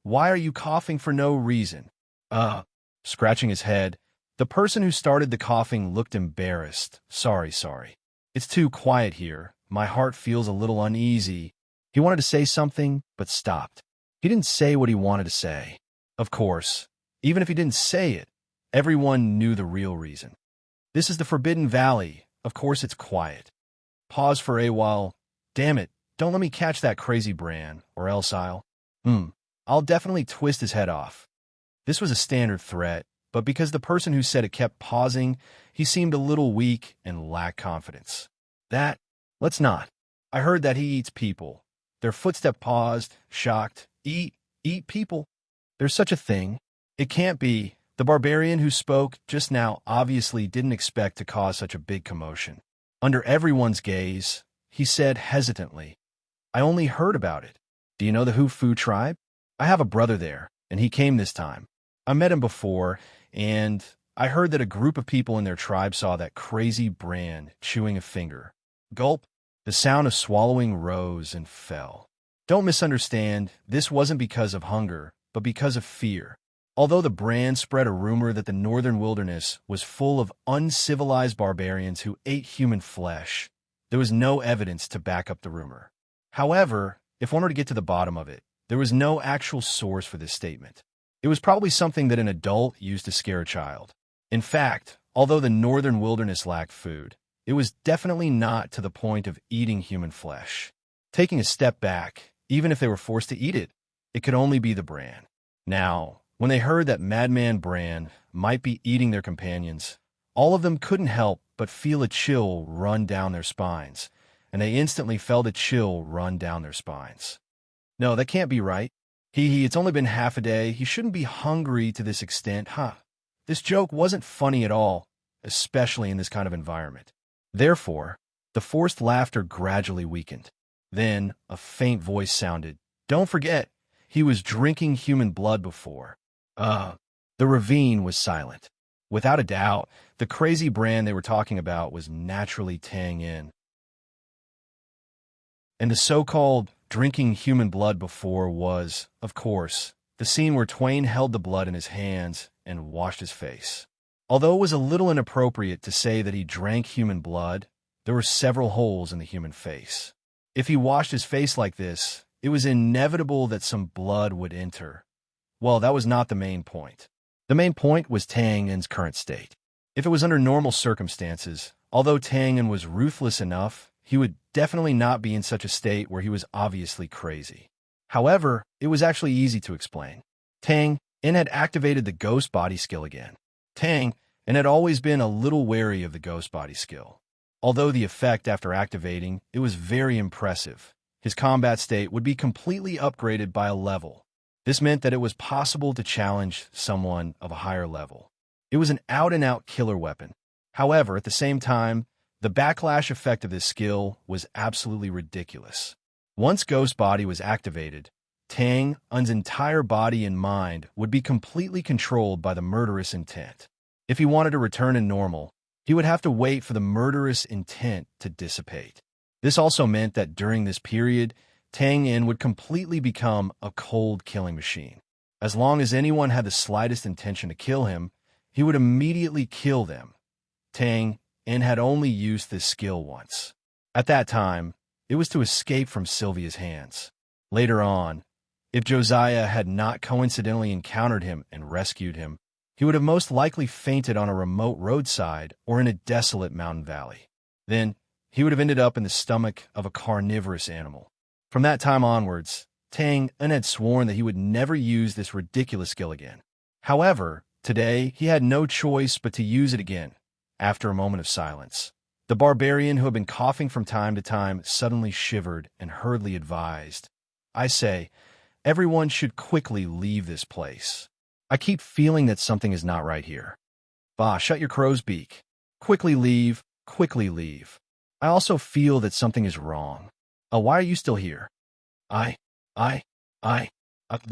Why are you coughing for no reason? Scratching his head, the person who started the coughing looked embarrassed. Sorry. It's too quiet here. My heart feels a little uneasy. He wanted to say something, but stopped. He didn't say what he wanted to say. Of course, even if he didn't say it, everyone knew the real reason. This is the Forbidden Valley. Of course it's quiet. Pause for a while. Damn it, don't let me catch that crazy Bran, or else I'll definitely twist his head off. This was a standard threat, but because the person who said it kept pausing, he seemed a little weak and lacked confidence. Let's not. I heard that he eats people. Their footstep paused, shocked. Eat people? There's such a thing. It can't be. The barbarian who spoke just now obviously didn't expect to cause such a big commotion. Under everyone's gaze, he said hesitantly, I only heard about it. Do you know the Hufu tribe? I have a brother there, and he came this time. I met him before, and I heard that a group of people in their tribe saw that crazy Bran chewing a finger. Gulp. The sound of swallowing rose and fell. Don't misunderstand, this wasn't because of hunger, but because of fear. Although the Bran spread a rumor that the northern wilderness was full of uncivilized barbarians who ate human flesh, there was no evidence to back up the rumor. However, if one were to get to the bottom of it, there was no actual source for this statement. It was probably something that an adult used to scare a child. In fact, although the northern wilderness lacked food, it was definitely not to the point of eating human flesh. Taking a step back, even if they were forced to eat it, it could only be the Bran. Now, when they heard that Madman Bran might be eating their companions, all of them couldn't help but feel a chill run down their spines, and they instantly felt a chill run down their spines. No, that can't be right. It's only been half a day. He shouldn't be hungry to this extent, huh? This joke wasn't funny at all, especially in this kind of environment. Therefore, the forced laughter gradually weakened. Then a faint voice sounded. Don't forget, he was drinking human blood before. The ravine was silent. Without a doubt, the crazy brand they were talking about was naturally Tang In. And the so-called drinking human blood before was, of course, the scene where Twain held the blood in his hands and washed his face. Although it was a little inappropriate to say that he drank human blood, there were several holes in the human face. If he washed his face like this, it was inevitable that some blood would enter. Well, that was not the main point. The main point was Tang In's current state. If it was under normal circumstances, although Tang In was ruthless enough, he would definitely not be in such a state where he was obviously crazy. However, it was actually easy to explain. Tang In had activated the ghost body skill again. Tang In had always been a little wary of the ghost body skill. Although the effect after activating, it was very impressive. His combat state would be completely upgraded by a level. This meant that it was possible to challenge someone of a higher level. It was an out-and-out killer weapon. However, at the same time, the backlash effect of this skill was absolutely ridiculous. Once Ghost Body was activated, Tang Un's entire body and mind would be completely controlled by the murderous intent. If he wanted to return to normal, he would have to wait for the murderous intent to dissipate. This also meant that during this period, Tang In would completely become a cold killing machine. As long as anyone had the slightest intention to kill him, he would immediately kill them. Tang In had only used this skill once. At that time, it was to escape from Sylvia's hands. Later on, if Josiah had not coincidentally encountered him and rescued him, he would have most likely fainted on a remote roadside or in a desolate mountain valley. Then, he would have ended up in the stomach of a carnivorous animal. From that time onwards, Tang In had sworn that he would never use this ridiculous skill again. However, today he had no choice but to use it again. After a moment of silence, the barbarian who had been coughing from time to time suddenly shivered and hurriedly advised, I say, everyone should quickly leave this place. I keep feeling that something is not right here. Bah, shut your crow's beak. Quickly leave, quickly leave. I also feel that something is wrong. Why are you still here? The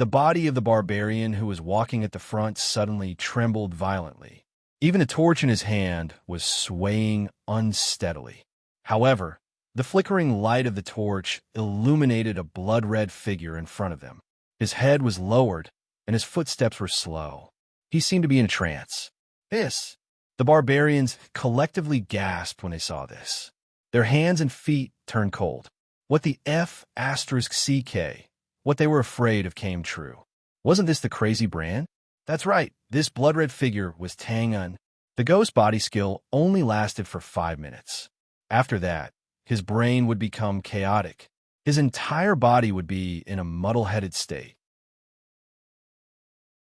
body of the barbarian who was walking at the front suddenly trembled violently. Even the torch in his hand was swaying unsteadily. However, the flickering light of the torch illuminated a blood-red figure in front of them. His head was lowered, and his footsteps were slow. He seemed to be in a trance. The barbarians collectively gasped when they saw this. Their hands and feet turned cold. What the F***CK, what they were afraid of came true. Wasn't this the crazy brand? That's right, this blood-red figure was Tang In. The ghost body skill only lasted for 5 minutes. After that, his brain would become chaotic. His entire body would be in a muddle-headed state.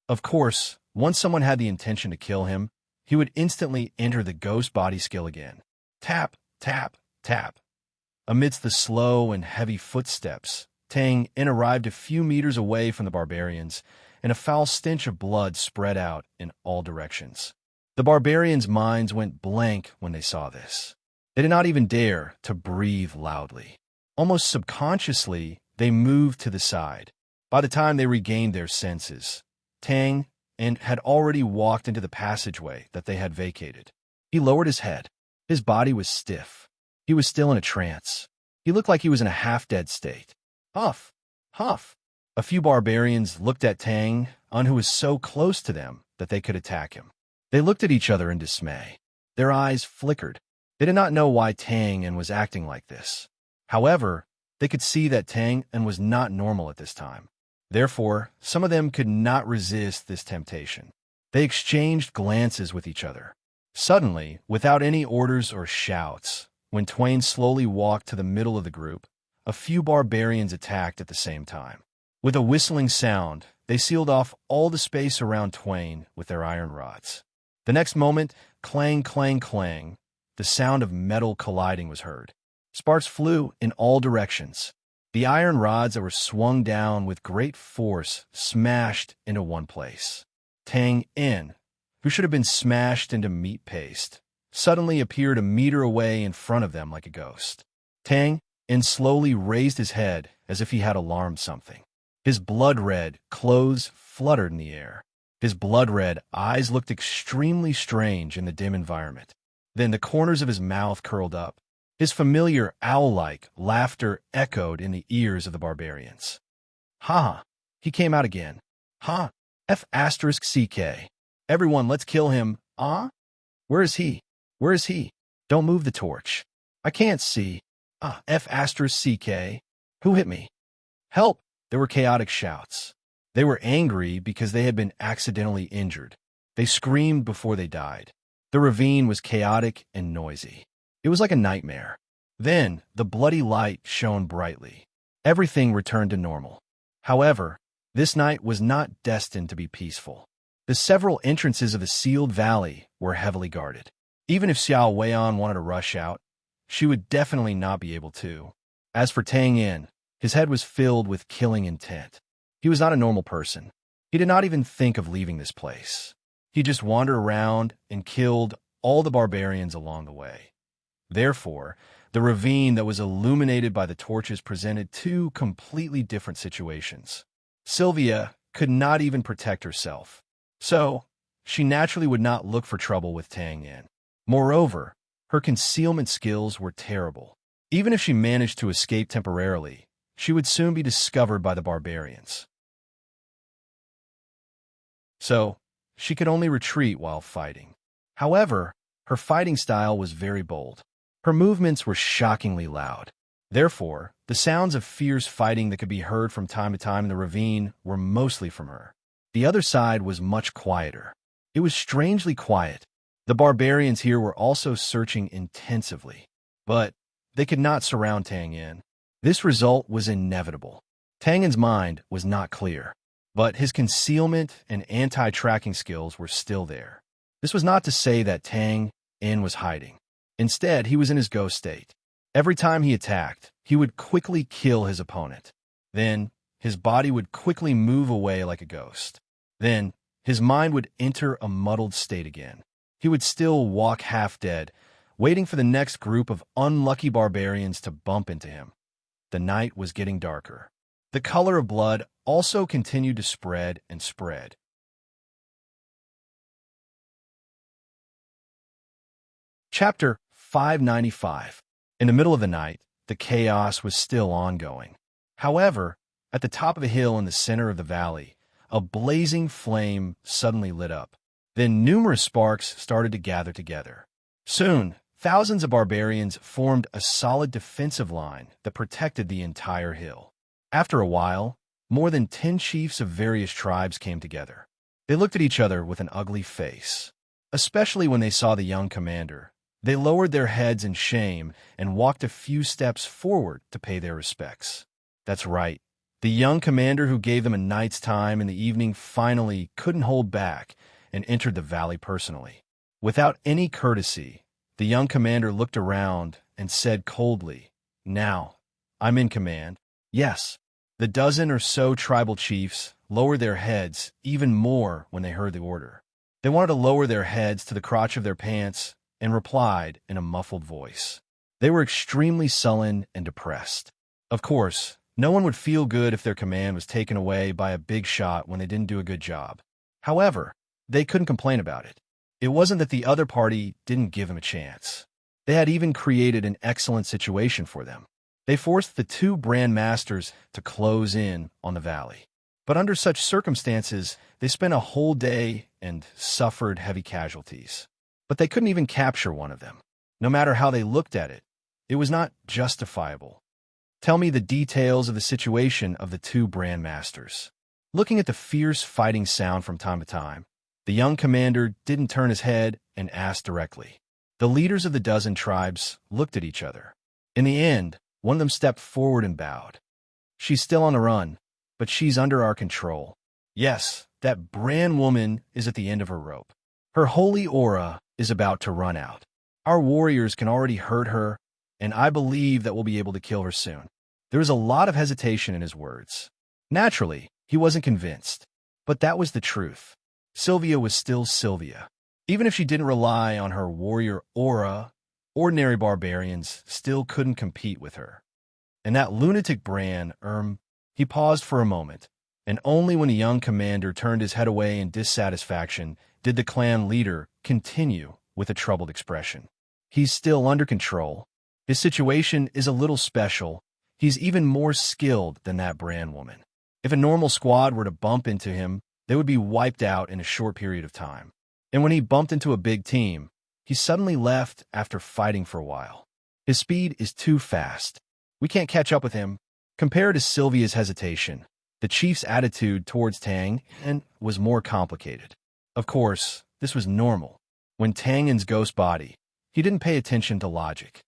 Of course, once someone had the intention to kill him, he would instantly enter the ghost body skill again. Tap, tap, tap. Amidst the slow and heavy footsteps, Tang In arrived a few meters away from the barbarians, and a foul stench of blood spread out in all directions. The barbarians' minds went blank when they saw this. They did not even dare to breathe loudly. Almost subconsciously, they moved to the side. By the time they regained their senses, Tang In had already walked into the passageway that they had vacated. He lowered his head. His body was stiff. He was still in a trance. He looked like he was in a half-dead state. Huff! Huff! A few barbarians looked at Tang In, who was so close to them that they could attack him. They looked at each other in dismay. Their eyes flickered. They did not know why Tang In was acting like this. However, they could see that Tang In was not normal at this time. Therefore, some of them could not resist this temptation. They exchanged glances with each other. Suddenly, without any orders or shouts, when Twain slowly walked to the middle of the group, a few barbarians attacked at the same time. With a whistling sound, they sealed off all the space around Twain with their iron rods. The next moment, clang, clang, clang, the sound of metal colliding was heard. Sparks flew in all directions. The iron rods that were swung down with great force smashed into one place. Tang In, who should have been smashed into meat paste, suddenly appeared a meter away in front of them like a ghost. Tang and slowly raised his head as if he had alarmed something. His blood-red clothes fluttered in the air. His blood-red eyes looked extremely strange in the dim environment. Then the corners of his mouth curled up. His familiar owl-like laughter echoed in the ears of the barbarians. Ha! He came out again. Ha! F***CK. Everyone, let's kill him. Ah? Where is he? Where is he? Don't move the torch. I can't see. F***CK. Who hit me? Help! There were chaotic shouts. They were angry because they had been accidentally injured. They screamed before they died. The ravine was chaotic and noisy. It was like a nightmare. Then the bloody light shone brightly. Everything returned to normal. However, this night was not destined to be peaceful. The several entrances of the sealed valley were heavily guarded. Even if Xiao Weian wanted to rush out, she would definitely not be able to. As for Tang Yin, his head was filled with killing intent. He was not a normal person. He did not even think of leaving this place. He just wandered around and killed all the barbarians along the way. Therefore, the ravine that was illuminated by the torches presented two completely different situations. Sylvia could not even protect herself, so she naturally would not look for trouble with Tang Yin. Moreover, her concealment skills were terrible. Even if she managed to escape temporarily, she would soon be discovered by the barbarians. So, she could only retreat while fighting. However, her fighting style was very bold. Her movements were shockingly loud. Therefore, the sounds of fierce fighting that could be heard from time to time in the ravine were mostly from her. The other side was much quieter. It was strangely quiet. The barbarians here were also searching intensively, but they could not surround Tang Yin. This result was inevitable. Tang Yin's mind was not clear, but his concealment and anti-tracking skills were still there. This was not to say that Tang Yin was hiding. Instead, he was in his ghost state. Every time he attacked, he would quickly kill his opponent. Then, his body would quickly move away like a ghost. Then, his mind would enter a muddled state again. He would still walk half dead, waiting for the next group of unlucky barbarians to bump into him. The night was getting darker. The color of blood also continued to spread and spread. Chapter 595. In the middle of the night, the chaos was still ongoing. However, at the top of a hill in the center of the valley, a blazing flame suddenly lit up. Then numerous sparks started to gather together. Soon, thousands of barbarians formed a solid defensive line that protected the entire hill. After a while, more than 10 chiefs of various tribes came together. They looked at each other with an ugly face. Especially when they saw the young commander, they lowered their heads in shame and walked a few steps forward to pay their respects. That's right. The young commander who gave them a night's time in the evening finally couldn't hold back and entered the valley personally. Without any courtesy, the young commander looked around and said coldly, "Now, I'm in command." Yes, the dozen or so tribal chiefs lowered their heads even more when they heard the order. They wanted to lower their heads to the crotch of their pants and replied in a muffled voice. They were extremely sullen and depressed. Of course, no one would feel good if their command was taken away by a big shot when they didn't do a good job. However, they couldn't complain about it. It wasn't that the other party didn't give them a chance. They had even created an excellent situation for them. They forced the two brand masters to close in on the valley. But under such circumstances, they spent a whole day and suffered heavy casualties. But they couldn't even capture one of them. No matter how they looked at it, it was not justifiable. Tell me the details of the situation of the two brand masters. Looking at the fierce fighting sound from time to time, the young commander didn't turn his head and asked directly. The leaders of the dozen tribes looked at each other. In the end, one of them stepped forward and bowed. "She's still on the run, but she's under our control. Yes, that brand woman is at the end of her rope. Her holy aura is about to run out. Our warriors can already hurt her, and I believe that we'll be able to kill her soon." There was a lot of hesitation in his words. Naturally, he wasn't convinced, but that was the truth. Sylvia was still Sylvia. Even if she didn't rely on her warrior aura, ordinary barbarians still couldn't compete with her. And that lunatic Bran, he paused for a moment, and only when the young commander turned his head away in dissatisfaction did the clan leader continue with a troubled expression. He's still under control. His situation is a little special. He's even more skilled than that Bran woman. If a normal squad were to bump into him, they would be wiped out in a short period of time. And when he bumped into a big team, he suddenly left after fighting for a while. His speed is too fast. We can't catch up with him. Compared to Sylvia's hesitation, the chief's attitude towards Tang was more complicated. Of course, this was normal. When Tangen's ghost body, he didn't pay attention to logic.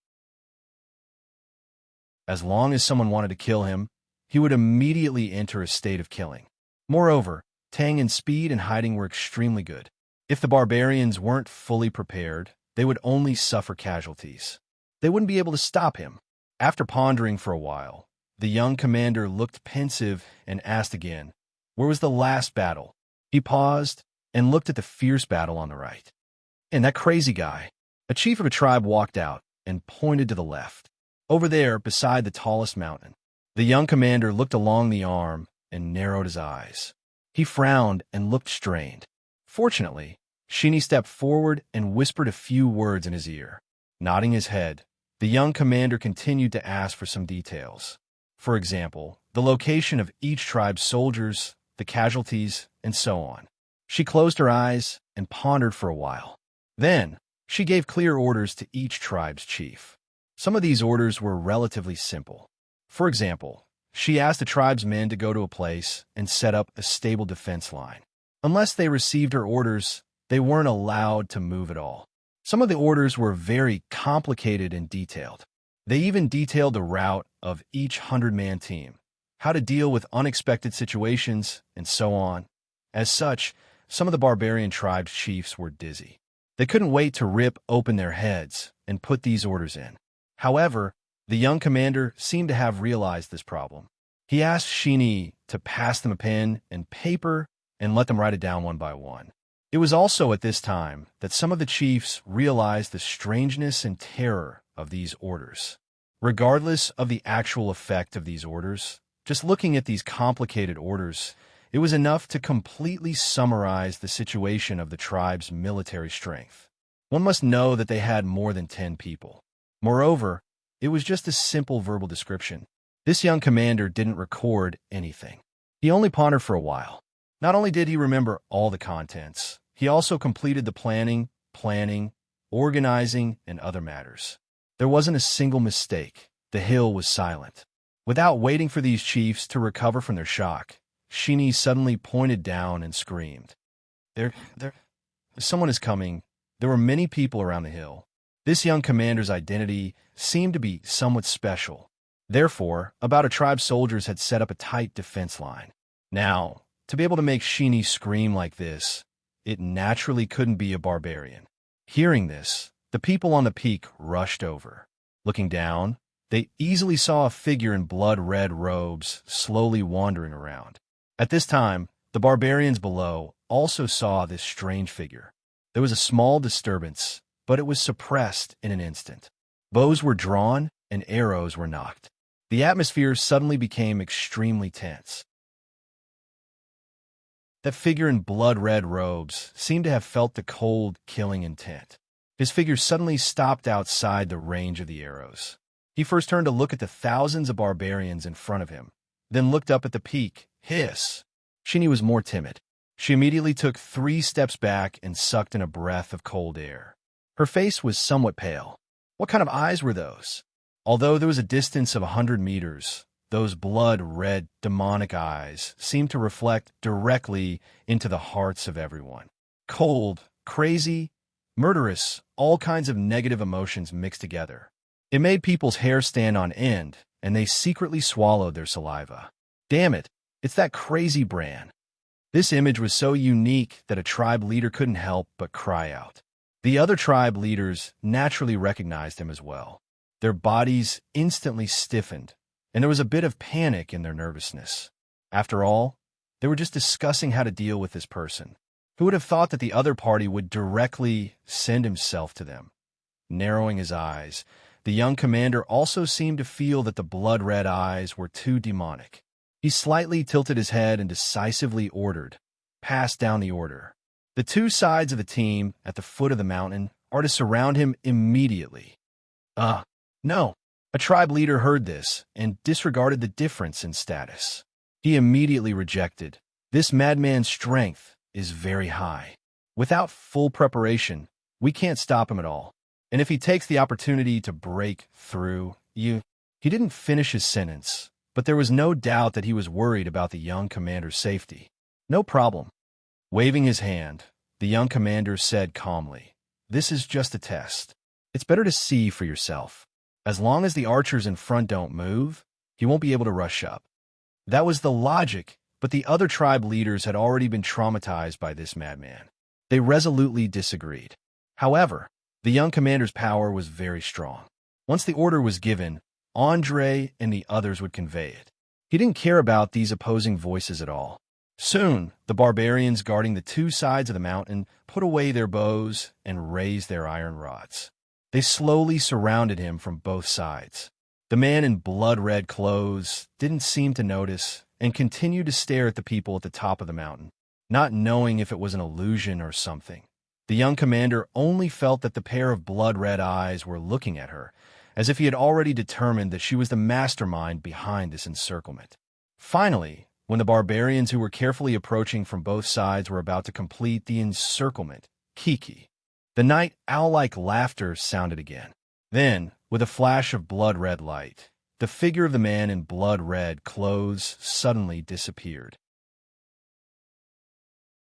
As long as someone wanted to kill him, he would immediately enter a state of killing. Moreover, Tangen's speed and hiding were extremely good. If the barbarians weren't fully prepared, they would only suffer casualties. They wouldn't be able to stop him. After pondering for a while, the young commander looked pensive and asked again, "Where was the last battle?" He paused and looked at the fierce battle on the right. And that crazy guy, a chief of a tribe, walked out and pointed to the left. Over there, beside the tallest mountain. The young commander looked along the arm and narrowed his eyes. He frowned and looked strained. Fortunately, Shini stepped forward and whispered a few words in his ear. Nodding his head, the young commander continued to ask for some details. For example, the location of each tribe's soldiers, the casualties, and so on. She closed her eyes and pondered for a while. Then, she gave clear orders to each tribe's chief. Some of these orders were relatively simple. For example, she asked the tribe's men to go to a place and set up a stable defense line. Unless they received her orders, they weren't allowed to move at all. Some of the orders were very complicated and detailed. They even detailed the route of each 100-man team, how to deal with unexpected situations, and so on. As such, some of the barbarian tribe's chiefs were dizzy. They couldn't wait to rip open their heads and put these orders in. However, the young commander seemed to have realized this problem. He asked Shini to pass them a pen and paper and let them write it down one by one. It was also at this time that some of the chiefs realized the strangeness and terror of these orders. Regardless of the actual effect of these orders, just looking at these complicated orders, it was enough to completely summarize the situation of the tribe's military strength. One must know that they had more than 10 people. Moreover, it was just a simple verbal description. This young commander didn't record anything. He only pondered for a while. Not only did he remember all the contents, he also completed the planning, organizing, and other matters. There wasn't a single mistake. The hill was silent. Without waiting for these chiefs to recover from their shock, Shini suddenly pointed down and screamed. Someone is coming. There were many people around the hill. This young commander's identity seemed to be somewhat special. Therefore, about a tribe's soldiers had set up a tight defense line. Now, to be able to make Shini scream like this, it naturally couldn't be a barbarian. Hearing this, the people on the peak rushed over. Looking down, they easily saw a figure in blood-red robes slowly wandering around. At this time, the barbarians below also saw this strange figure. There was a small disturbance, but it was suppressed in an instant. Bows were drawn and arrows were nocked. The atmosphere suddenly became extremely tense. That figure in blood-red robes seemed to have felt the cold, killing intent. His figure suddenly stopped outside the range of the arrows. He first turned to look at the thousands of barbarians in front of him, then looked up at the peak. Hiss! Shini was more timid. She immediately took 3 steps back and sucked in a breath of cold air. Her face was somewhat pale. What kind of eyes were those? Although there was a distance of 100 meters, those blood-red, demonic eyes seemed to reflect directly into the hearts of everyone. Cold, crazy, murderous, all kinds of negative emotions mixed together. It made people's hair stand on end, and they secretly swallowed their saliva. Damn it, it's that crazy Bran. This image was so unique that a tribe leader couldn't help but cry out. The other tribe leaders naturally recognized him as well. Their bodies instantly stiffened, and there was a bit of panic in their nervousness. After all, they were just discussing how to deal with this person. Who would have thought that the other party would directly send himself to them? Narrowing his eyes, the young commander also seemed to feel that the blood-red eyes were too demonic. He slightly tilted his head and decisively ordered, "Pass down the order. The two sides of the team at the foot of the mountain are to surround him immediately." No. A tribe leader heard this and disregarded the difference in status. He immediately rejected. "This madman's strength is very high. Without full preparation, we can't stop him at all. And if he takes the opportunity to break through you..." He didn't finish his sentence, but there was no doubt that he was worried about the young commander's safety. "No problem." Waving his hand, the young commander said calmly, "This is just a test. It's better to see for yourself. As long as the archers in front don't move, he won't be able to rush up." That was the logic, but the other tribe leaders had already been traumatized by this madman. They resolutely disagreed. However, the young commander's power was very strong. Once the order was given, Andre and the others would convey it. He didn't care about these opposing voices at all. Soon, the barbarians guarding the two sides of the mountain put away their bows and raised their iron rods. They slowly surrounded him from both sides. The man in blood-red clothes didn't seem to notice and continued to stare at the people at the top of the mountain, not knowing if it was an illusion or something. The young commander only felt that the pair of blood-red eyes were looking at her, as if he had already determined that she was the mastermind behind this encirclement. Finally, when the barbarians who were carefully approaching from both sides were about to complete the encirclement, Kiki, the night owl-like laughter sounded again. Then, with a flash of blood-red light, the figure of the man in blood-red clothes suddenly disappeared.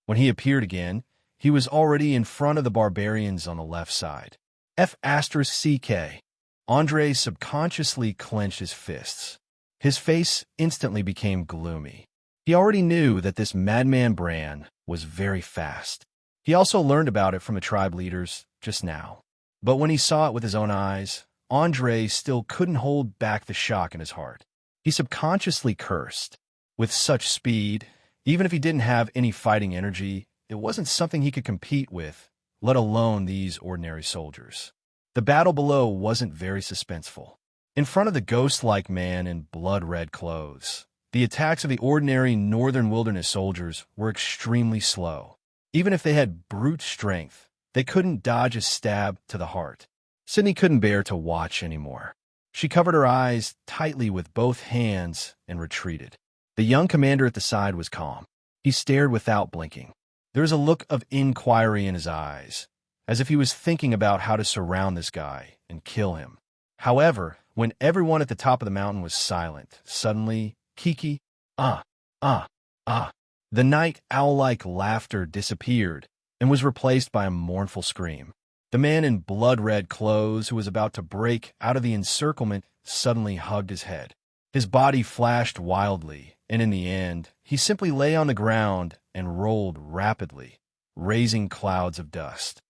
When he appeared again, he was already in front of the barbarians on the left side. F***CK. Andre subconsciously clenched his fists. His face instantly became gloomy. He already knew that this madman Bran was very fast. He also learned about it from the tribe leaders just now. But when he saw it with his own eyes, Andre still couldn't hold back the shock in his heart. He subconsciously cursed. With such speed, even if he didn't have any fighting energy, it wasn't something he could compete with, let alone these ordinary soldiers. The battle below wasn't very suspenseful. In front of the ghost-like man in blood-red clothes, the attacks of the ordinary northern wilderness soldiers were extremely slow. Even if they had brute strength, they couldn't dodge a stab to the heart. Sydney couldn't bear to watch anymore. She covered her eyes tightly with both hands and retreated. The young commander at the side was calm. He stared without blinking. There was a look of inquiry in his eyes, as if he was thinking about how to surround this guy and kill him. However, when everyone at the top of the mountain was silent, suddenly, Kiki, the night owl-like laughter disappeared and was replaced by a mournful scream. The man in blood-red clothes who was about to break out of the encirclement suddenly hugged his head. His body flashed wildly, and in the end, he simply lay on the ground and rolled rapidly, raising clouds of dust.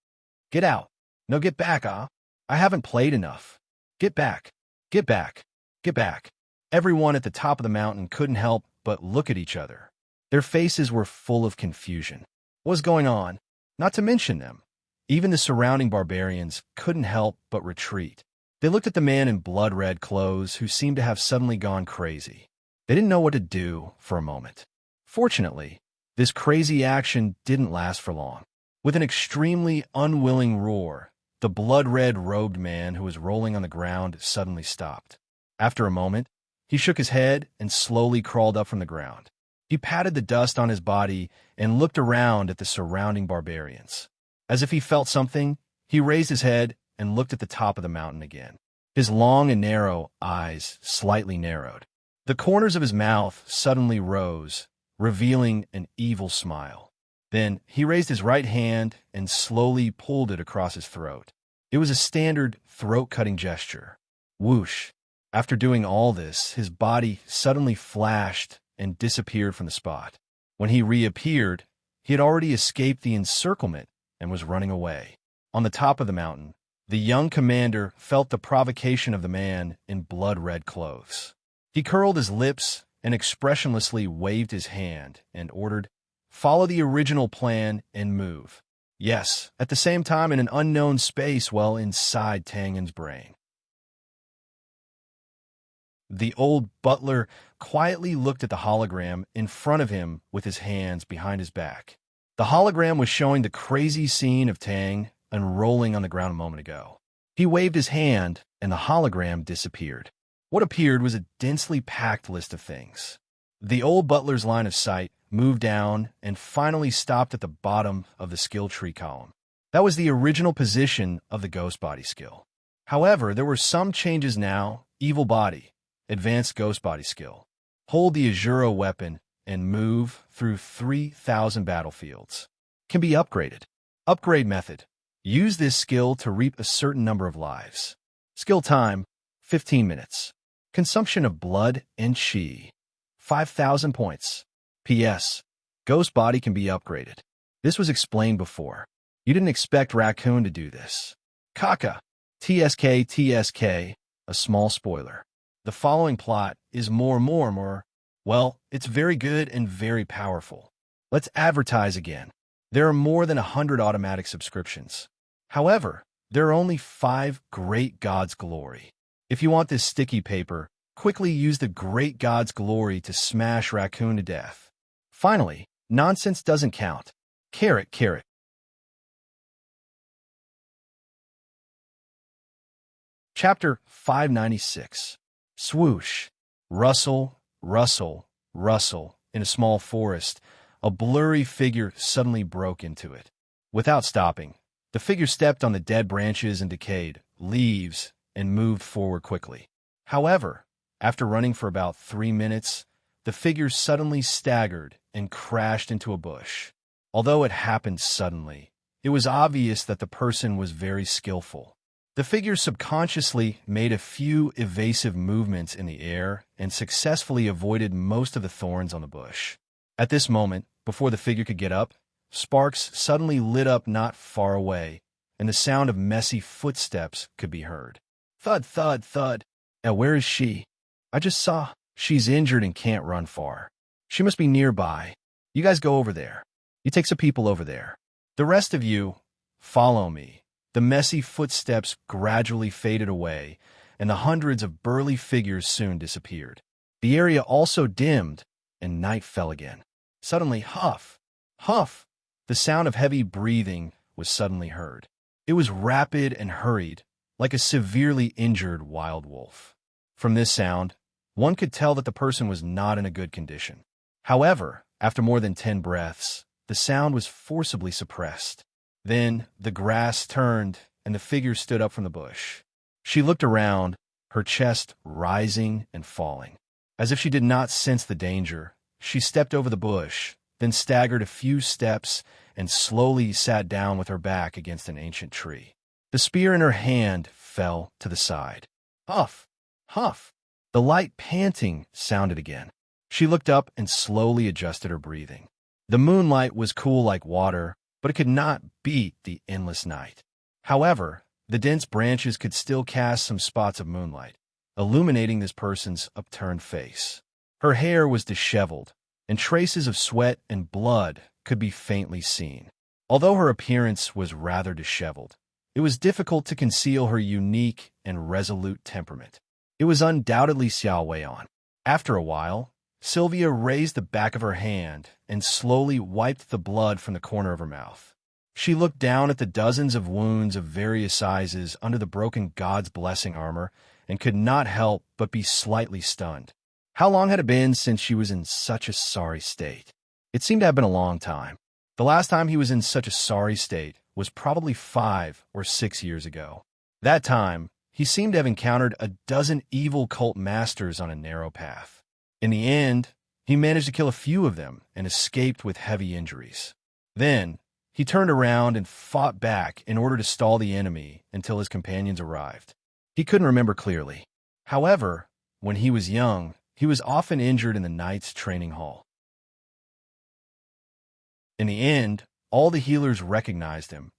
"Get out. No, get back, I haven't played enough. Get back. Get back. Get back." Everyone at the top of the mountain couldn't help but look at each other. Their faces were full of confusion. What was going on? Not to mention them. Even the surrounding barbarians couldn't help but retreat. They looked at the man in blood-red clothes who seemed to have suddenly gone crazy. They didn't know what to do for a moment. Fortunately, this crazy action didn't last for long. With an extremely unwilling roar, the blood-red robed man who was rolling on the ground suddenly stopped. After a moment, he shook his head and slowly crawled up from the ground. He patted the dust on his body and looked around at the surrounding barbarians. As if he felt something, he raised his head and looked at the top of the mountain again. His long and narrow eyes slightly narrowed. The corners of his mouth suddenly rose, revealing an evil smile. Then he raised his right hand and slowly pulled it across his throat. It was a standard throat-cutting gesture. Whoosh! After doing all this, his body suddenly flashed and disappeared from the spot. When he reappeared, he had already escaped the encirclement and was running away. On the top of the mountain, the young commander felt the provocation of the man in blood-red clothes. He curled his lips and expressionlessly waved his hand and ordered, "Follow the original plan and move." Yes, at the same time in an unknown space well inside Tangen's brain. The old butler quietly looked at the hologram in front of him with his hands behind his back. The hologram was showing the crazy scene of Tang unrolling on the ground a moment ago. He waved his hand, and the hologram disappeared. What appeared was a densely packed list of things. The old butler's line of sight moved down and finally stopped at the bottom of the skill tree column. That was the original position of the ghost body skill. However, there were some changes now. Evil body, advanced ghost body skill. Hold the Azuro weapon and move through 3,000 battlefields. Can be upgraded. Upgrade method. Use this skill to reap a certain number of lives. Skill time, 15 minutes. Consumption of blood and chi, 5,000 points. P.S. Ghost body can be upgraded. This was explained before. You didn't expect Raccoon to do this. Kaka. TSK, a small spoiler. The following plot is more. Well, it's very good and very powerful. Let's advertise again. There are more than 100 automatic subscriptions. However, there are only 5 Great God's Glory. If you want this sticky paper, quickly use the Great God's Glory to smash Raccoon to death. Finally, nonsense doesn't count. Carrot. Chapter 596. Swoosh. Rustle. In a small forest, a blurry figure suddenly broke into it. Without stopping, the figure stepped on the dead branches and decayed leaves and moved forward quickly. However, after running for about 3 minutes, the figure suddenly staggered and crashed into a bush. Although it happened suddenly, it was obvious that the person was very skillful. The figure subconsciously made a few evasive movements in the air and successfully avoided most of the thorns on the bush. At this moment, before the figure could get up, sparks suddenly lit up not far away, and the sound of messy footsteps could be heard. Thud. Where is she? I just saw. She's injured and can't run far. She must be nearby. You guys go over there. You take some people over there. The rest of you, follow me. The messy footsteps gradually faded away, and the hundreds of burly figures soon disappeared. The area also dimmed, and night fell again. Suddenly, huff. The sound of heavy breathing was suddenly heard. It was rapid and hurried, like a severely injured wild wolf. From this sound, one could tell that the person was not in a good condition. However, after more than 10 breaths, the sound was forcibly suppressed. Then the grass turned, and the figure stood up from the bush. She looked around, her chest rising and falling. As if she did not sense the danger, she stepped over the bush, then staggered a few steps and slowly sat down with her back against an ancient tree. The spear in her hand fell to the side. Huff. The light panting sounded again. She looked up and slowly adjusted her breathing. The moonlight was cool like water, but it could not beat the endless night. However, the dense branches could still cast some spots of moonlight, illuminating this person's upturned face. Her hair was disheveled, and traces of sweat and blood could be faintly seen. Although her appearance was rather disheveled, it was difficult to conceal her unique and resolute temperament. It was undoubtedly Xiao Weian. After a while, Sylvia raised the back of her hand and slowly wiped the blood from the corner of her mouth. She looked down at the dozens of wounds of various sizes under the broken God's blessing armor and could not help but be slightly stunned. How long had it been since she was in such a sorry state? It seemed to have been a long time. The last time he was in such a sorry state was probably 5 or 6 years ago. That time, he seemed to have encountered a dozen evil cult masters on a narrow path. In the end, he managed to kill a few of them and escaped with heavy injuries. Then, he turned around and fought back in order to stall the enemy until his companions arrived. He couldn't remember clearly. However, when he was young, he was often injured in the Knight's training hall. In the end, all the healers recognized him.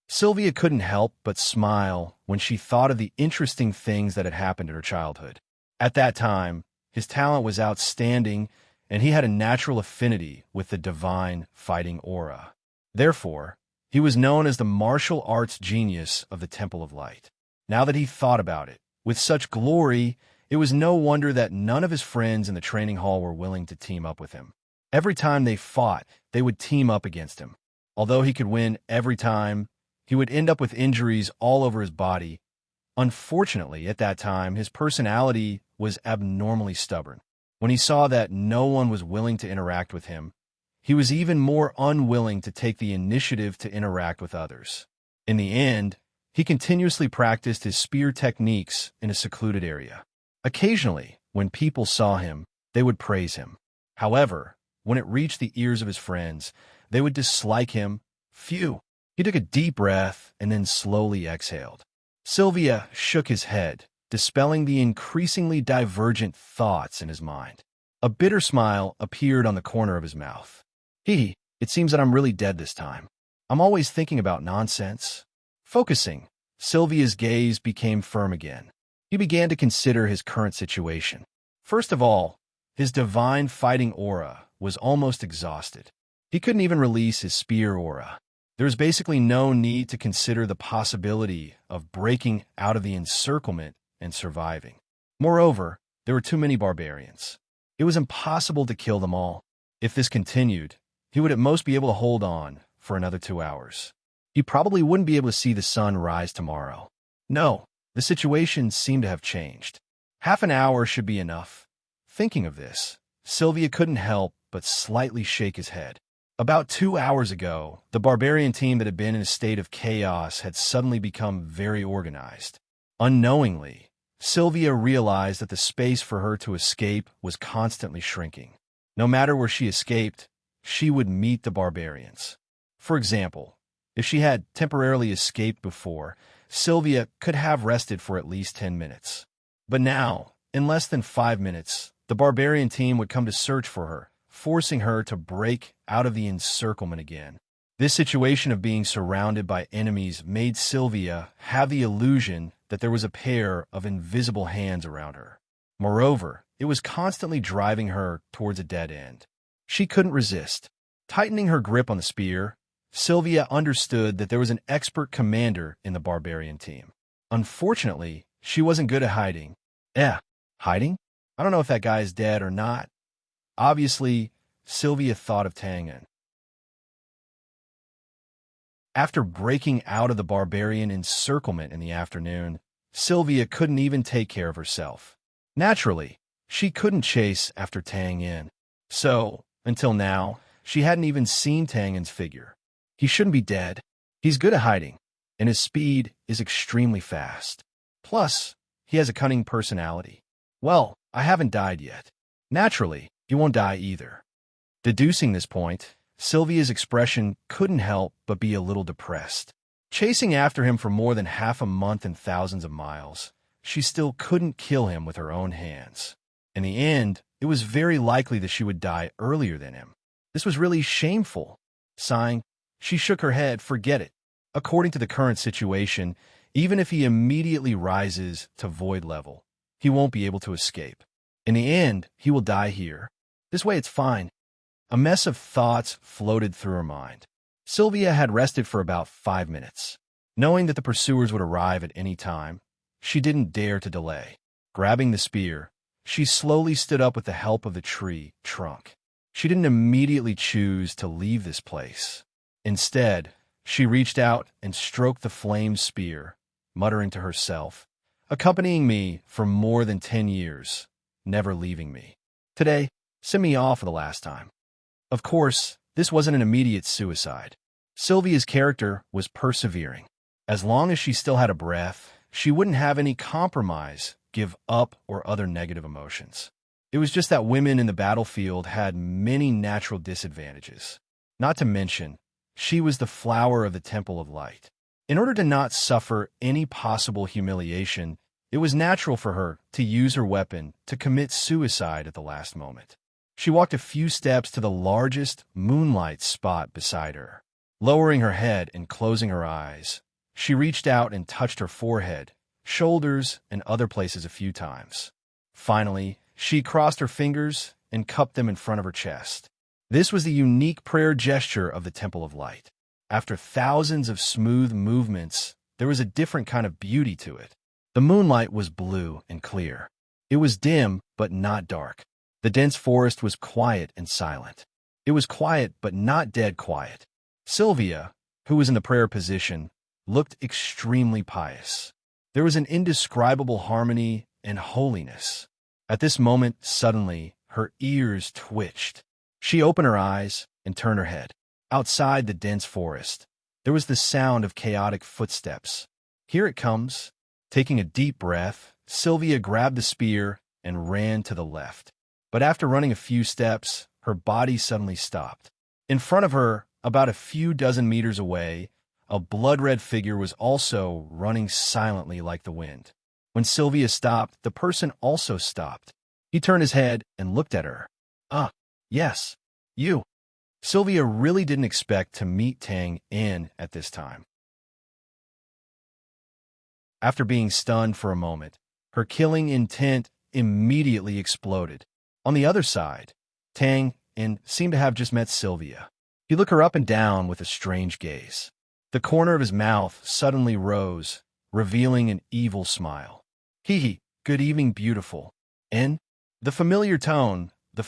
Sylvia couldn't help but smile when she thought of the interesting things that had happened in her childhood. At that time, his talent was outstanding, and he had a natural affinity with the divine fighting aura. Therefore, he was known as the martial arts genius of the Temple of Light. Now that he thought about it, with such glory, It was no wonder that none of his friends in the training hall were willing to team up with him. Every time they fought, they would team up against him. Although he could win every time, he would end up with injuries all over his body. Unfortunately, at that time, his personality was abnormally stubborn. When he saw that no one was willing to interact with him, he was even more unwilling to take the initiative to interact with others. In the end, he continuously practiced his spear techniques in a secluded area. Occasionally, when people saw him, they would praise him. However, when it reached the ears of his friends, they would dislike him. Phew! He took a deep breath and then slowly exhaled. Sylvia shook his head, dispelling the increasingly divergent thoughts in his mind. A bitter smile appeared on the corner of his mouth. It seems that I'm really dead this time. I'm always thinking about nonsense. Focusing, Sylvia's gaze became firm again. He began to consider his current situation. First of all, his divine fighting aura was almost exhausted. He couldn't even release his spear aura. There was basically no need to consider the possibility of breaking out of the encirclement and surviving. Moreover, there were too many barbarians. It was impossible to kill them all. If this continued, he would at most be able to hold on for another 2 hours. He probably wouldn't be able to see the sun rise tomorrow. No, the situation seemed to have changed. Half an hour should be enough. Thinking of this, Sylvia couldn't help but slightly shake his head. About 2 hours ago, the barbarian team that had been in a state of chaos had suddenly become very organized. Unknowingly, Sylvia realized that the space for her to escape was constantly shrinking. No matter where she escaped, she would meet the barbarians. For example, if she had temporarily escaped before, Sylvia could have rested for at least 10 minutes. But now, in less than 5 minutes, the barbarian team would come to search for her, forcing her to break out of the encirclement again. This situation of being surrounded by enemies made Sylvia have the illusion that there was a pair of invisible hands around her. Moreover, it was constantly driving her towards a dead end. She couldn't resist. Tightening her grip on the spear, Sylvia understood that there was an expert commander in the barbarian team. Unfortunately, she wasn't good at hiding. Hiding? I don't know if that guy is dead or not. Obviously, Sylvia thought of Tangan. After breaking out of the barbarian encirclement in the afternoon, Sylvia couldn't even take care of herself. Naturally, she couldn't chase after Tangan. So, until now, she hadn't even seen Tangan's figure. He shouldn't be dead. He's good at hiding, and his speed is extremely fast. Plus, he has a cunning personality. Well, I haven't died yet. Naturally, he won't die either. Deducing this point, Sylvia's expression couldn't help but be a little depressed. Chasing after him for more than half a month and thousands of miles, she still couldn't kill him with her own hands. In the end, it was very likely that she would die earlier than him. This was really shameful. Sighing, she shook her head. Forget it. According to the current situation, even if he immediately rises to void level, he won't be able to escape. In the end, he will die here. This way it's fine. A mess of thoughts floated through her mind. Sylvia had rested for about 5 minutes. Knowing that the pursuers would arrive at any time, she didn't dare to delay. Grabbing the spear, she slowly stood up with the help of the tree trunk. She didn't immediately choose to leave this place. Instead, she reached out and stroked the flamed spear, muttering to herself, "Accompanying me for more than 10 years, never leaving me. Today, send me off for the last time." Of course, this wasn't an immediate suicide. Sylvia's character was persevering. As long as she still had a breath, she wouldn't have any compromise, give up, or other negative emotions. It was just that women in the battlefield had many natural disadvantages. Not to mention, she was the flower of the Temple of Light. In order to not suffer any possible humiliation, it was natural for her to use her weapon to commit suicide at the last moment. She walked a few steps to the largest moonlight spot beside her. Lowering her head and closing her eyes, she reached out and touched her forehead, shoulders, and other places a few times. Finally, she crossed her fingers and cupped them in front of her chest. This was the unique prayer gesture of the Temple of Light. After thousands of smooth movements, there was a different kind of beauty to it. The moonlight was blue and clear. It was dim, but not dark. The dense forest was quiet and silent. It was quiet, but not dead quiet. Sylvia, who was in the prayer position, looked extremely pious. There was an indescribable harmony and holiness. At this moment, suddenly, her ears twitched. She opened her eyes and turned her head. Outside the dense forest, there was the sound of chaotic footsteps. Here it comes. Taking a deep breath, Sylvia grabbed the spear and ran to the left. But after running a few steps, her body suddenly stopped. In front of her, about a few dozen meters away, a blood-red figure was also running silently like the wind. When Sylvia stopped, the person also stopped. He turned his head and looked at her. "Ah, yes, you." Sylvia really didn't expect to meet Tang In at this time. After being stunned for a moment, her killing intent immediately exploded. On the other side, Tang In seemed to have just met Sylvia. He looked her up and down with a strange gaze. The corner of his mouth suddenly rose, revealing an evil smile. "Hee, good evening, beautiful." In the familiar tone, the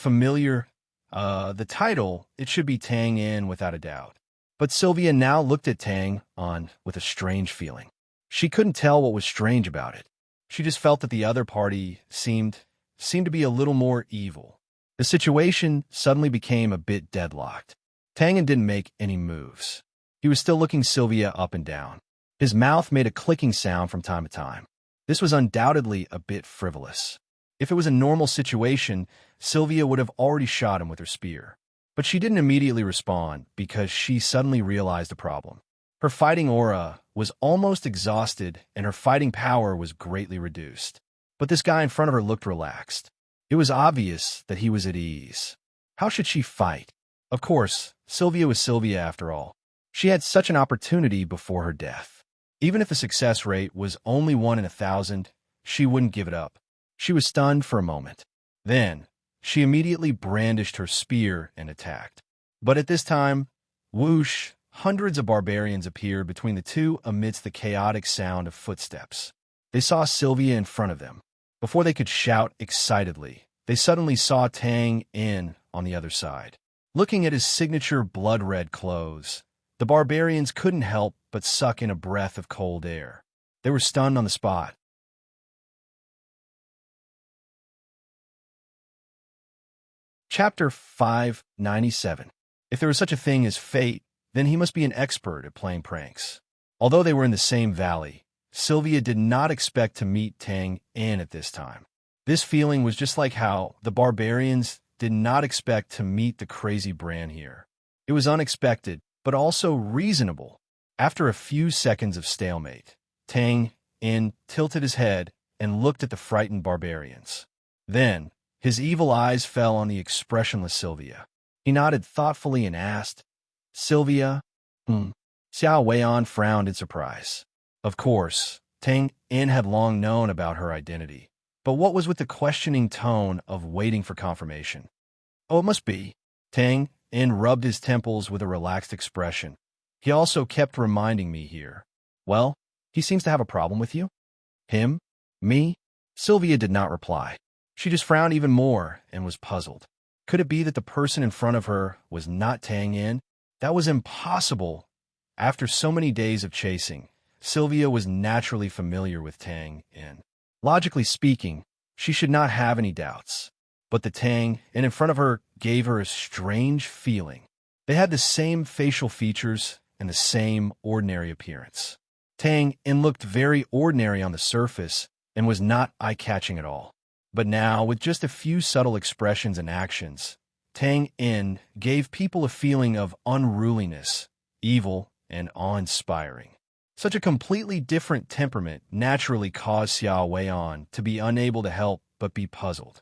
title, it should be Tang In without a doubt. But Sylvia now looked at Tang On with a strange feeling. She couldn't tell what was strange about it. She just felt that the other party seemed to be a little more evil. The situation suddenly became a bit deadlocked. Tang In didn't make any moves. He was still looking Sylvia up and down. His mouth made a clicking sound from time to time. This was undoubtedly a bit frivolous. If it was a normal situation, Sylvia would have already shot him with her spear. But she didn't immediately respond because she suddenly realized the problem. Her fighting aura was almost exhausted and her fighting power was greatly reduced. But this guy in front of her looked relaxed. It was obvious that he was at ease. How should she fight? Of course, Sylvia was Sylvia after all. She had such an opportunity before her death. Even if the success rate was only 1 in 1,000, she wouldn't give it up. She was stunned for a moment. Then, she immediately brandished her spear and attacked. But at this time, whoosh, hundreds of barbarians appeared between the two amidst the chaotic sound of footsteps. They saw Sylvia in front of them. Before they could shout excitedly, they suddenly saw Tang In on the other side. Looking at his signature blood-red clothes, the barbarians couldn't help but suck in a breath of cold air. They were stunned on the spot. Chapter 597. If there was such a thing as fate, then he must be an expert at playing pranks. Although they were in the same valley, Sylvia did not expect to meet Tang In at this time. This feeling was just like how the barbarians did not expect to meet the crazy Bran here. It was unexpected, but also reasonable. After a few seconds of stalemate, Tang In tilted his head and looked at the frightened barbarians. Then, his evil eyes fell on the expressionless Sylvia. He nodded thoughtfully and asked, "Sylvia?" Xiao Weian frowned in surprise. Of course, Tang In had long known about her identity. But what was with the questioning tone of waiting for confirmation? "Oh, it must be." Tang In rubbed his temples with a relaxed expression. "He also kept reminding me here." "Well, he seems to have a problem with you?" "Him? Me?" Sylvia did not reply. She just frowned even more and was puzzled. Could it be that the person in front of her was not Tang In? That was impossible. After so many days of chasing, Sylvia was naturally familiar with Tang In. Logically speaking, she should not have any doubts. But the Tang In front of her gave her a strange feeling. They had the same facial features and the same ordinary appearance. Tang In looked very ordinary on the surface and was not eye-catching at all. But now, with just a few subtle expressions and actions, Tang In gave people a feeling of unruliness, evil, and awe-inspiring. Such a completely different temperament naturally caused Xiao Weian to be unable to help but be puzzled.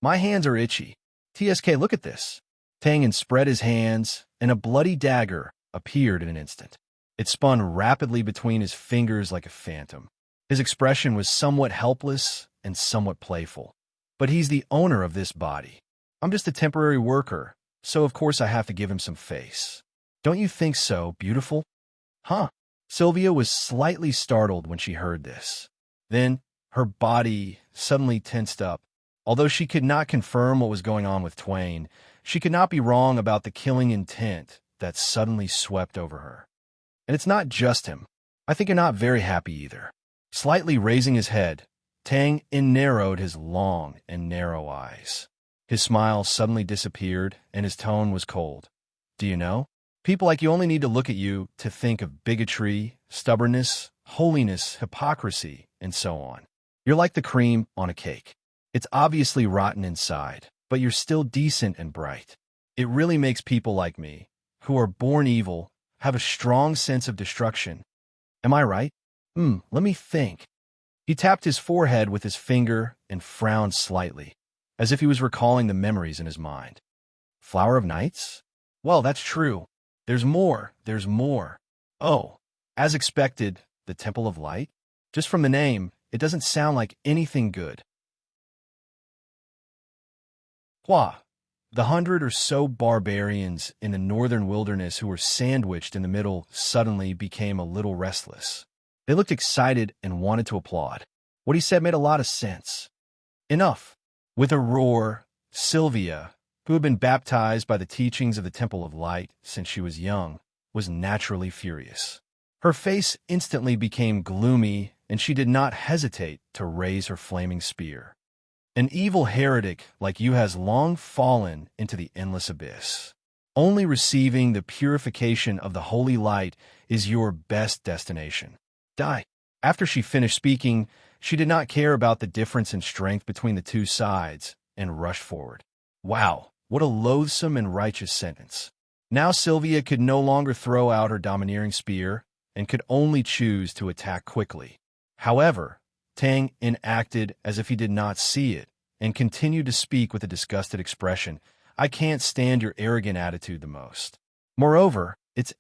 "My hands are itchy. TSK, look at this." Tang In spread his hands, and a bloody dagger appeared in an instant. It spun rapidly between his fingers like a phantom. His expression was somewhat helpless and somewhat playful. "But he's the owner of this body. I'm just a temporary worker, so of course I have to give him some face. Don't you think so, beautiful?" "Huh?" Sylvia was slightly startled when she heard this. Then, her body suddenly tensed up. Although she could not confirm what was going on with Twain, she could not be wrong about the killing intent that suddenly swept over her. And it's not just him. I think you're not very happy either. Slightly raising his head, Tang narrowed his long and narrow eyes. His smile suddenly disappeared, and his tone was cold. Do you know? People like you only need to look at you to think of bigotry, stubbornness, holiness, hypocrisy, and so on. You're like the cream on a cake. It's obviously rotten inside, but you're still decent and bright. It really makes people like me, who are born evil, have a strong sense of destruction. Am I right? Let me think. He tapped his forehead with his finger and frowned slightly, as if he was recalling the memories in his mind. Flower of Nights? Well, that's true. There's more. Oh, as expected, the Temple of Light? Just from the name, it doesn't sound like anything good. Hua, the 100 or so barbarians in the northern wilderness who were sandwiched in the middle suddenly became a little restless. They looked excited and wanted to applaud. What he said made a lot of sense. Enough. With a roar, Sylvia, who had been baptized by the teachings of the Temple of Light since she was young, was naturally furious. Her face instantly became gloomy, and she did not hesitate to raise her flaming spear. An evil heretic like you has long fallen into the endless abyss. Only receiving the purification of the holy light is your best destination. Die. After she finished speaking, she did not care about the difference in strength between the two sides and rushed forward. Wow, what a loathsome and righteous sentence. Now Sylvia could no longer throw out her domineering spear and could only choose to attack quickly. However, Tang acted as if he did not see it and continued to speak with a disgusted expression. I can't stand your arrogant attitude the most. Moreover, it's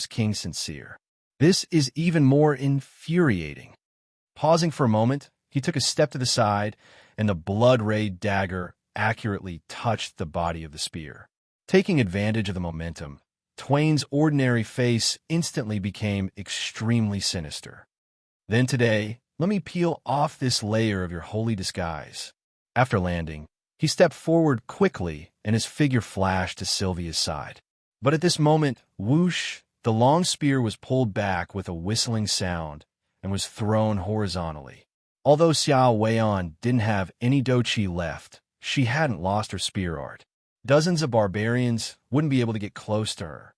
King sincere. This is even more infuriating. Pausing for a moment, he took a step to the side, and the blood-rayed dagger accurately touched the body of the spear. Taking advantage of the momentum, Twain's ordinary face instantly became extremely sinister. Then today, let me peel off this layer of your holy disguise. After landing, he stepped forward quickly, and his figure flashed to Sylvia's side. But at this moment, whoosh, the long spear was pulled back with a whistling sound and was thrown horizontally. Although Xiao Weian didn't have any doqi left, she hadn't lost her spear art. Dozens of barbarians wouldn't be able to get close to her.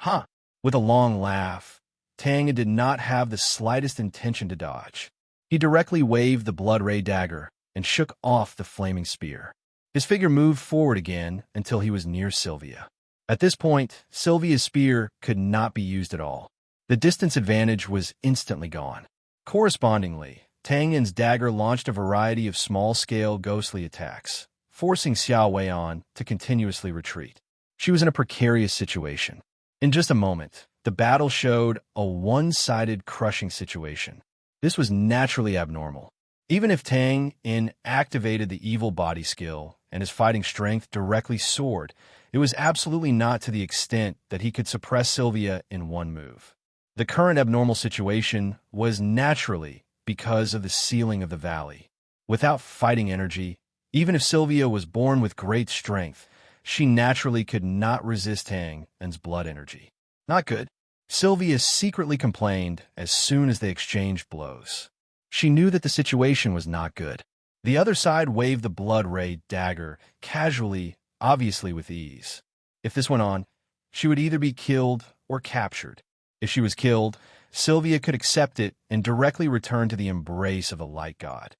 Huh! With a long laugh, Tang did not have the slightest intention to dodge. He directly waved the blood-ray dagger and shook off the flaming spear. His figure moved forward again until he was near Sylvia. At this point, Sylvia's spear could not be used at all. The distance advantage was instantly gone. Correspondingly, Tang's dagger launched a variety of small-scale ghostly attacks, forcing Xiao Weian to continuously retreat. She was in a precarious situation. In just a moment, the battle showed a one-sided crushing situation. This was naturally abnormal. Even if Tang activated the evil body skill and his fighting strength directly soared, it was absolutely not to the extent that he could suppress Sylvia in one move. The current abnormal situation was naturally because of the ceiling of the valley. Without fighting energy, even if Sylvia was born with great strength, she naturally could not resist Tang's blood energy. Not good. Sylvia secretly complained as soon as they exchanged blows. She knew that the situation was not good. The other side waved the blood-ray dagger casually, obviously with ease. If this went on, she would either be killed or captured. If she was killed, Sylvia could accept it and directly return to the embrace of the light god.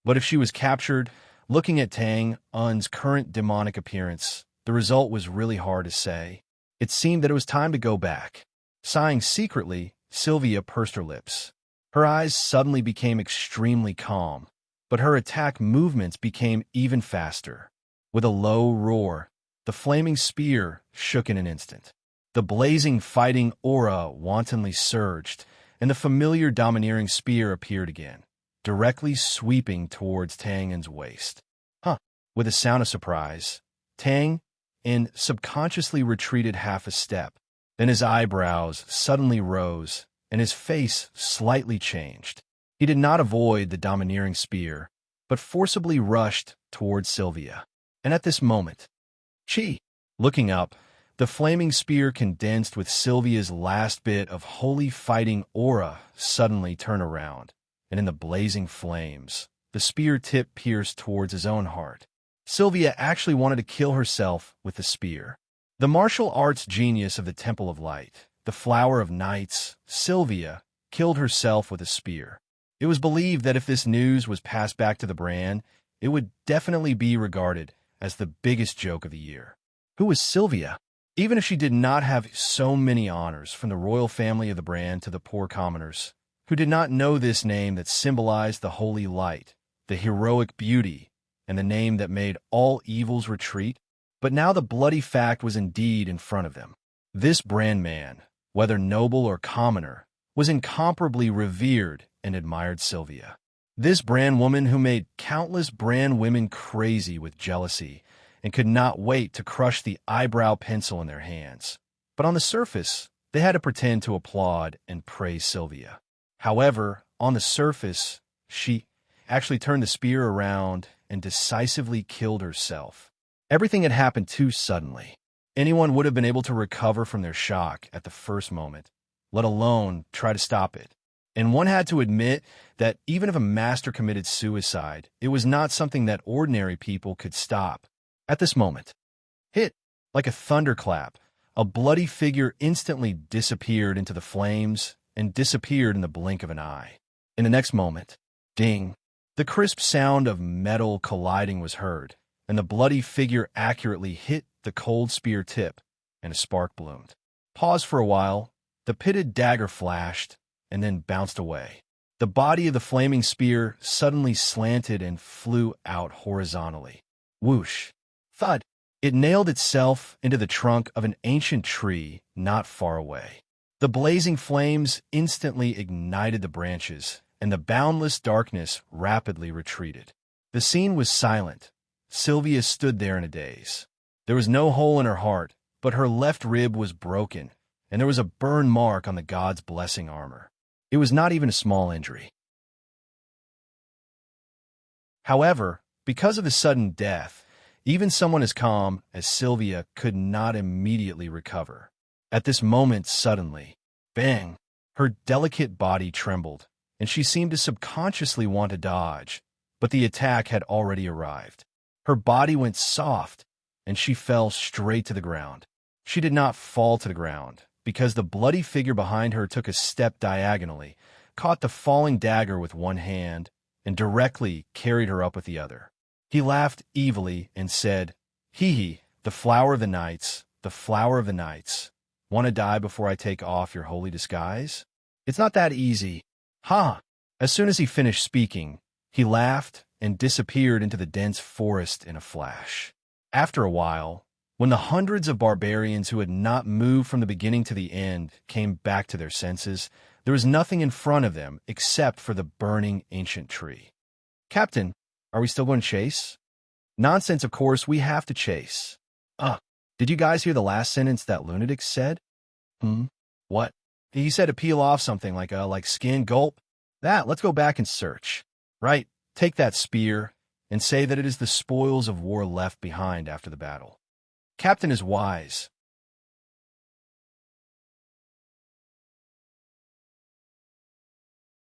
But if she was captured, looking at Tang's current demonic appearance, the result was really hard to say. It seemed that it was time to go back. Sighing secretly, Sylvia pursed her lips. Her eyes suddenly became extremely calm, but her attack movements became even faster. With a low roar, the flaming spear shook in an instant. The blazing fighting aura wantonly surged, and the familiar domineering spear appeared again, directly sweeping towards Tang's waist. Huh! With a sound of surprise, Tang subconsciously retreated half a step. Then his eyebrows suddenly rose, and his face slightly changed. He did not avoid the domineering spear, but forcibly rushed towards Sylvia. And at this moment, she, looking up, the flaming spear condensed with Sylvia's last bit of holy fighting aura suddenly turned around, and in the blazing flames, the spear tip pierced towards his own heart. Sylvia actually wanted to kill herself with the spear. The martial arts genius of the Temple of Light, the Flower of Nights, Sylvia, killed herself with a spear. It was believed that if this news was passed back to the brand, it would definitely be regarded as the biggest joke of the year. Who was Sylvia? Even if she did not have so many honors, from the royal family of the brand to the poor commoners, who did not know this name that symbolized the holy light, the heroic beauty, and the name that made all evils retreat, but now the bloody fact was indeed in front of them. This brand man, whether noble or commoner, was incomparably revered and admired Sylvia. This brand woman who made countless brand women crazy with jealousy and could not wait to crush the eyebrow pencil in their hands. But on the surface, they had to pretend to applaud and praise Sylvia. However, on the surface, she actually turned the spear around and decisively killed herself. Everything had happened too suddenly. Anyone would have been able to recover from their shock at the first moment, let alone try to stop it. And one had to admit that even if a master committed suicide, it was not something that ordinary people could stop. At this moment, hit like a thunderclap, a bloody figure instantly disappeared into the flames and disappeared in the blink of an eye. In the next moment, ding, the crisp sound of metal colliding was heard, and the bloody figure accurately hit the cold spear tip, and a spark bloomed. Pause for a while, the pitted dagger flashed, and then bounced away. The body of the flaming spear suddenly slanted and flew out horizontally. Whoosh! Thud! It nailed itself into the trunk of an ancient tree not far away. The blazing flames instantly ignited the branches, and the boundless darkness rapidly retreated. The scene was silent. Sylvia stood there in a daze. There was no hole in her heart, but her left rib was broken, and there was a burn mark on the god's blessing armor. It was not even a small injury. However, because of the sudden death, even someone as calm as Sylvia could not immediately recover. At this moment, suddenly, bang, her delicate body trembled, and she seemed to subconsciously want to dodge, but the attack had already arrived. Her body went soft, and she fell straight to the ground. She did not fall to the ground, because the bloody figure behind her took a step diagonally, caught the falling dagger with one hand, and directly carried her up with the other. He laughed evilly and said, "Hee hee, the flower of the nights, the flower of the nights. Want to die before I take off your holy disguise? It's not that easy. Ha!" As soon as he finished speaking, he laughed and disappeared into the dense forest in a flash. After a while, when the hundreds of barbarians who had not moved from the beginning to the end came back to their senses, there was nothing in front of them except for the burning ancient tree. "Captain, are we still going to chase?" "Nonsense, of course, we have to chase." Did you guys hear the last sentence that lunatic said?" What?" "He said to peel off something like skin gulp." Let's go back and search." "Right, take that spear and say that it is the spoils of war left behind after the battle." "Captain is wise."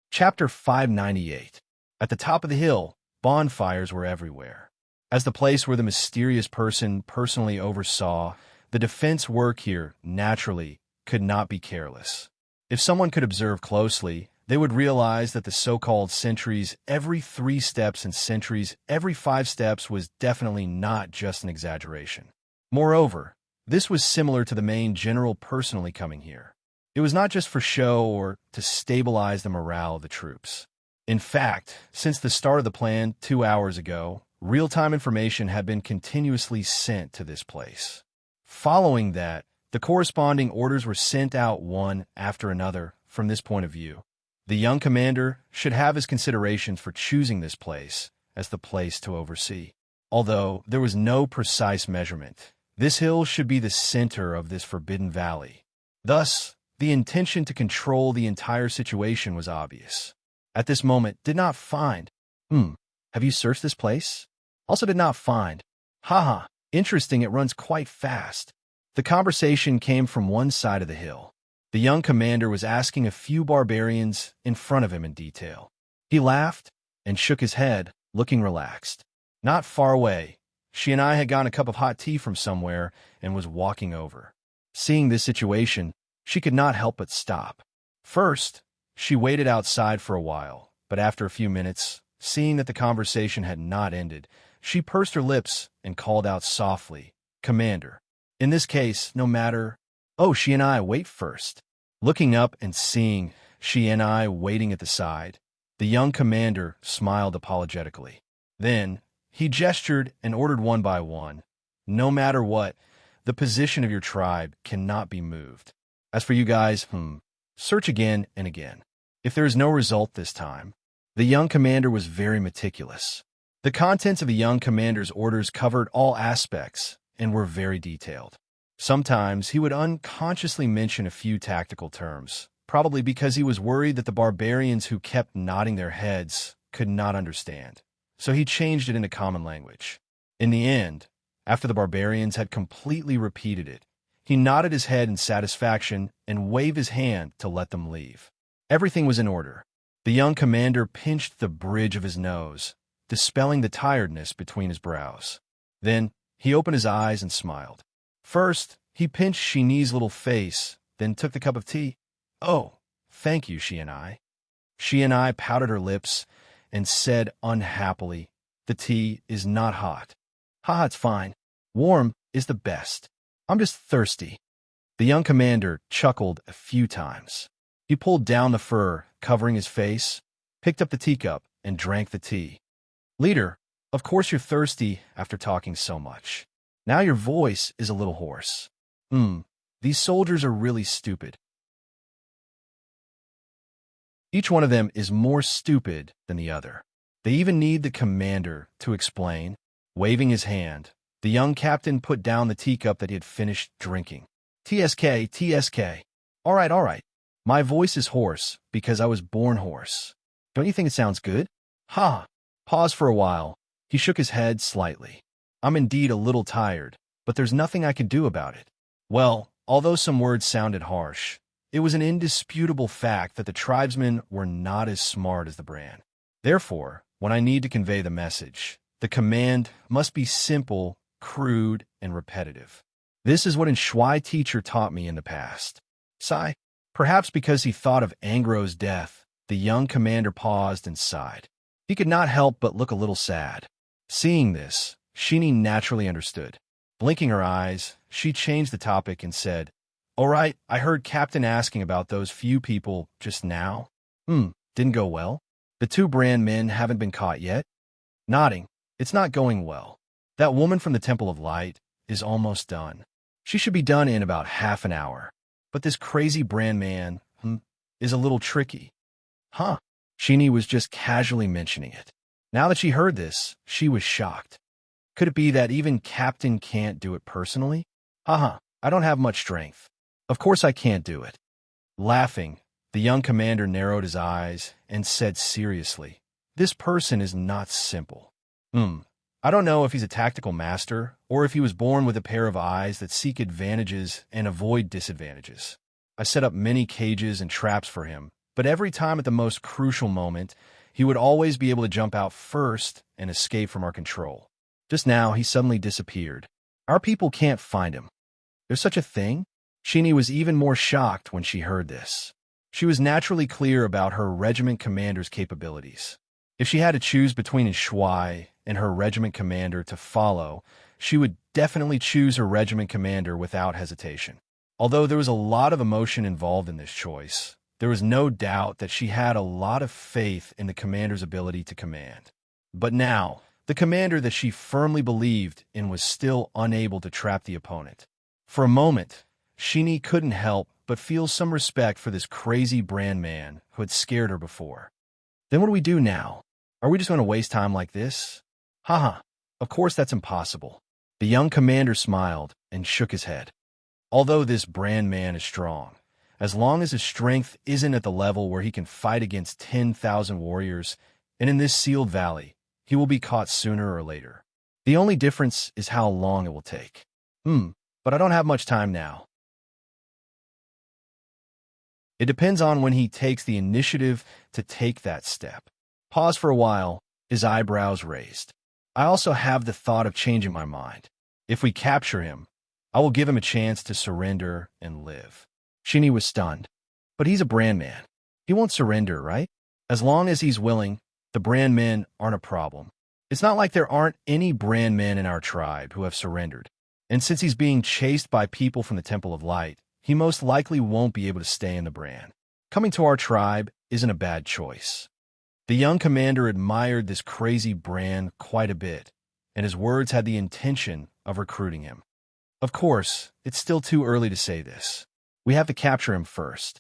Chapter 598. At the top of the hill, bonfires were everywhere. As the place where the mysterious person personally oversaw, the defense work here, naturally, could not be careless. If someone could observe closely, they would realize that the so-called sentries every 3 steps and sentries every 5 steps was definitely not just an exaggeration. Moreover, this was similar to the main general personally coming here. It was not just for show or to stabilize the morale of the troops. In fact, since the start of the plan 2 hours ago, real-time information had been continuously sent to this place. Following that, the corresponding orders were sent out one after another from this point of view. The young commander should have his considerations for choosing this place as the place to oversee. Although there was no precise measurement, this hill should be the center of this forbidden valley. Thus, The intention to control the entire situation was obvious. At this moment, did not find. Have you searched this place? Also did not find. Haha, interesting, it runs quite fast. The conversation came from one side of the hill. The young commander was asking a few barbarians in front of him in detail. He laughed and shook his head, looking relaxed. Not far away, she and I had gotten a cup of hot tea from somewhere and was walking over. Seeing this situation, she could not help but stop. First, she waited outside for a while, but after a few minutes, seeing that the conversation had not ended, she pursed her lips and called out softly, "Commander." In this case, no matter. Oh, she and I wait first. Looking up and seeing she and I waiting at the side, the young commander smiled apologetically. Then, he gestured and ordered one by one. No matter what, the position of your tribe cannot be moved. As for you guys, search again and again. If there is no result this time, the young commander was very meticulous. The contents of the young commander's orders covered all aspects and were very detailed. Sometimes he would unconsciously mention a few tactical terms, probably because he was worried that the barbarians who kept nodding their heads could not understand. So he changed it into common language. In the end, after the barbarians had completely repeated it, he nodded his head in satisfaction and waved his hand to let them leave. Everything was in order. The young commander pinched the bridge of his nose, dispelling the tiredness between his brows. Then he opened his eyes and smiled. First, he pinched Shini's little face, then took the cup of tea. "Oh, thank you, she and I." She and I pouted her lips and said unhappily, "The tea is not hot." "Haha, it's fine. Warm is the best. I'm just thirsty." The young commander chuckled a few times. He pulled down the fur, covering his face, picked up the teacup, and drank the tea. "Leader, of course you're thirsty after talking so much. Now your voice is a little hoarse. These soldiers are really stupid. Each one of them is more stupid than the other. They even need the commander to explain." Waving his hand, the young captain put down the teacup that he had finished drinking. "TSK, TSK. All right. My voice is hoarse because I was born hoarse. Don't you think it sounds good?" Ha! Pause for a while. He shook his head slightly. "I'm indeed a little tired, but there's nothing I can do about it." Well, although some words sounded harsh, it was an indisputable fact that the tribesmen were not as smart as the brand. Therefore, when I need to convey the message, the command must be simple, crude, and repetitive. This is what an Shui teacher taught me in the past. Sigh. Perhaps because he thought of Angro's death, the young commander paused and sighed. He could not help but look a little sad. Seeing this, Shini naturally understood. Blinking her eyes, she changed the topic and said, "All right, I heard Captain asking about those few people just now. Didn't go well? The 2 brand men haven't been caught yet?" Nodding. "It's not going well. That woman from the Temple of Light is almost done. She should be done in about half an hour. But this crazy brand man, is a little tricky." Huh. Shini was just casually mentioning it. Now that she heard this, she was shocked. Could it be that even Captain can't do it personally? Haha, I don't have much strength. Of course I can't do it. Laughing, the young commander narrowed his eyes and said seriously, "This person is not simple. I don't know if he's a tactical master or if he was born with a pair of eyes that seek advantages and avoid disadvantages. I set up many cages and traps for him, but every time at the most crucial moment, he would always be able to jump out first and escape from our control. Just now, he suddenly disappeared. Our people can't find him. There's such a thing?" Shini was even more shocked when she heard this. She was naturally clear about her regiment commander's capabilities. If she had to choose between a Shui and her regiment commander to follow, she would definitely choose her regiment commander without hesitation. Although there was a lot of emotion involved in this choice, there was no doubt that she had a lot of faith in the commander's ability to command. But now, the commander that she firmly believed in was still unable to trap the opponent. For a moment, Shini couldn't help but feel some respect for this crazy brand man who had scared her before. Then what do we do now? Are we just going to waste time like this? Haha, of course that's impossible. The young commander smiled and shook his head. Although this brand man is strong, As long as his strength isn't at the level where he can fight against 10,000 warriors, and in this sealed valley, he will be caught sooner or later. The only difference is how long it will take. But I don't have much time now. It depends on when he takes the initiative to take that step. Pause for a while, his eyebrows raised. I also have the thought of changing my mind. If we capture him, I will give him a chance to surrender and live. Shinny was stunned. But he's a brand man. He won't surrender, right? As long as he's willing, the brand men aren't a problem. It's not like there aren't any brand men in our tribe who have surrendered. And since he's being chased by people from the Temple of Light, he most likely won't be able to stay in the brand. Coming to our tribe isn't a bad choice. The young commander admired this crazy brand quite a bit, and his words had the intention of recruiting him. Of course, it's still too early to say this. We have to capture him first.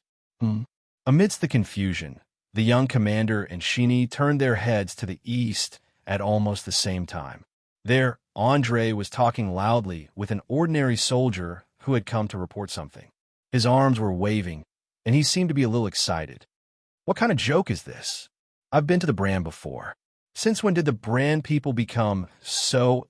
Amidst the confusion, the young commander and Shinny turned their heads to the east at almost the same time. There, Andre was talking loudly with an ordinary soldier who had come to report something. His arms were waving, and he seemed to be a little excited. What kind of joke is this? I've been to the brand before. Since when did the brand people become so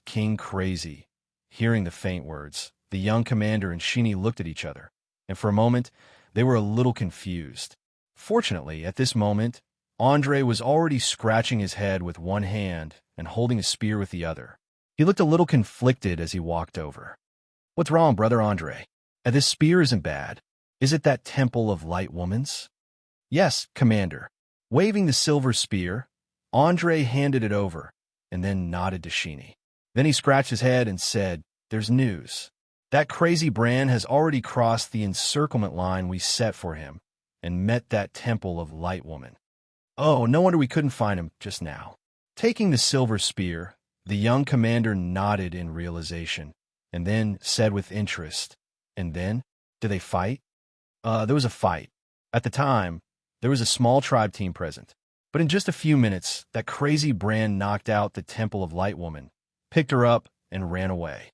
*king crazy? Hearing the faint words, the young commander and Shinny looked at each other, and for a moment, they were a little confused. Fortunately, at this moment, Andre was already scratching his head with one hand and holding a spear with the other. He looked a little conflicted as he walked over. What's wrong, Brother Andre? This spear isn't bad. Is it that Temple of Light woman's? Yes, Commander. Waving the silver spear, Andre handed it over and then nodded to Shinny. Then he scratched his head and said, There's news. That crazy brand has already crossed the encirclement line we set for him and met that Temple of Light woman. Oh, no wonder we couldn't find him just now. Taking the silver spear, the young commander nodded in realization and then said with interest, And then? Did they fight? There was a fight. At the time, there was a small tribe team present. But in just a few minutes, that crazy brand knocked out the Temple of Light woman, picked her up, and ran away.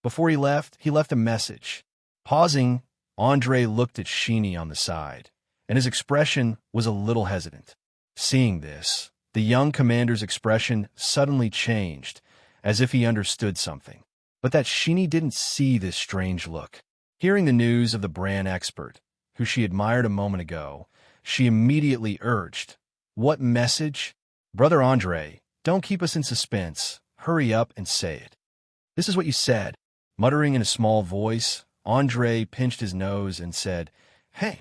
Before he left a message. Pausing, Andre looked at Shinny on the side, and his expression was a little hesitant. Seeing this, the young commander's expression suddenly changed, as if he understood something. But that Shinny didn't see this strange look. Hearing the news of the brand expert, who she admired a moment ago, she immediately urged, What message? Brother Andre, don't keep us in suspense. Hurry up and say it. This is what you said. Muttering in a small voice, Andre pinched his nose and said, Hey,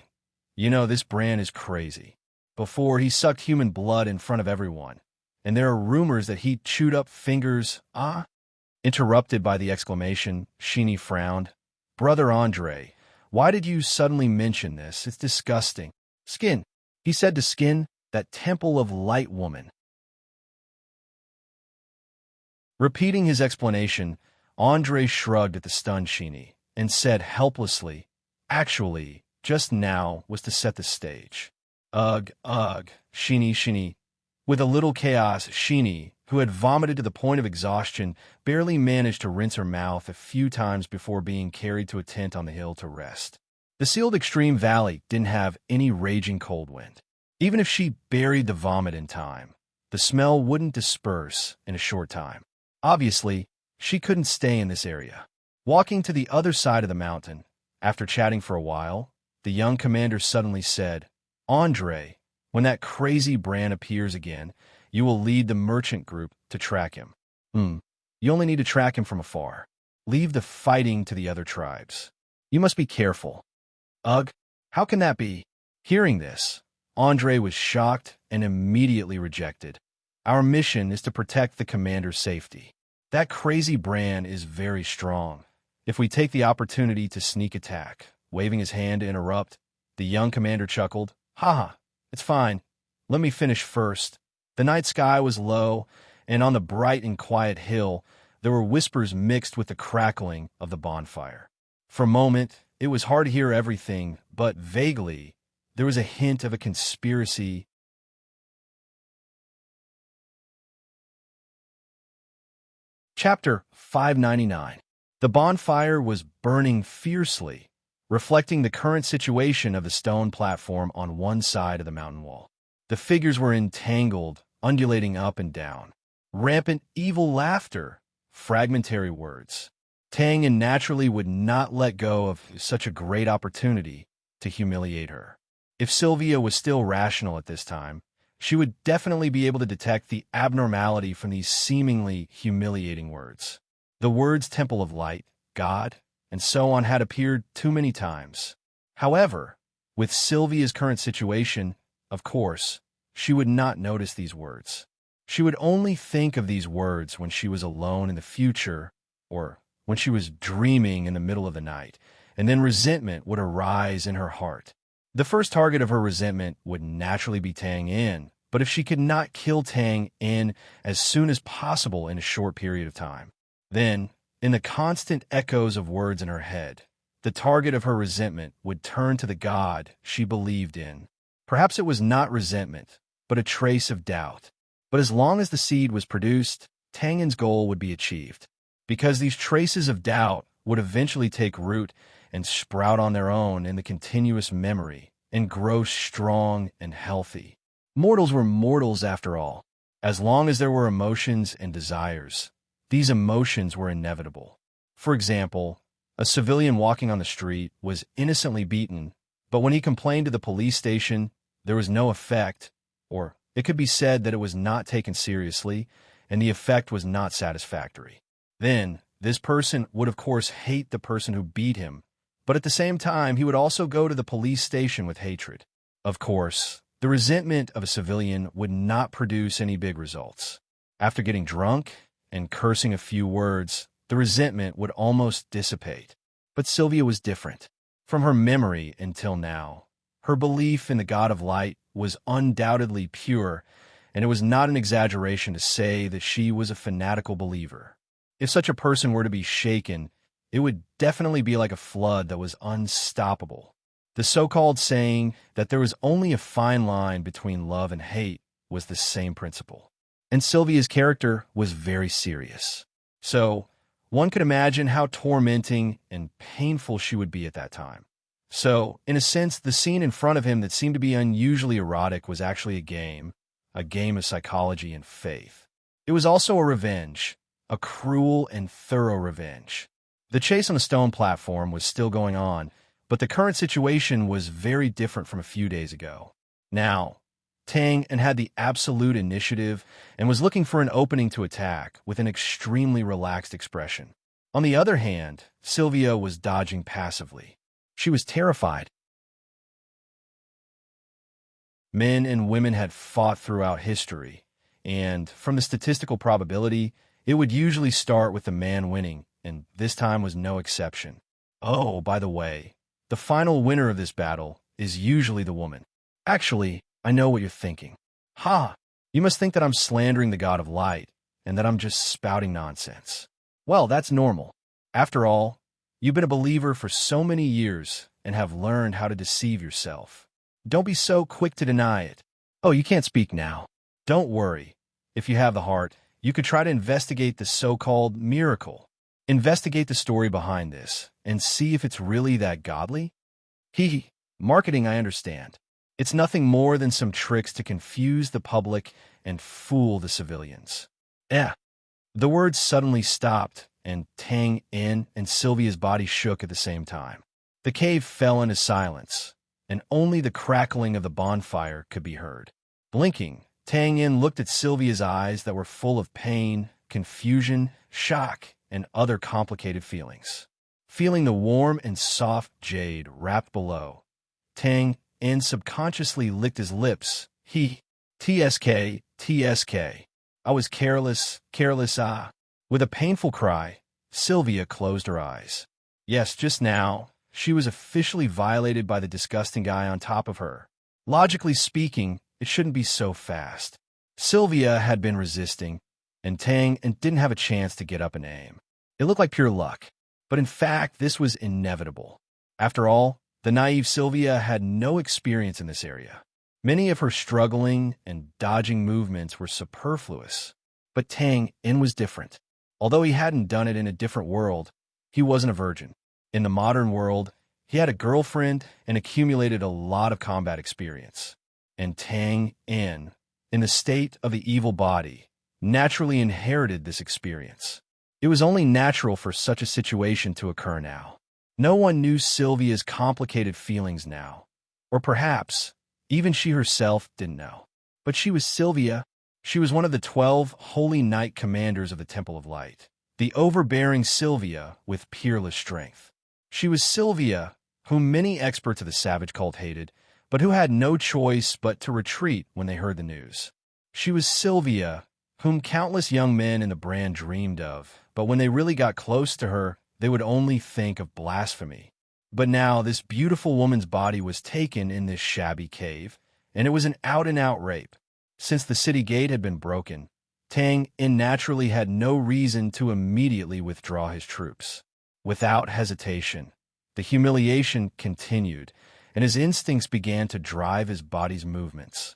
this brand is crazy. Before, he sucked human blood in front of everyone, and there are rumors that he chewed up fingers. Interrupted by the exclamation, Shinny frowned. Brother Andre, why did you suddenly mention this? It's disgusting. Skin, he said to Skin, that Temple of Light woman. Repeating his explanation, Andre shrugged at the stunned Shinny and said helplessly, Actually, just now was to set the stage. Ugh, Shinny. With a little chaos, Shinny, who had vomited to the point of exhaustion, barely managed to rinse her mouth a few times before being carried to a tent on the hill to rest. The sealed extreme valley didn't have any raging cold wind. Even if she buried the vomit in time, the smell wouldn't disperse in a short time. Obviously, she couldn't stay in this area. Walking to the other side of the mountain, after chatting for a while, the young commander suddenly said, Andre, when that crazy brand appears again, you will lead the merchant group to track him. You only need to track him from afar. Leave the fighting to the other tribes. You must be careful. Ugh, how can that be? Hearing this, Andre was shocked and immediately rejected. Our mission is to protect the commander's safety. That crazy brand is very strong. If we take the opportunity to sneak attack, waving his hand to interrupt, the young commander chuckled. Haha, it's fine. Let me finish first. The night sky was low, and on the bright and quiet hill, there were whispers mixed with the crackling of the bonfire. For a moment, it was hard to hear everything, but vaguely, there was a hint of a conspiracy. Chapter 599. The bonfire was burning fiercely, reflecting the current situation of the stone platform on one side of the mountain wall. The figures were entangled, undulating up and down. Rampant evil laughter, fragmentary words. Tang naturally would not let go of such a great opportunity to humiliate her. If Sylvia was still rational at this time, she would definitely be able to detect the abnormality from these seemingly humiliating words. The words Temple of Light, God, and so on had appeared too many times. However, with Sylvia's current situation, of course, she would not notice these words. She would only think of these words when she was alone in the future or when she was dreaming in the middle of the night, and then resentment would arise in her heart. The first target of her resentment would naturally be Tang In, but if she could not kill Tang In as soon as possible in a short period of time, then, in the constant echoes of words in her head, the target of her resentment would turn to the God she believed in. Perhaps it was not resentment, but a trace of doubt. But as long as the seed was produced, Tang In's goal would be achieved, because these traces of doubt would eventually take root and sprout on their own in the continuous memory and grow strong and healthy. Mortals were mortals after all. As long as there were emotions and desires, these emotions were inevitable. For example, a civilian walking on the street was innocently beaten, but when he complained to the police station, there was no effect, or it could be said that it was not taken seriously, and the effect was not satisfactory. Then, this person would of course hate the person who beat him, but at the same time, he would also go to the police station with hatred. Of course, the resentment of a civilian would not produce any big results. After getting drunk and cursing a few words, the resentment would almost dissipate. But Sylvia was different. From her memory until now, her belief in the God of Light was undoubtedly pure, and it was not an exaggeration to say that she was a fanatical believer. If such a person were to be shaken, it would definitely be like a flood that was unstoppable. The so-called saying that there was only a fine line between love and hate was the same principle. And Sylvia's character was very serious. So, one could imagine how tormenting and painful she would be at that time. So, in a sense, the scene in front of him that seemed to be unusually erotic was actually a game of psychology and faith. It was also a revenge, a cruel and thorough revenge. The chase on the stone platform was still going on, but the current situation was very different from a few days ago. Now, Tang had the absolute initiative and was looking for an opening to attack with an extremely relaxed expression. On the other hand, Sylvia was dodging passively. She was terrified. Men and women had fought throughout history, and from the statistical probability, it would usually start with the man winning, and this time was no exception. Oh, by the way, the final winner of this battle is usually the woman. Actually, I know what you're thinking. Ha! You must think that I'm slandering the God of Light, and that I'm just spouting nonsense. Well, that's normal. After all, you've been a believer for so many years and have learned how to deceive yourself. Don't be so quick to deny it. Oh, you can't speak now. Don't worry. If you have the heart, you could try to investigate the so-called miracle. Investigate the story behind this and see if it's really that godly. Marketing, I understand. It's nothing more than some tricks to confuse the public and fool the civilians. The words suddenly stopped, and Tang In and Sylvia's body shook at the same time. The cave fell into silence, and only the crackling of the bonfire could be heard. Blinking, Tang In looked at Sylvia's eyes that were full of pain, confusion, shock, and other complicated feelings. Feeling the warm and soft jade wrapped below, Tang In subconsciously licked his lips. TSK. I was careless. With a painful cry, Sylvia closed her eyes. Yes, just now, she was officially violated by the disgusting guy on top of her. Logically speaking, it shouldn't be so fast. Sylvia had been resisting, and Tang didn't have a chance to get up and aim. It looked like pure luck, but in fact, this was inevitable. After all, the naive Sylvia had no experience in this area. Many of her struggling and dodging movements were superfluous. But Tang In was different. Although he hadn't done it in a different world, he wasn't a virgin. In the modern world, He had a girlfriend and accumulated a lot of combat experience. And Tang in the state of the evil body, naturally inherited this experience. It was only natural for such a situation to occur now. No one knew Sylvia's complicated feelings now. Or perhaps, even she herself didn't know. But she was Sylvia. She was one of the 12 holy knight commanders of the Temple of Light. The overbearing Sylvia with peerless strength. She was Sylvia, whom many experts of the savage cult hated, but who had no choice but to retreat when they heard the news. She was Sylvia, whom countless young men in the brand dreamed of, but when they really got close to her, they would only think of blasphemy. But now this beautiful woman's body was taken in this shabby cave, and it was an out-and-out rape. Since the city gate had been broken, Tang naturally had no reason to immediately withdraw his troops. Without hesitation, the humiliation continued, and his instincts began to drive his body's movements.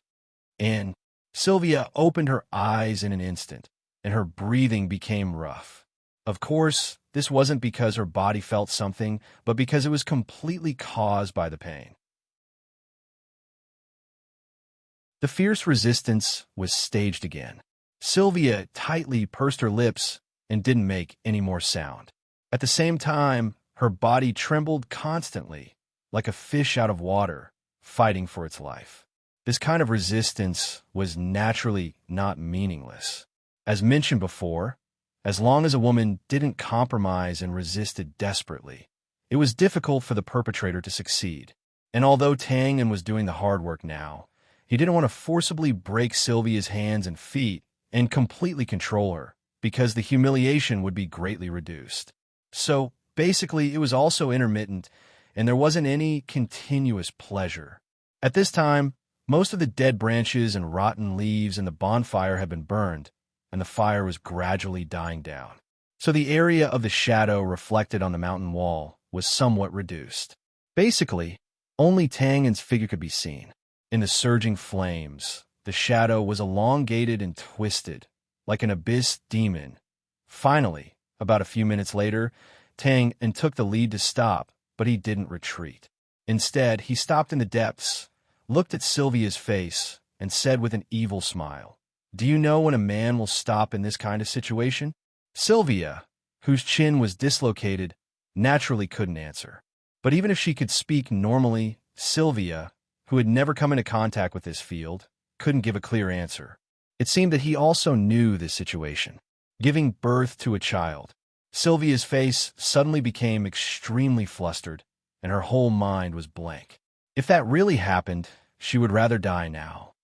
And Sylvia opened her eyes in an instant, and her breathing became rough. Of course, this wasn't because her body felt something, but because it was completely caused by the pain. The fierce resistance was staged again. Sylvia tightly pursed her lips and didn't make any more sound. At the same time, her body trembled constantly, like a fish out of water, fighting for its life. This kind of resistance was naturally not meaningless. As mentioned before, as long as a woman didn't compromise and resisted desperately, it was difficult for the perpetrator to succeed. And although Tang was doing the hard work now, he didn't want to forcibly break Sylvia's hands and feet and completely control her, because the humiliation would be greatly reduced. So, basically, it was also intermittent, and there wasn't any continuous pleasure. At this time, most of the dead branches and rotten leaves in the bonfire had been burned, and the fire was gradually dying down. So the area of the shadow reflected on the mountain wall was somewhat reduced. Basically, only Tang's figure could be seen. In the surging flames, the shadow was elongated and twisted, like an abyss demon. Finally, about a few minutes later, Tang took the lead to stop, but he didn't retreat. Instead, he stopped in the depths, looked at Sylvia's face, and said with an evil smile, "Do you know when a man will stop in this kind of situation?" Sylvia, whose chin was dislocated, naturally couldn't answer. But even if she could speak normally, Sylvia, who had never come into contact with this field, couldn't give a clear answer. It seemed that he also knew this situation. Giving birth to a child. Sylvia's face suddenly became extremely flustered, and her whole mind was blank. If that really happened, she would rather die now.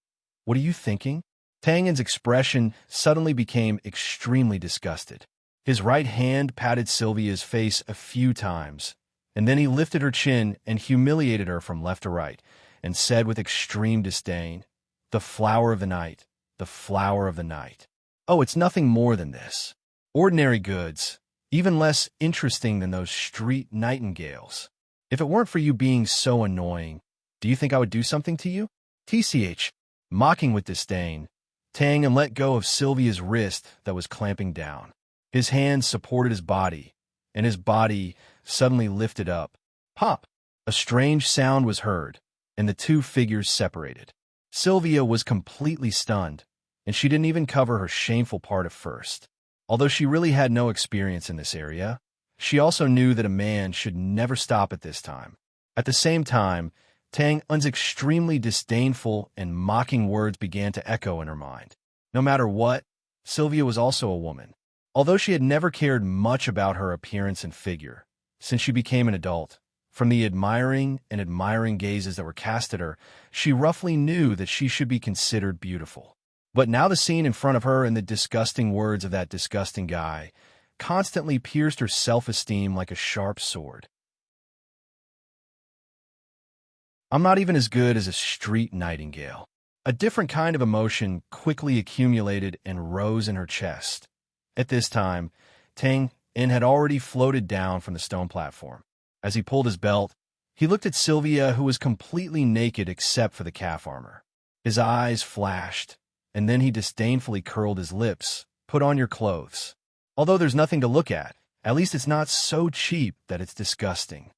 "What are you thinking?" Tang's expression suddenly became extremely disgusted. His right hand patted Sylvia's face a few times, and then he lifted her chin and humiliated her from left to right, and said with extreme disdain, "The flower of the night, the flower of the night. Oh, it's nothing more than this. Ordinary goods, even less interesting than those street nightingales. If it weren't for you being so annoying, do you think I would do something to you?" TCH, mocking with disdain, Tang let go of Sylvia's wrist that was clamping down. His hands supported his body, and his body suddenly lifted up. Pop! A strange sound was heard, and the two figures separated. Sylvia was completely stunned, and she didn't even cover her shameful part at first. Although she really had no experience in this area, she also knew that a man should never stop at this time. At the same time, Tang's extremely disdainful and mocking words began to echo in her mind. No matter what, Sylvia was also a woman. Although she had never cared much about her appearance and figure, since she became an adult, from the admiring gazes that were cast at her, she roughly knew that she should be considered beautiful. But now the scene in front of her and the disgusting words of that disgusting guy constantly pierced her self-esteem like a sharp sword. "I'm not even as good as a street nightingale." A different kind of emotion quickly accumulated and rose in her chest. At this time, Tang had already floated down from the stone platform. As he pulled his belt, he looked at Sylvia, who was completely naked except for the calf armor. His eyes flashed, and then he disdainfully curled his lips. "Put on your clothes. Although there's nothing to look at least it's not so cheap that it's disgusting."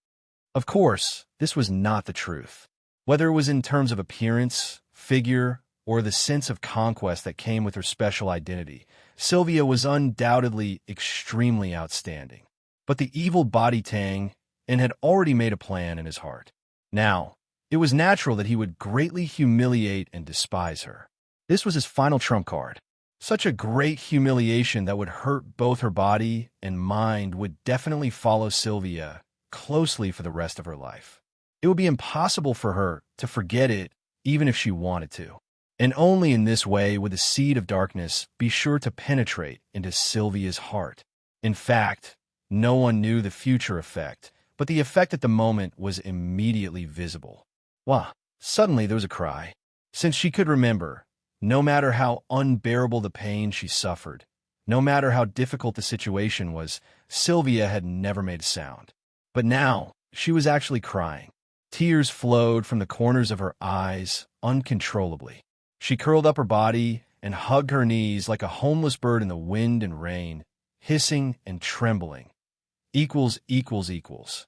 Of course, this was not the truth. Whether it was in terms of appearance, figure, or the sense of conquest that came with her special identity, Sylvia was undoubtedly extremely outstanding. But the evil body Tang and had already made a plan in his heart. Now, it was natural that he would greatly humiliate and despise her. This was his final trump card. Such a great humiliation that would hurt both her body and mind would definitely follow Sylvia closely for the rest of her life. It would be impossible for her to forget it even if she wanted to. And only in this way would the seed of darkness be sure to penetrate into Sylvia's heart. In fact, no one knew the future effect, but the effect at the moment was immediately visible. Wah! Suddenly there was a cry. Since she could remember, no matter how unbearable the pain she suffered, no matter how difficult the situation was, Sylvia had never made a sound. But now, she was actually crying. Tears flowed from the corners of her eyes uncontrollably. She curled up her body and hugged her knees like a homeless bird in the wind and rain, hissing and trembling. Equals equals equals.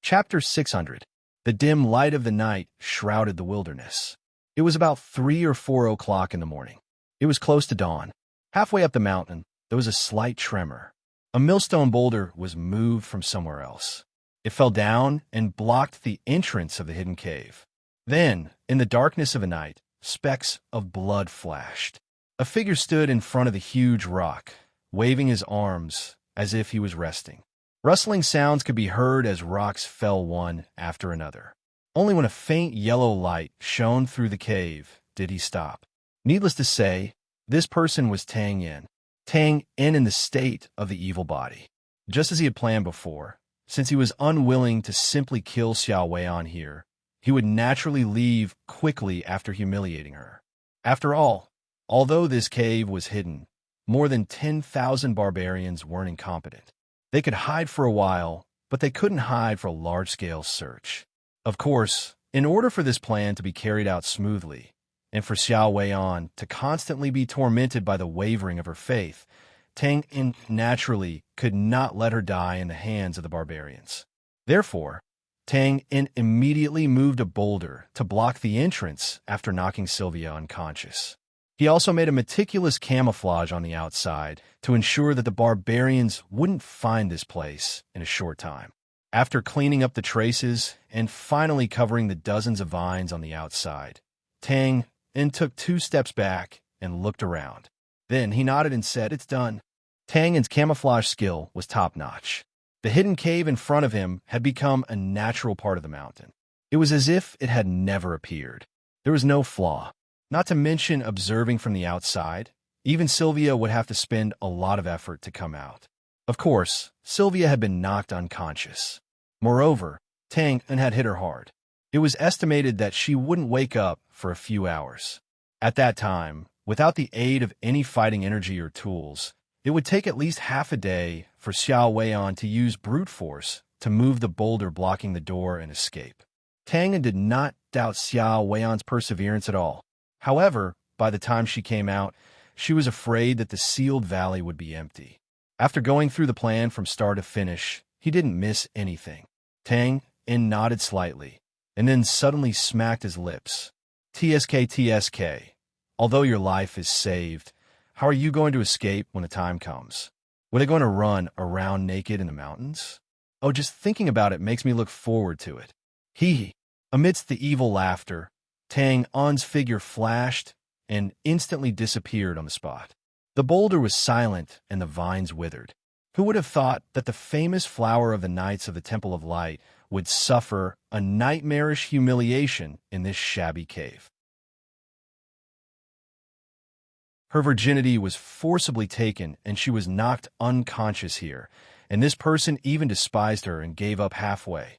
Chapter 600. The dim light of the night shrouded the wilderness. It was about 3 or 4 o'clock in the morning. It was close to dawn. Halfway up the mountain, there was a slight tremor. A millstone boulder was moved from somewhere else. It fell down and blocked the entrance of the hidden cave. Then, in the darkness of the night, specks of blood flashed. A figure stood in front of the huge rock, waving his arms as if he was resting. Rustling sounds could be heard as rocks fell one after another. Only when a faint yellow light shone through the cave did he stop. Needless to say, this person was Tang Yin. Tang Yin in the state of the evil body. Just as he had planned before, since he was unwilling to simply kill Xiao Weian here, he would naturally leave quickly after humiliating her. After all, although this cave was hidden, more than 10,000 barbarians weren't incompetent. They could hide for a while, but they couldn't hide for a large-scale search. Of course, in order for this plan to be carried out smoothly, and for Xiao Weian to constantly be tormented by the wavering of her faith, Tang Yin naturally could not let her die in the hands of the barbarians. Therefore, Tang Yin immediately moved a boulder to block the entrance after knocking Sylvia unconscious. He also made a meticulous camouflage on the outside to ensure that the barbarians wouldn't find this place in a short time. After cleaning up the traces and finally covering the dozens of vines on the outside, Tang Yin took 2 steps back and looked around. Then he nodded and said, "It's done." Tang Yin's camouflage skill was top-notch. The hidden cave in front of him had become a natural part of the mountain. It was as if it had never appeared. There was no flaw. Not to mention observing from the outside, even Sylvia would have to spend a lot of effort to come out. Of course, Sylvia had been knocked unconscious. Moreover, Tang Yin had hit her hard. It was estimated that she wouldn't wake up for a few hours. At that time, without the aid of any fighting energy or tools, it would take at least half a day for Xiao Weian to use brute force to move the boulder blocking the door and escape. Tang Yin did not doubt Xiao Weian's perseverance at all. However, by the time she came out, she was afraid that the sealed valley would be empty. After going through the plan from start to finish, he didn't miss anything. Tang Yin nodded slightly, and then suddenly smacked his lips. "TSK, TSK. Although your life is saved, how are you going to escape when the time comes? Were they going to run around naked in the mountains? Oh, just thinking about it makes me look forward to it." Hee. Amidst the evil laughter, Tang Yin's figure flashed and instantly disappeared on the spot. The boulder was silent and the vines withered. Who would have thought that the famous flower of the Knights of the Temple of Light would suffer a nightmarish humiliation in this shabby cave? Her virginity was forcibly taken and she was knocked unconscious here, and this person even despised her and gave up halfway.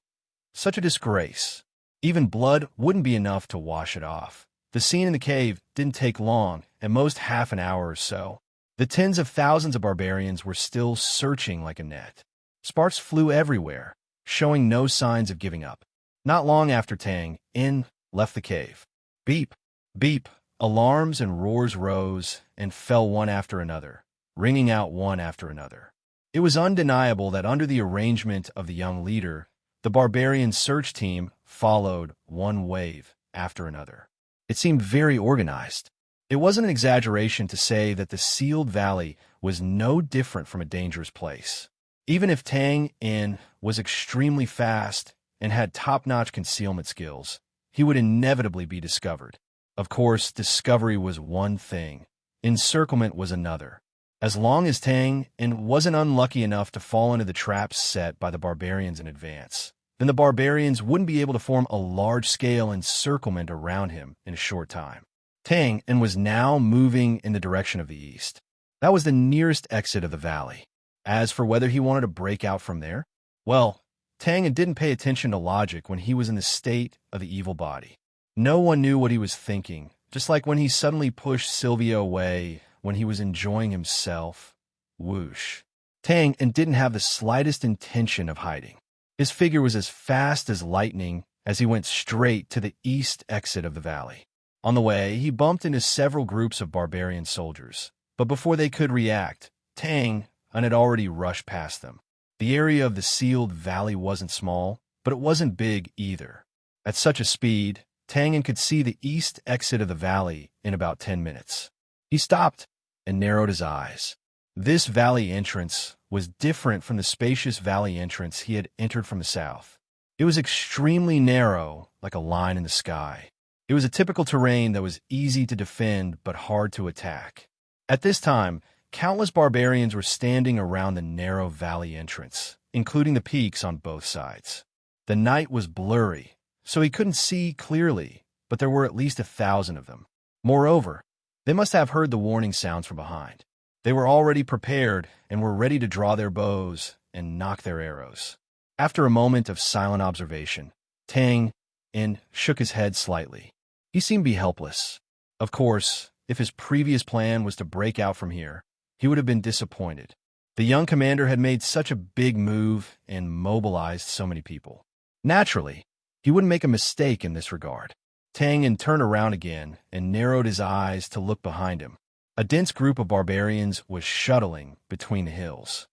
Such a disgrace. Even blood wouldn't be enough to wash it off. The scene in the cave didn't take long, at most half an hour or so. The tens of thousands of barbarians were still searching like a net. Sparks flew everywhere, showing no signs of giving up. Not long after Tang Yin left the cave. Beep, beep, alarms and roars rose and fell one after another. ringing out one after another. It was undeniable that under the arrangement of the young leader, the barbarian search team followed one wave after another. It seemed very organized. It wasn't an exaggeration to say that the sealed valley was no different from a dangerous place. Even if Tang In was extremely fast and had top-notch concealment skills, he would inevitably be discovered. Of course, discovery was one thing. Encirclement was another. As long as Tang In wasn't unlucky enough to fall into the traps set by the barbarians in advance, then the barbarians wouldn't be able to form a large-scale encirclement around him in a short time. Tang In was now moving in the direction of the east. That was the nearest exit of the valley. As for whether he wanted to break out from there, well, Tang In didn't pay attention to logic when he was in the state of the evil body. No one knew what he was thinking, just like when he suddenly pushed Sylvia away when he was enjoying himself. Whoosh. Tang In didn't have the slightest intention of hiding. His figure was as fast as lightning as he went straight to the east exit of the valley. On the way, he bumped into several groups of barbarian soldiers, but before they could react, Tang In had already rushed past them. The area of the sealed valley wasn't small, but it wasn't big either. At such a speed, Tang In could see the east exit of the valley in about 10 minutes. He stopped and narrowed his eyes. This valley entrance was different from the spacious valley entrance he had entered from the south. It was extremely narrow, like a line in the sky. It was a typical terrain that was easy to defend but hard to attack. At this time, countless barbarians were standing around the narrow valley entrance, including the peaks on both sides. The night was blurry, so he couldn't see clearly, but there were at least 1,000 of them. Moreover, they must have heard the warning sounds from behind. They were already prepared and were ready to draw their bows and knock their arrows. After a moment of silent observation, Tang In shook his head slightly. He seemed to be helpless. Of course, if his previous plan was to break out from here, he would have been disappointed. The young commander had made such a big move and mobilized so many people. Naturally, he wouldn't make a mistake in this regard. Tang In turned around again and narrowed his eyes to look behind him. A dense group of barbarians was shuttling between the hills.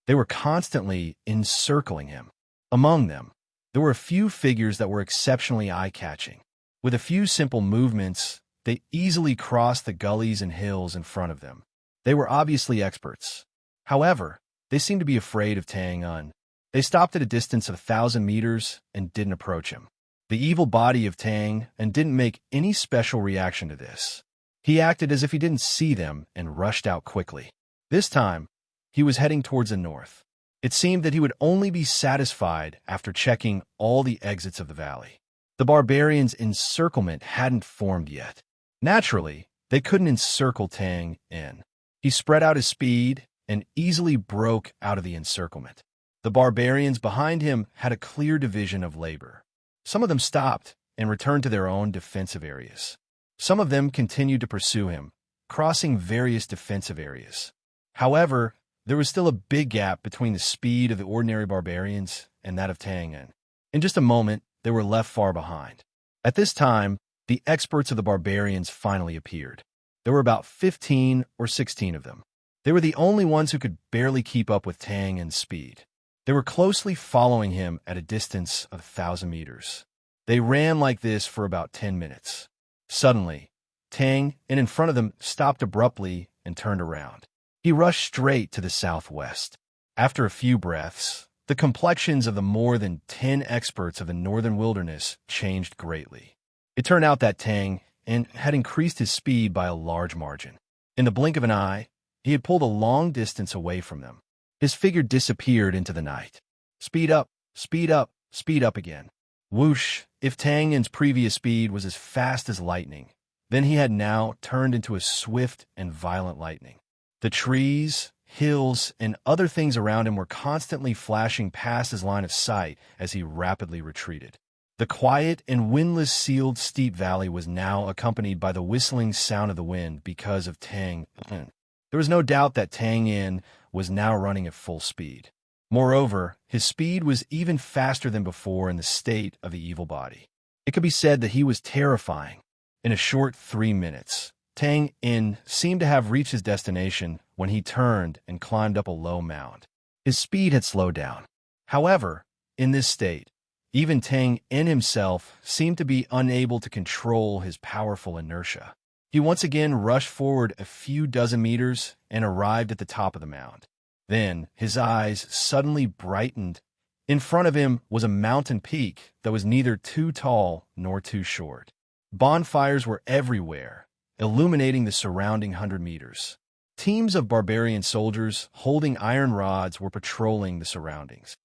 They were constantly encircling him. Among them, there were a few figures that were exceptionally eye-catching. With a few simple movements, they easily crossed the gullies and hills in front of them. They were obviously experts. However, they seemed to be afraid of Tang In. They stopped at a distance of 1,000 meters and didn't approach him. The evil body of Tang In didn't make any special reaction to this. He acted as if he didn't see them and rushed out quickly. This time, he was heading towards the north. It seemed that he would only be satisfied after checking all the exits of the valley. The barbarians' encirclement hadn't formed yet. Naturally, they couldn't encircle Tang In. He spread out his speed and easily broke out of the encirclement. The barbarians behind him had a clear division of labor. Some of them stopped and returned to their own defensive areas. Some of them continued to pursue him, crossing various defensive areas. However, there was still a big gap between the speed of the ordinary barbarians and that of Tang In. In just a moment, they were left far behind. At this time, the experts of the barbarians finally appeared. There were about 15 or 16 of them. They were the only ones who could barely keep up with Tang In's speed. They were closely following him at a distance of 1,000 meters. They ran like this for about 10 minutes. Suddenly, Tang In front of them stopped abruptly and turned around. He rushed straight to the southwest. After a few breaths, the complexions of the more than 10 experts of the northern wilderness changed greatly. It turned out that Tang In had increased his speed by a large margin. In the blink of an eye, he had pulled a long distance away from them. His figure disappeared into the night. Speed up, speed up, speed up again. Whoosh! If Tang In's previous speed was as fast as lightning, then he had now turned into a swift and violent lightning. The trees, hills, and other things around him were constantly flashing past his line of sight as he rapidly retreated. The quiet and windless sealed steep valley was now accompanied by the whistling sound of the wind because of Tang In. There was no doubt that Tang In was now running at full speed. Moreover, his speed was even faster than before in the state of the evil body. It could be said that he was terrifying. In a short 3 minutes, Tang In seemed to have reached his destination when he turned and climbed up a low mound. His speed had slowed down. However, in this state, even Tang In himself seemed to be unable to control his powerful inertia. He once again rushed forward a few dozen meters and arrived at the top of the mound. Then his eyes suddenly brightened. In front of him was a mountain peak that was neither too tall nor too short. Bonfires were everywhere, illuminating the surrounding 100 meters. Teams of barbarian soldiers holding iron rods were patrolling the surroundings.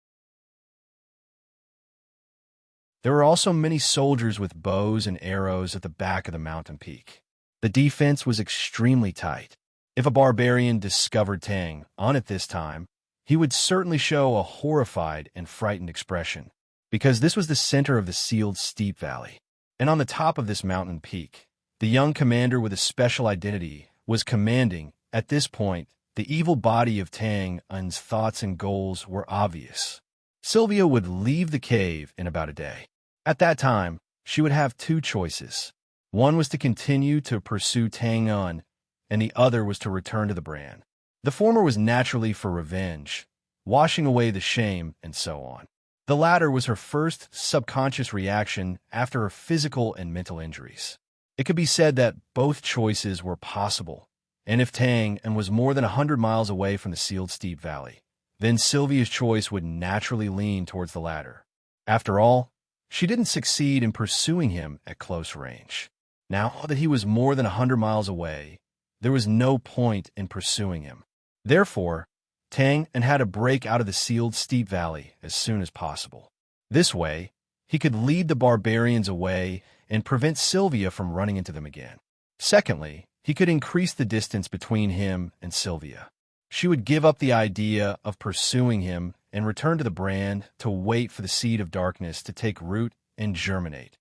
There were also many soldiers with bows and arrows at the back of the mountain peak. The defense was extremely tight. If a barbarian discovered Tang On at this time, he would certainly show a horrified and frightened expression, because this was the center of the sealed steep valley. And on the top of this mountain peak, the young commander with a special identity was commanding. At this point, the evil body of Tang Un's thoughts and goals were obvious. Sylvia would leave the cave in about a day. At that time, she would have two choices. One was to continue to pursue Tang Un, and the other was to return to the brand. The former was naturally for revenge, washing away the shame and so on. The latter was her first subconscious reaction after her physical and mental injuries. It could be said that both choices were possible, and if Tang Un was more than 100 miles away from the sealed steep valley, then Sylvia's choice would naturally lean towards the latter. After all, she didn't succeed in pursuing him at close range. Now that he was more than 100 miles away, there was no point in pursuing him. Therefore, Tang Un had to break out of the sealed steep valley as soon as possible. This way, he could lead the barbarians away and prevent Sylvia from running into them again. Secondly, he could increase the distance between him and Sylvia. She would give up the idea of pursuing him and return to the brand to wait for the seed of darkness to take root and germinate.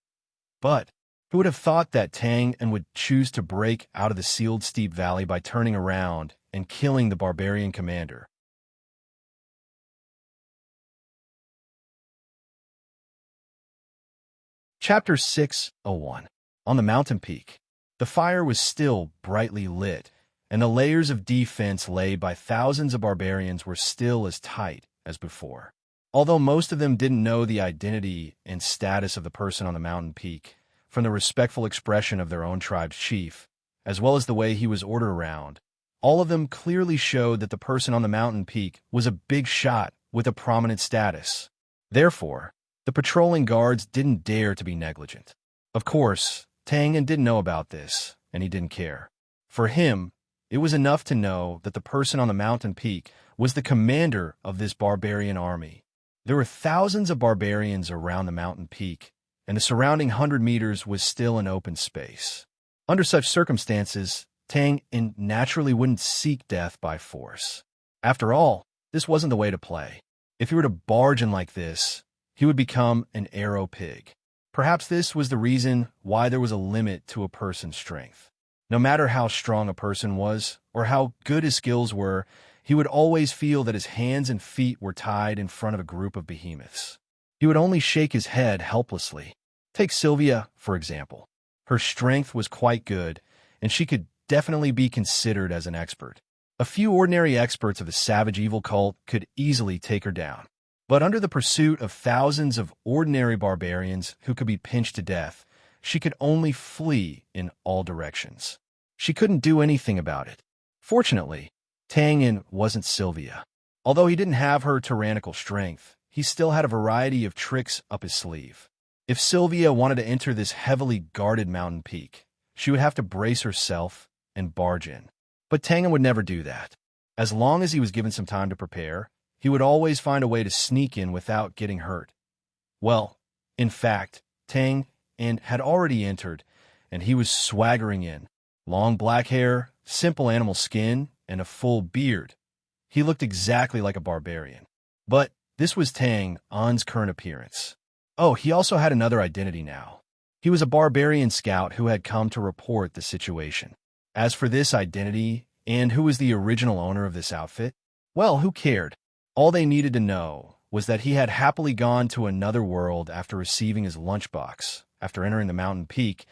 But who would have thought that Tang Un would choose to break out of the sealed steep valley by turning around and killing the barbarian commander? Chapter 601. On the mountain peak. The fire was still brightly lit, and the layers of defense laid by thousands of barbarians were still as tight as before. Although most of them didn't know the identity and status of the person on the mountain peak, from the respectful expression of their own tribe's chief, as well as the way he was ordered around, all of them clearly showed that the person on the mountain peak was a big shot with a prominent status. Therefore, the patrolling guards didn't dare to be negligent. Of course, Tang Un didn't know about this, and he didn't care. For him, it was enough to know that the person on the mountain peak was the commander of this barbarian army. There were thousands of barbarians around the mountain peak, and the surrounding 100 meters was still an open space. Under such circumstances, Tang Un naturally wouldn't seek death by force. After all, this wasn't the way to play. If he were to barge in like this, he would become an arrow pig. Perhaps this was the reason why there was a limit to a person's strength. No matter how strong a person was, or how good his skills were, he would always feel that his hands and feet were tied in front of a group of behemoths. He would only shake his head helplessly. Take Sylvia, for example. Her strength was quite good, and she could definitely be considered as an expert. A few ordinary experts of the savage evil cult could easily take her down. But under the pursuit of thousands of ordinary barbarians who could be pinched to death, she could only flee in all directions. She couldn't do anything about it. Fortunately, Tang Un wasn't Sylvia. Although he didn't have her tyrannical strength, he still had a variety of tricks up his sleeve. If Sylvia wanted to enter this heavily guarded mountain peak, she would have to brace herself and barge in. But Tang Un would never do that. As long as he was given some time to prepare, he would always find a way to sneak in without getting hurt. Well, in fact, Tang Un had already entered, and he was swaggering in. Long black hair, simple animal skin, and a full beard. He looked exactly like a barbarian. But this was Tang Un's current appearance. Oh, he also had another identity now. He was a barbarian scout who had come to report the situation. As for this identity, and who was the original owner of this outfit, well, who cared? All they needed to know was that he had happily gone to another world after receiving his lunchbox, after entering the mountain peak,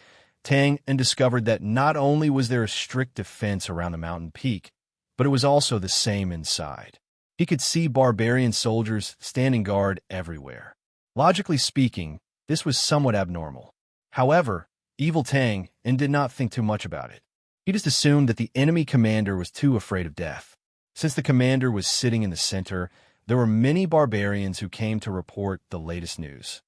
Tang and discovered that not only was there a strict defense around the mountain peak, but it was also the same inside. He could see barbarian soldiers standing guard everywhere. Logically speaking, this was somewhat abnormal. However, evil Tang and did not think too much about it. He just assumed that the enemy commander was too afraid of death. Since the commander was sitting in the center, there were many barbarians who came to report the latest news.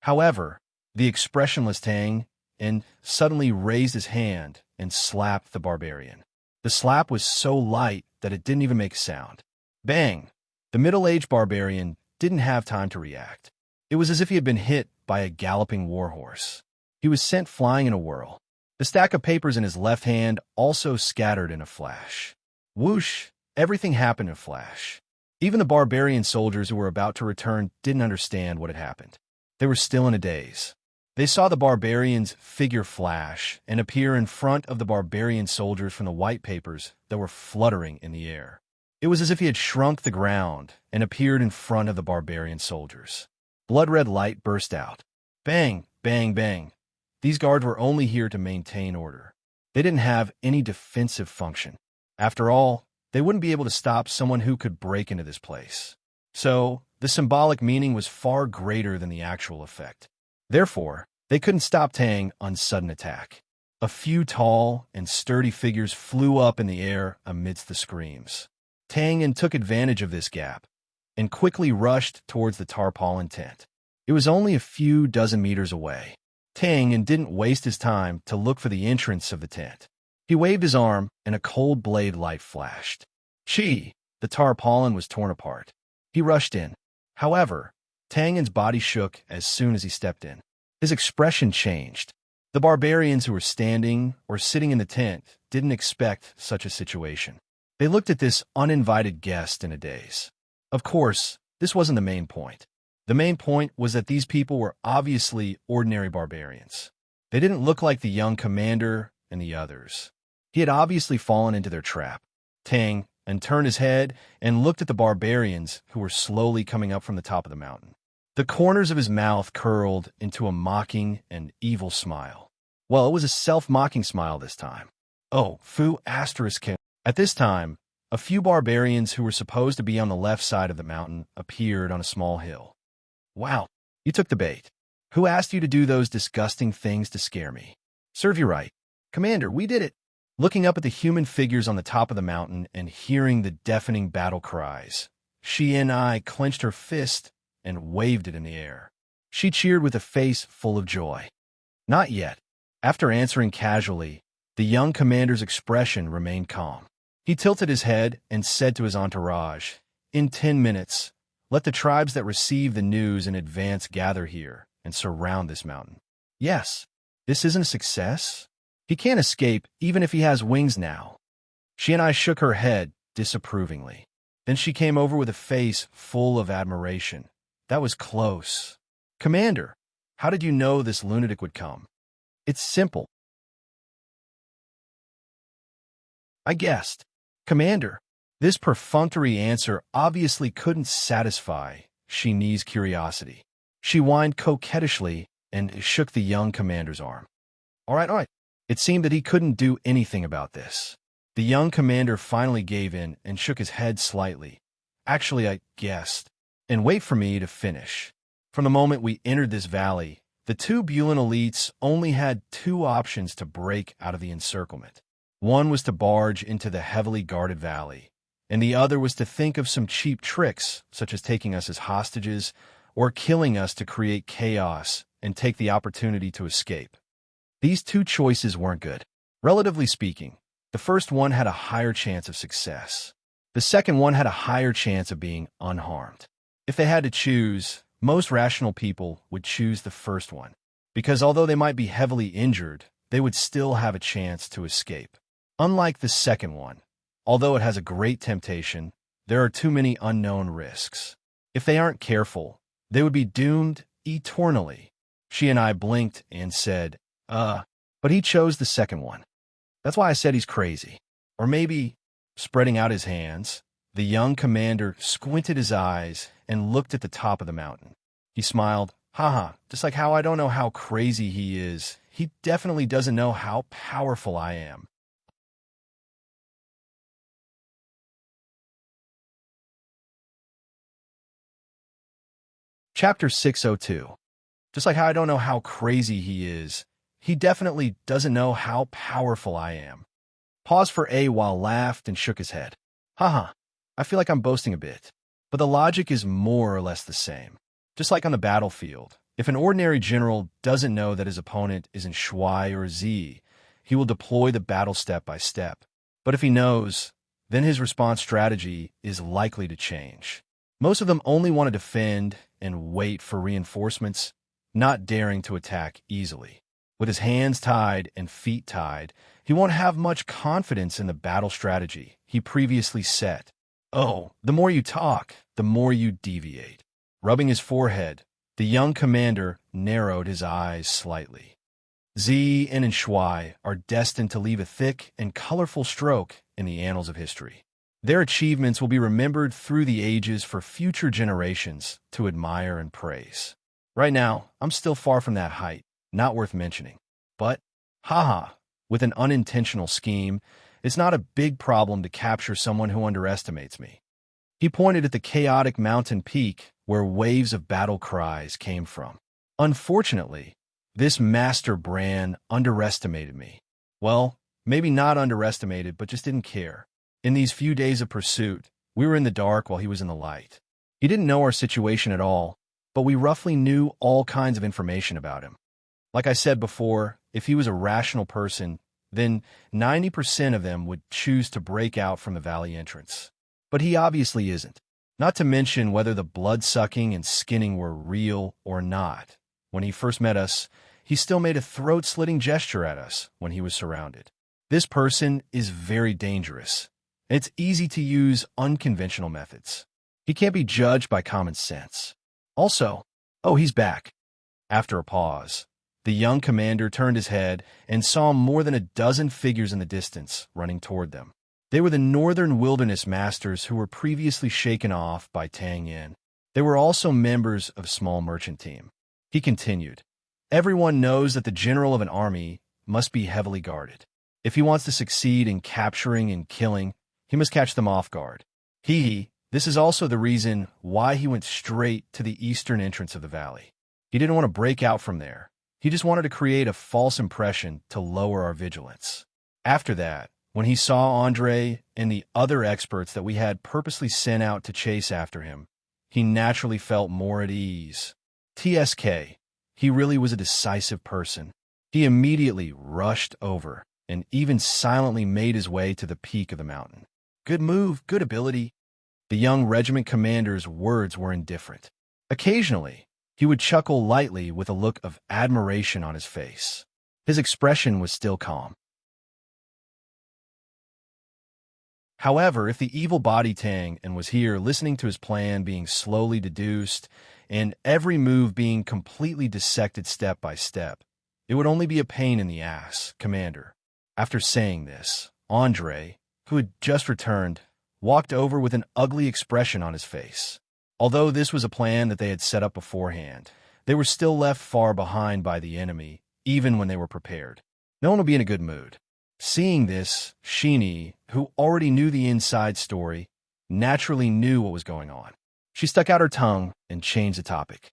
However, the expressionless Tang and suddenly raised his hand and slapped the barbarian. The slap was so light that it didn't even make a sound. Bang! The middle-aged barbarian didn't have time to react. It was as if he had been hit by a galloping warhorse. He was sent flying in a whirl. The stack of papers in his left hand also scattered in a flash. Whoosh! Everything happened in a flash. Even the barbarian soldiers who were about to return didn't understand what had happened. They were still in a daze. They saw the barbarian's figure flash and appear in front of the barbarian soldiers from the white papers that were fluttering in the air. It was as if he had shrunk the ground and appeared in front of the barbarian soldiers. Blood-red light burst out. Bang, bang, bang. These guards were only here to maintain order. They didn't have any defensive function. After all, they wouldn't be able to stop someone who could break into this place. So, the symbolic meaning was far greater than the actual effect. Therefore, they couldn't stop Tang on sudden attack. A few tall and sturdy figures flew up in the air amidst the screams. Tang took advantage of this gap and quickly rushed towards the tarpaulin tent. It was only a few dozen meters away. Tang didn't waste his time to look for the entrance of the tent. He waved his arm and a cold blade light flashed. Chi! The tarpaulin was torn apart. He rushed in. However, Tang's body shook as soon as he stepped in. His expression changed. The barbarians who were standing or sitting in the tent didn't expect such a situation. They looked at this uninvited guest in a daze. Of course, this wasn't the main point. The main point was that these people were obviously ordinary barbarians. They didn't look like the young commander and the others. He had obviously fallen into their trap. Tang turned his head and looked at the barbarians who were slowly coming up from the top of the mountain. The corners of his mouth curled into a mocking and evil smile. Well, it was a self-mocking smile this time. Oh, Fu asterisk. At this time, a few barbarians who were supposed to be on the left side of the mountain appeared on a small hill. Wow, you took the bait. Who asked you to do those disgusting things to scare me? Serve you right. Commander, we did it. Looking up at the human figures on the top of the mountain and hearing the deafening battle cries, she and I clenched her fist and waved it in the air. She cheered with a face full of joy. Not yet. After answering casually, the young commander's expression remained calm. He tilted his head and said to his entourage, "In 10 minutes, let the tribes that receive the news in advance gather here and surround this mountain." Yes, this isn't a success. He can't escape even if he has wings now. She and I shook her head disapprovingly. Then she came over with a face full of admiration. That was close. Commander, how did you know this lunatic would come? It's simple. I guessed. Commander, this perfunctory answer obviously couldn't satisfy Shini's curiosity. She whined coquettishly and shook the young commander's arm. All right. It seemed that he couldn't do anything about this. The young commander finally gave in and shook his head slightly. Actually, I guessed. And wait for me to finish. From the moment we entered this valley, the two Bulan elites only had 2 options to break out of the encirclement. One was to barge into the heavily guarded valley, and the other was to think of some cheap tricks, such as taking us as hostages or killing us to create chaos and take the opportunity to escape. These 2 choices weren't good. Relatively speaking, the first one had a higher chance of success. The second one had a higher chance of being unharmed. If they had to choose, most rational people would choose the first one, because although they might be heavily injured, they would still have a chance to escape. Unlike the second one, although it has a great temptation, there are too many unknown risks. If they aren't careful, they would be doomed eternally. She and I blinked and said, but he chose the second one. That's why I said he's crazy. Or maybe, spreading out his hands, the young commander squinted his eyes and looked at the top of the mountain. He smiled. Haha, just like how I don't know how crazy he is. He definitely doesn't know how powerful I am. Chapter 602. Just like how I don't know how crazy he is. He definitely doesn't know how powerful I am. Paused for a while, laughed, and shook his head. Haha, I feel like I'm boasting a bit. But the logic is more or less the same. Just like on the battlefield, if an ordinary general doesn't know that his opponent is in Shui or Z, he will deploy the battle step by step. But if he knows, then his response strategy is likely to change. Most of them only want to defend and wait for reinforcements, not daring to attack easily. With his hands tied and feet tied, he won't have much confidence in the battle strategy he previously set. Oh, the more you talk, the more you deviate. Rubbing his forehead, the young commander narrowed his eyes slightly. Z and Shui are destined to leave a thick and colorful stroke in the annals of history. Their achievements will be remembered through the ages for future generations to admire and praise. Right now, I'm still far from that height, not worth mentioning. But, haha, with an unintentional scheme, it's not a big problem to capture someone who underestimates me. He pointed at the chaotic mountain peak where waves of battle cries came from. Unfortunately, this master Bran underestimated me. Well, maybe not underestimated, but just didn't care. In these few days of pursuit, we were in the dark while he was in the light. He didn't know our situation at all, but we roughly knew all kinds of information about him. Like I said before, if he was a rational person, then 90% of them would choose to break out from the valley entrance. But he obviously isn't. Not to mention whether the blood-sucking and skinning were real or not. When he first met us, he still made a throat-slitting gesture at us when he was surrounded. This person is very dangerous. It's easy to use unconventional methods. He can't be judged by common sense. Also, oh, he's back. After a pause, the young commander turned his head and saw more than a dozen figures in the distance running toward them. They were the northern wilderness masters who were previously shaken off by Tang Yin. They were also members of a small merchant team. He continued, everyone knows that the general of an army must be heavily guarded. If he wants to succeed in capturing and killing, he must catch them off guard. This is also the reason why he went straight to the eastern entrance of the valley. He didn't want to break out from there. He just wanted to create a false impression to lower our vigilance. After that, when he saw Andre and the other experts that we had purposely sent out to chase after him, he naturally felt more at ease. TSK, he really was a decisive person. He immediately rushed over and even silently made his way to the peak of the mountain. Good move, good ability. The young regiment commander's words were indifferent. Occasionally, he would chuckle lightly with a look of admiration on his face. His expression was still calm. However, if the evil body Tang and was here listening to his plan being slowly deduced and every move being completely dissected step by step, it would only be a pain in the ass, Commander. After saying this, Andre, who had just returned, walked over with an ugly expression on his face. Although this was a plan that they had set up beforehand, they were still left far behind by the enemy, even when they were prepared. No one will be in a good mood. Seeing this, Sheeny, who already knew the inside story, naturally knew what was going on. She stuck out her tongue and changed the topic.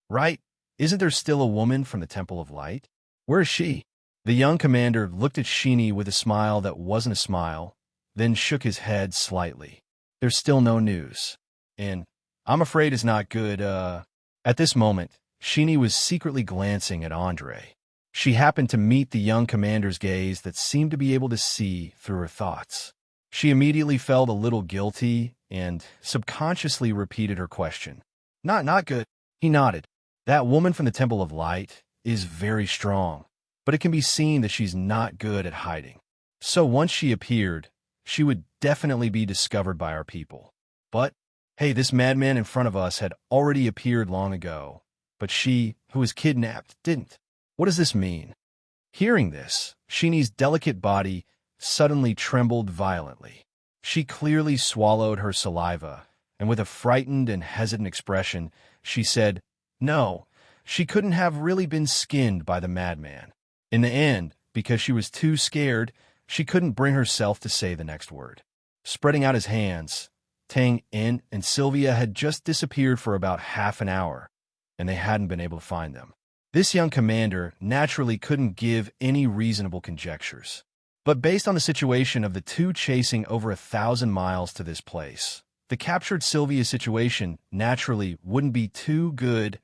Right? Isn't there still a woman from the Temple of Light? Where is she? The young commander looked at Sheeny with a smile that wasn't a smile, then shook his head slightly. There's still no news. And I'm afraid it's not good, At this moment, Sheeny was secretly glancing at Andre. She happened to meet the young commander's gaze that seemed to be able to see through her thoughts. She immediately felt a little guilty and subconsciously repeated her question. Not good. He nodded. That woman from the Temple of Light is very strong, but it can be seen that she's not good at hiding. So once she appeared, she would definitely be discovered by our people. But, hey, this madman in front of us had already appeared long ago, but she, who was kidnapped, didn't. What does this mean? Hearing this, Sheeny's delicate body suddenly trembled violently. She clearly swallowed her saliva and with a frightened and hesitant expression, she said, no, she couldn't have really been skinned by the madman. In the end, because she was too scared, she couldn't bring herself to say the next word. Spreading out his hands, Tang, En, and Sylvia had just disappeared for about half an hour, and they hadn't been able to find them. This young commander naturally couldn't give any reasonable conjectures. But based on the situation of the two chasing over 1,000 miles to this place, the captured Sylvia situation naturally wouldn't be too good.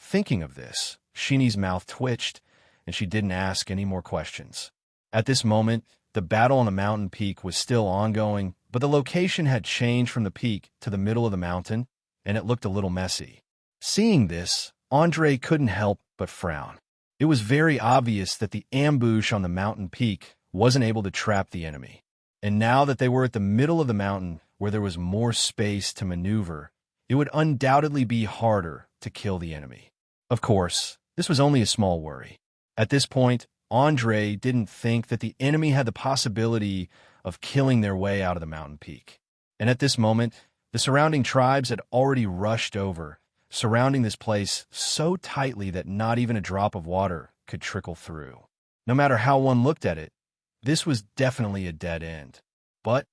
Thinking of this, Sheenie's mouth twitched, and she didn't ask any more questions. At this moment, the battle on the mountain peak was still ongoing, but the location had changed from the peak to the middle of the mountain, and it looked a little messy. Seeing this, Andre couldn't help but frown. It was very obvious that the ambush on the mountain peak wasn't able to trap the enemy. And now that they were at the middle of the mountain, where there was more space to maneuver, it would undoubtedly be harder to kill the enemy. Of course, this was only a small worry. At this point, Andre didn't think that the enemy had the possibility of killing their way out of the mountain peak. And at this moment, the surrounding tribes had already rushed over, surrounding this place so tightly that not even a drop of water could trickle through. No matter how one looked at it, this was definitely a dead end. But,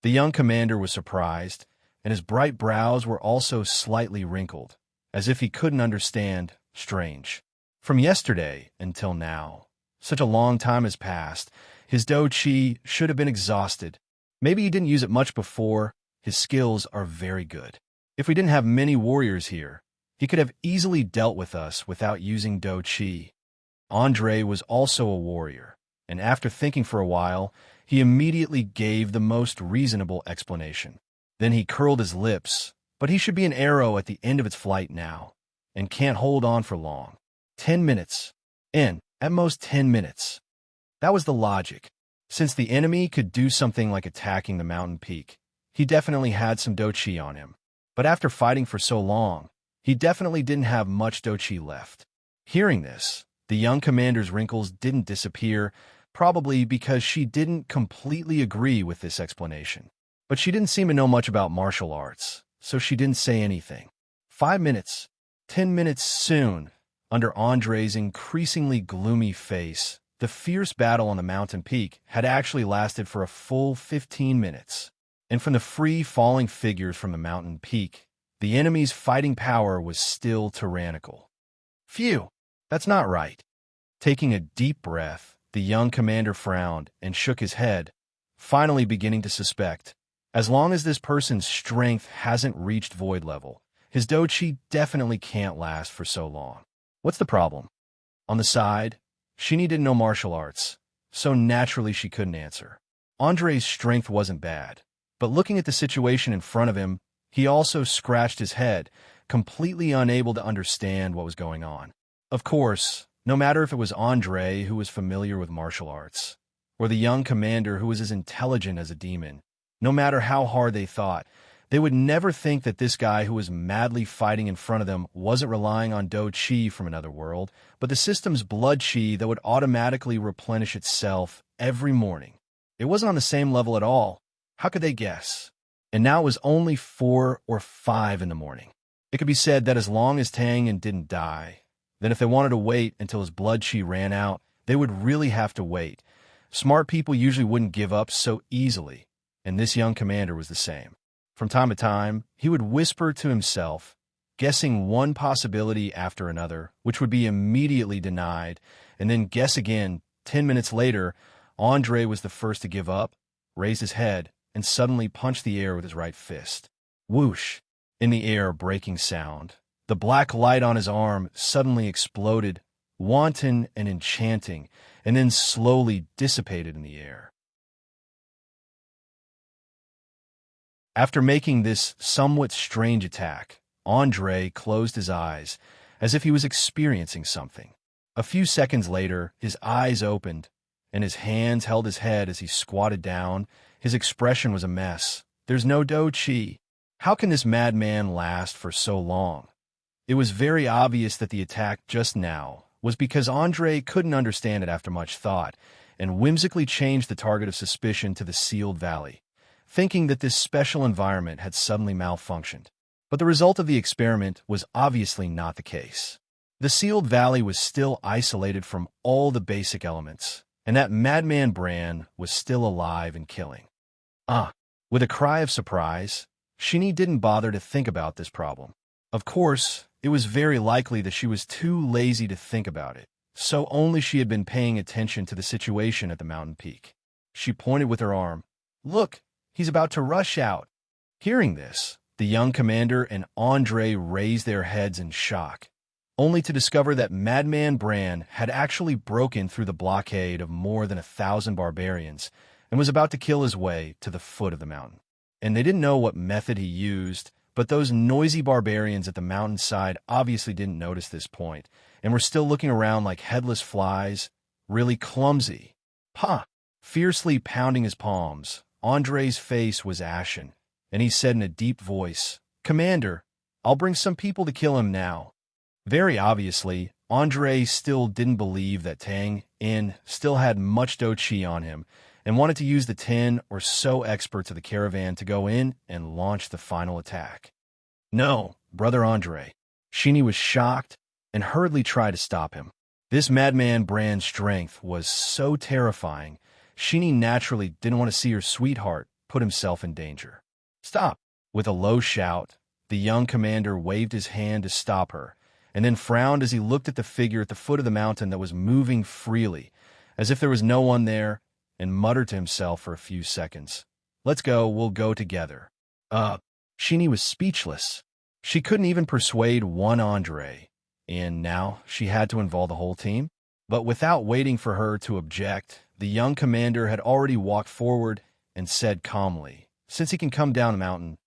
The young commander was surprised, and his bright brows were also slightly wrinkled, as if he couldn't understand. Strange. From yesterday until now, such a long time has passed. His Do Chi should have been exhausted. Maybe he didn't use it much before. His skills are very good. If we didn't have many warriors here, he could have easily dealt with us without using Do Chi. Andre was also a warrior, and after thinking for a while, he immediately gave the most reasonable explanation. Then he curled his lips, but he should be an arrow at the end of its flight now, and can't hold on for long. 10 minutes. At most 10 minutes. That was the logic. Since the enemy could do something like attacking the mountain peak, he definitely had some Do Chi on him. But after fighting for so long, he definitely didn't have much Do Chi left. Hearing this, the young commander's wrinkles didn't disappear, probably because she didn't completely agree with this explanation. But she didn't seem to know much about martial arts, so she didn't say anything. 5 minutes. 10 minutes soon. Under Andre's increasingly gloomy face, the fierce battle on the mountain peak had actually lasted for a full 15 minutes. And from the free-falling figures from the mountain peak, the enemy's fighting power was still tyrannical. Phew, that's not right. Taking a deep breath, the young commander frowned and shook his head, finally beginning to suspect. As long as this person's strength hasn't reached void level, his Do Chi definitely can't last for so long. What's the problem? On the side, Shinny didn't know martial arts, so naturally she couldn't answer. Andre's strength wasn't bad, but looking at the situation in front of him, he also scratched his head, completely unable to understand what was going on. Of course, no matter if it was Andre who was familiar with martial arts, or the young commander who was as intelligent as a demon, no matter how hard they thought, they would never think that this guy who was madly fighting in front of them wasn't relying on Do Chi from another world, but the system's blood Chi that would automatically replenish itself every morning. It wasn't on the same level at all. How could they guess? And now it was only 4 or 5 in the morning. It could be said that as long as Tang didn't die, then if they wanted to wait until his blood Chi ran out, they would really have to wait. Smart people usually wouldn't give up so easily, and this young commander was the same. From time to time, he would whisper to himself, guessing one possibility after another, which would be immediately denied, and then guess again. 10 minutes later, Andre was the first to give up, raised his head, and suddenly punched the air with his right fist. Whoosh! In the air, breaking sound. The black light on his arm suddenly exploded, wanton and enchanting, and then slowly dissipated in the air. After making this somewhat strange attack, Andre closed his eyes, as if he was experiencing something. A few seconds later, his eyes opened, and his hands held his head as he squatted down. His expression was a mess. There's no Do Chi. How can this madman last for so long? It was very obvious that the attack just now was because Andre couldn't understand it after much thought, and whimsically changed the target of suspicion to the sealed valley, thinking that this special environment had suddenly malfunctioned. But the result of the experiment was obviously not the case. The sealed valley was still isolated from all the basic elements, and that madman Bran was still alive and killing. With a cry of surprise, Shinny didn't bother to think about this problem. Of course, it was very likely that she was too lazy to think about it, so only she had been paying attention to the situation at the mountain peak. She pointed with her arm. "Look, he's about to rush out." Hearing this, the young commander and Andre raised their heads in shock, only to discover that Madman Bran had actually broken through the blockade of more than 1,000 barbarians and was about to kill his way to the foot of the mountain. And they didn't know what method he used, but those noisy barbarians at the mountainside obviously didn't notice this point, and were still looking around like headless flies, really clumsy. Fiercely pounding his palms, Andre's face was ashen, and he said in a deep voice, "Commander, I'll bring some people to kill him now." Very obviously, Andre still didn't believe that Tang In still had much Do Chi on him, and wanted to use the 10 or so experts of the caravan to go in and launch the final attack. "No, Brother Andre." Shinny was shocked and hurriedly tried to stop him. This madman Bran's strength was so terrifying, Shinny naturally didn't want to see her sweetheart put himself in danger. "Stop!" With a low shout, the young commander waved his hand to stop her, and then frowned as he looked at the figure at the foot of the mountain that was moving freely, as if there was no one there, and muttered to himself for a few seconds. "Let's go, we'll go together." Shinny was speechless. She couldn't even persuade one Andre, and now she had to involve the whole team? But without waiting for her to object, the young commander had already walked forward and said calmly, "Since he can come down the mountain,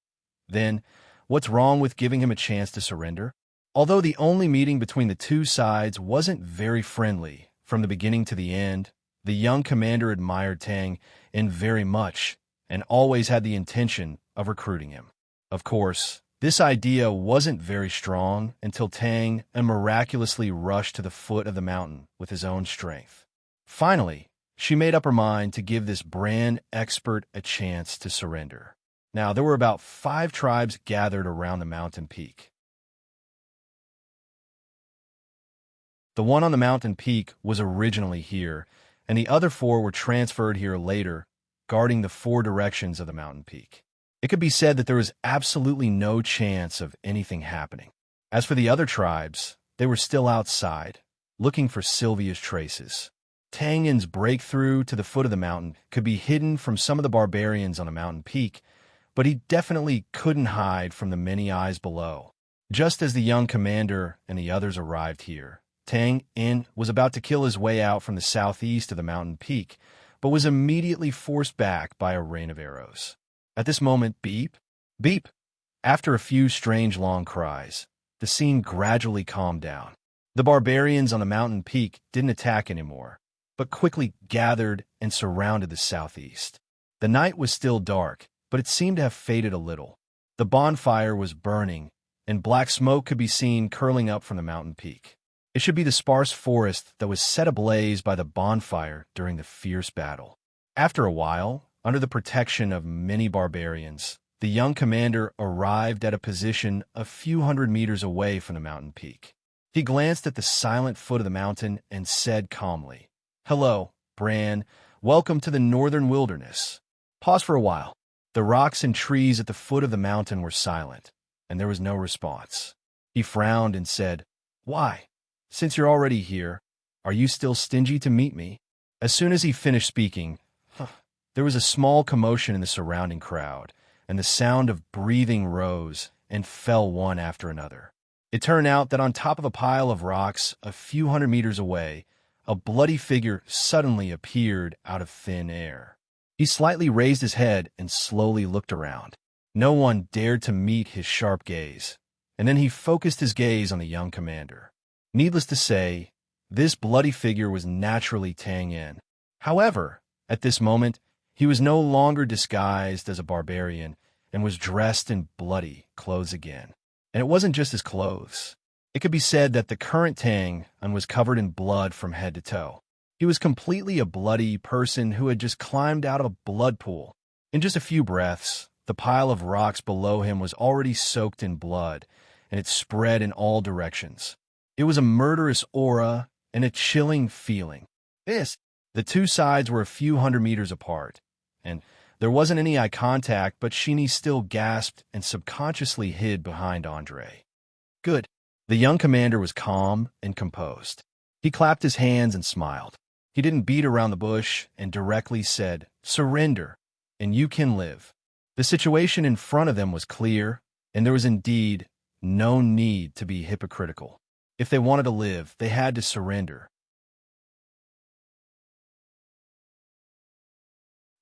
then what's wrong with giving him a chance to surrender?" Although the only meeting between the two sides wasn't very friendly from the beginning to the end, the young commander admired Tang In very much and always had the intention of recruiting him. Of course, this idea wasn't very strong until Tang In miraculously rushed to the foot of the mountain with his own strength. Finally, she made up her mind to give this Bran expert a chance to surrender. Now, there were about 5 tribes gathered around the mountain peak. The one on the mountain peak was originally here, and the other 4 were transferred here later, guarding the 4 directions of the mountain peak. It could be said that there was absolutely no chance of anything happening. As for the other tribes, they were still outside, looking for Sylvia's traces. Tang In's breakthrough to the foot of the mountain could be hidden from some of the barbarians on the mountain peak, but he definitely couldn't hide from the many eyes below. Just as the young commander and the others arrived here, Tang In was about to kill his way out from the southeast of the mountain peak, but was immediately forced back by a rain of arrows. At this moment, beep, beep. After a few strange long cries, the scene gradually calmed down. The barbarians on the mountain peak didn't attack anymore, but quickly gathered and surrounded the southeast. The night was still dark, but it seemed to have faded a little. The bonfire was burning, and black smoke could be seen curling up from the mountain peak. It should be the sparse forest that was set ablaze by the bonfire during the fierce battle. After a while, under the protection of many barbarians, the young commander arrived at a position a few hundred meters away from the mountain peak. He glanced at the silent foot of the mountain and said calmly, "Hello, Bran. Welcome to the northern wilderness." Pause for a while. The rocks and trees at the foot of the mountain were silent, and there was no response. He frowned and said, "Why? Since you're already here, are you still stingy to meet me?" As soon as he finished speaking, there was a small commotion in the surrounding crowd, and the sound of breathing rose and fell one after another. It turned out that on top of a pile of rocks a few hundred meters away, a bloody figure suddenly appeared out of thin air. He slightly raised his head and slowly looked around. No one dared to meet his sharp gaze, and then he focused his gaze on the young commander. Needless to say, this bloody figure was naturally Tang In. However, at this moment, he was no longer disguised as a barbarian and was dressed in bloody clothes again. And it wasn't just his clothes. It could be said that the current Tang was covered in blood from head to toe. He was completely a bloody person who had just climbed out of a blood pool. In just a few breaths, the pile of rocks below him was already soaked in blood, and it spread in all directions. It was a murderous aura and a chilling feeling. The two sides were a few hundred meters apart, and there wasn't any eye contact, but Sheeny still gasped and subconsciously hid behind Andre. Good. The young commander was calm and composed. He clapped his hands and smiled. He didn't beat around the bush and directly said, "Surrender, and you can live." The situation in front of them was clear, and there was indeed no need to be hypocritical. If they wanted to live, they had to surrender.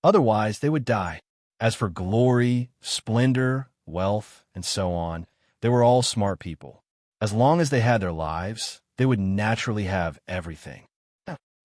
Otherwise, they would die. As for glory, splendor, wealth, and so on, they were all smart people. As long as they had their lives, they would naturally have everything.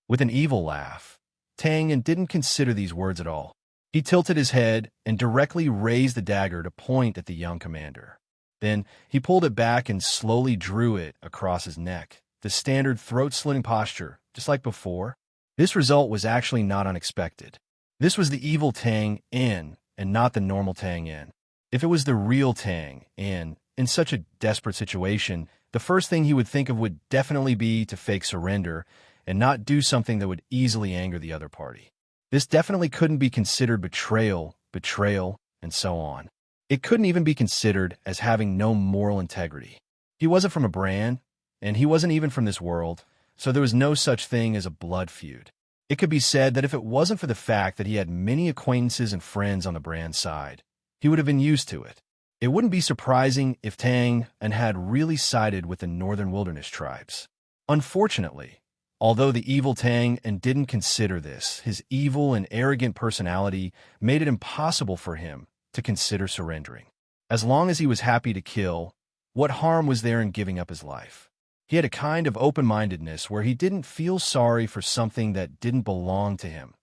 With an evil laugh, Tang didn't consider these words at all. He tilted his head and directly raised the dagger to point at the young commander. Then he pulled it back and slowly drew it across his neck, the standard throat-slitting posture, just like before. This result was actually not unexpected. This was the evil Tang in and not the normal Tang in. If it was the real Tang in such a desperate situation, the first thing he would think of would definitely be to fake surrender and not do something that would easily anger the other party. This definitely couldn't be considered betrayal, and so on. It couldn't even be considered as having no moral integrity. He wasn't from a brand, and he wasn't even from this world, so there was no such thing as a blood feud. It could be said that if it wasn't for the fact that he had many acquaintances and friends on the brand side, he would have been used to it. It wouldn't be surprising if Tang had really sided with the Northern Wilderness tribes. Unfortunately, although the evil Tang didn't consider this, his evil and arrogant personality made it impossible for him to consider surrendering. As long as he was happy to kill, what harm was there in giving up his life? He had a kind of open-mindedness where he didn't feel sorry for something that didn't belong to him.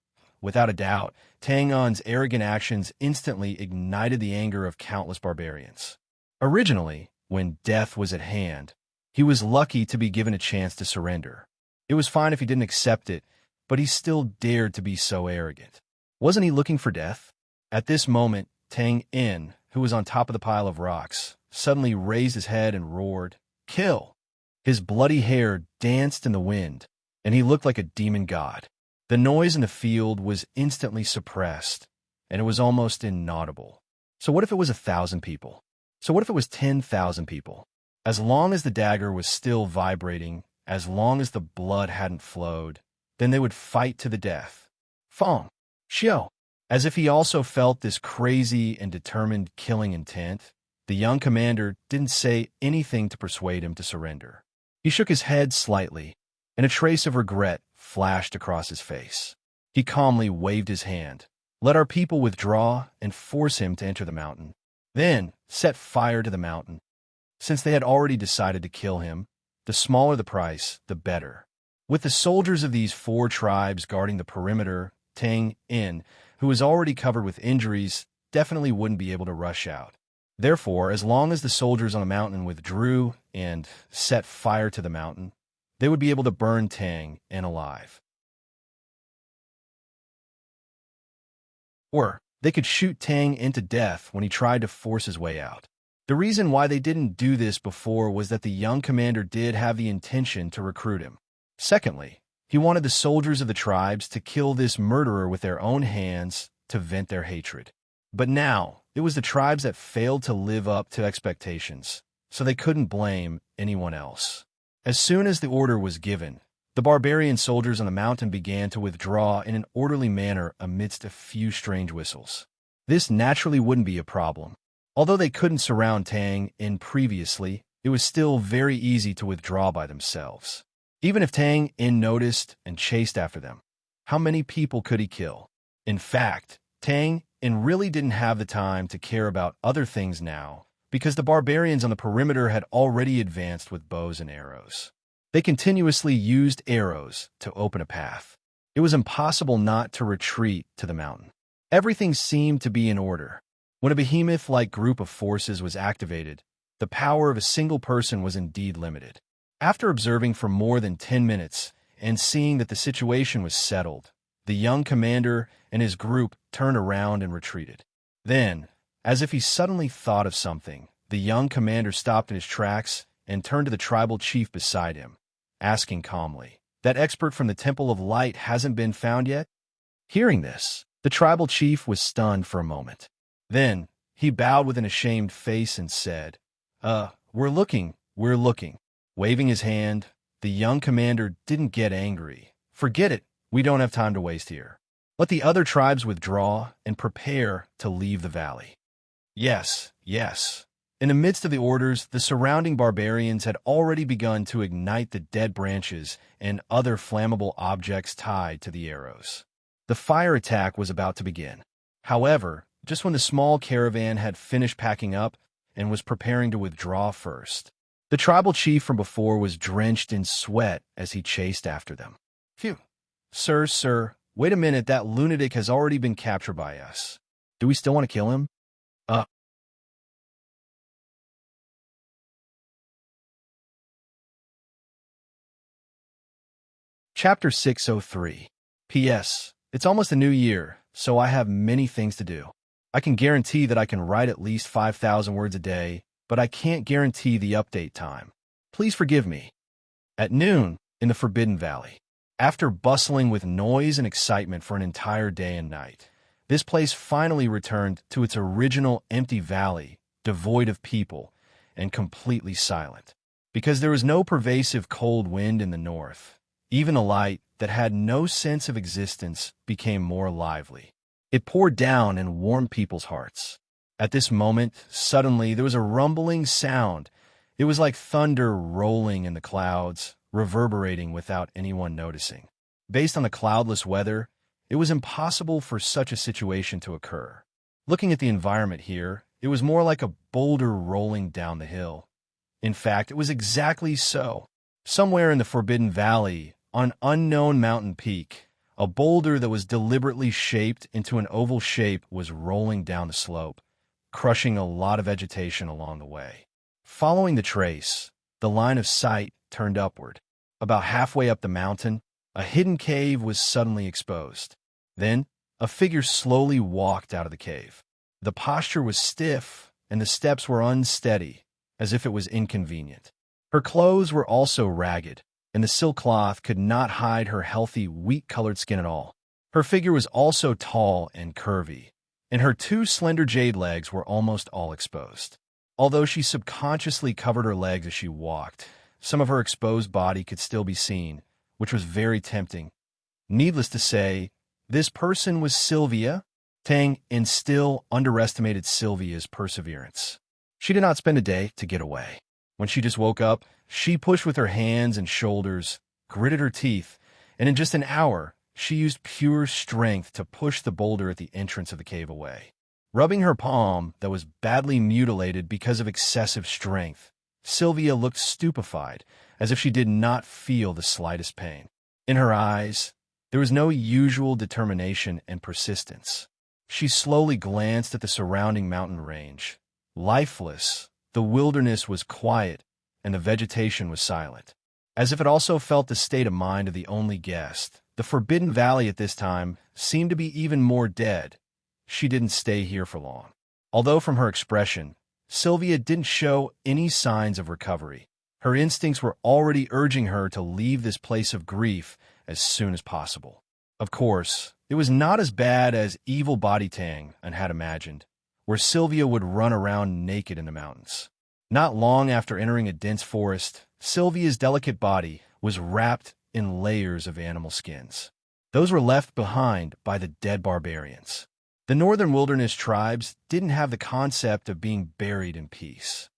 Without a doubt, Tang An's arrogant actions instantly ignited the anger of countless barbarians. Originally, when death was at hand, he was lucky to be given a chance to surrender. It was fine if he didn't accept it, but he still dared to be so arrogant. Wasn't he looking for death? At this moment, Tang In, who was on top of the pile of rocks, suddenly raised his head and roared, "Kill!" His bloody hair danced in the wind, and he looked like a demon god. The noise in the field was instantly suppressed, and it was almost inaudible. So what if it was 1,000 people? So what if it was 10,000 people? As long as the dagger was still vibrating, as long as the blood hadn't flowed, then they would fight to the death. Fong, Xiao. As if he also felt this crazy and determined killing intent, the young commander didn't say anything to persuade him to surrender. He shook his head slightly, and a trace of regret flashed across his face. He calmly waved his hand. "Let our people withdraw and force him to enter the mountain. Then set fire to the mountain." Since they had already decided to kill him, the smaller the price, the better. With the soldiers of these 4 tribes guarding the perimeter, Tang In, who was already covered with injuries, definitely wouldn't be able to rush out. Therefore, as long as the soldiers on the mountain withdrew and set fire to the mountain, they would be able to burn Tang In alive. Or they could shoot Tang into death when he tried to force his way out. The reason why they didn't do this before was that the young commander did have the intention to recruit him. Secondly, he wanted the soldiers of the tribes to kill this murderer with their own hands to vent their hatred. But now, it was the tribes that failed to live up to expectations, so they couldn't blame anyone else. As soon as the order was given, the barbarian soldiers on the mountain began to withdraw in an orderly manner amidst a few strange whistles. This naturally wouldn't be a problem. Although they couldn't surround Tang In previously, it was still very easy to withdraw by themselves. Even if Tang In noticed and chased after them, how many people could he kill? In fact, Tang In really didn't have the time to care about other things now, because the barbarians on the perimeter had already advanced with bows and arrows. They continuously used arrows to open a path. It was impossible not to retreat to the mountain. Everything seemed to be in order. When a behemoth-like group of forces was activated, The power of a single person was indeed limited. After observing for more than 10 minutes and seeing that the situation was settled, the young commander and his group turned around and retreated. Then, as if he suddenly thought of something, the young commander stopped in his tracks and turned to the tribal chief beside him, asking calmly, "That expert from the Temple of Light hasn't been found yet?" Hearing this, the tribal chief was stunned for a moment. Then, he bowed with an ashamed face and said, we're looking. Waving his hand, the young commander didn't get angry. "Forget it. We don't have time to waste here. Let the other tribes withdraw and prepare to leave the valley." Yes. In the midst of the orders, the surrounding barbarians had already begun to ignite the dead branches and other flammable objects tied to the arrows. The fire attack was about to begin. However, just when the small caravan had finished packing up and was preparing to withdraw first, the tribal chief from before was drenched in sweat as he chased after them. "Phew. Sir, wait a minute, that lunatic has already been captured by us. Do we still want to kill him?" Chapter 603. P.S. It's almost a new year, so I have many things to do. I can guarantee that I can write at least 5,000 words a day, but I can't guarantee the update time. Please forgive me. At noon, in the Forbidden Valley. After bustling with noise and excitement for an entire day and night, this place finally returned to its original empty valley, devoid of people, and completely silent. Because there was no pervasive cold wind in the north, even a light that had no sense of existence became more lively. It poured down and warmed people's hearts. At this moment, suddenly, there was a rumbling sound. It was like thunder rolling in the clouds, reverberating without anyone noticing. Based on the cloudless weather, it was impossible for such a situation to occur. Looking at the environment here, it was more like a boulder rolling down the hill. In fact, it was exactly so. Somewhere in the Forbidden Valley, on an unknown mountain peak, a boulder that was deliberately shaped into an oval shape was rolling down the slope, crushing a lot of vegetation along the way. Following the trace, the line of sight turned upward. About halfway up the mountain, a hidden cave was suddenly exposed. Then, a figure slowly walked out of the cave. The posture was stiff, and the steps were unsteady, as if it was inconvenient. Her clothes were also ragged, and the silk cloth could not hide her healthy, wheat-colored skin at all. Her figure was also tall and curvy, and her two slender jade legs were almost all exposed. Although she subconsciously covered her legs as she walked, some of her exposed body could still be seen, which was very tempting. Needless to say, this person was Sylvia. Tang and still underestimated Sylvia's perseverance. She did not spend a day to get away. When she just woke up, she pushed with her hands and shoulders, gritted her teeth, and in just an hour, she used pure strength to push the boulder at the entrance of the cave away. Rubbing her palm that was badly mutilated because of excessive strength, Sylvia looked stupefied, as if she did not feel the slightest pain. In her eyes, there was no usual determination and persistence. She slowly glanced at the surrounding mountain range. Lifeless, the wilderness was quiet, and the vegetation was silent. As if it also felt the state of mind of the only guest, the Forbidden Valley at this time seemed to be even more dead. She didn't stay here for long. Although from her expression, Sylvia didn't show any signs of recovery. Her instincts were already urging her to leave this place of grief as soon as possible. Of course, it was not as bad as evil Body Tang had imagined, where Sylvia would run around naked in the mountains. Not long after entering a dense forest, Sylvia's delicate body was wrapped in layers of animal skins. Those were left behind by the dead barbarians. The northern wilderness tribes didn't have the concept of being buried in peace.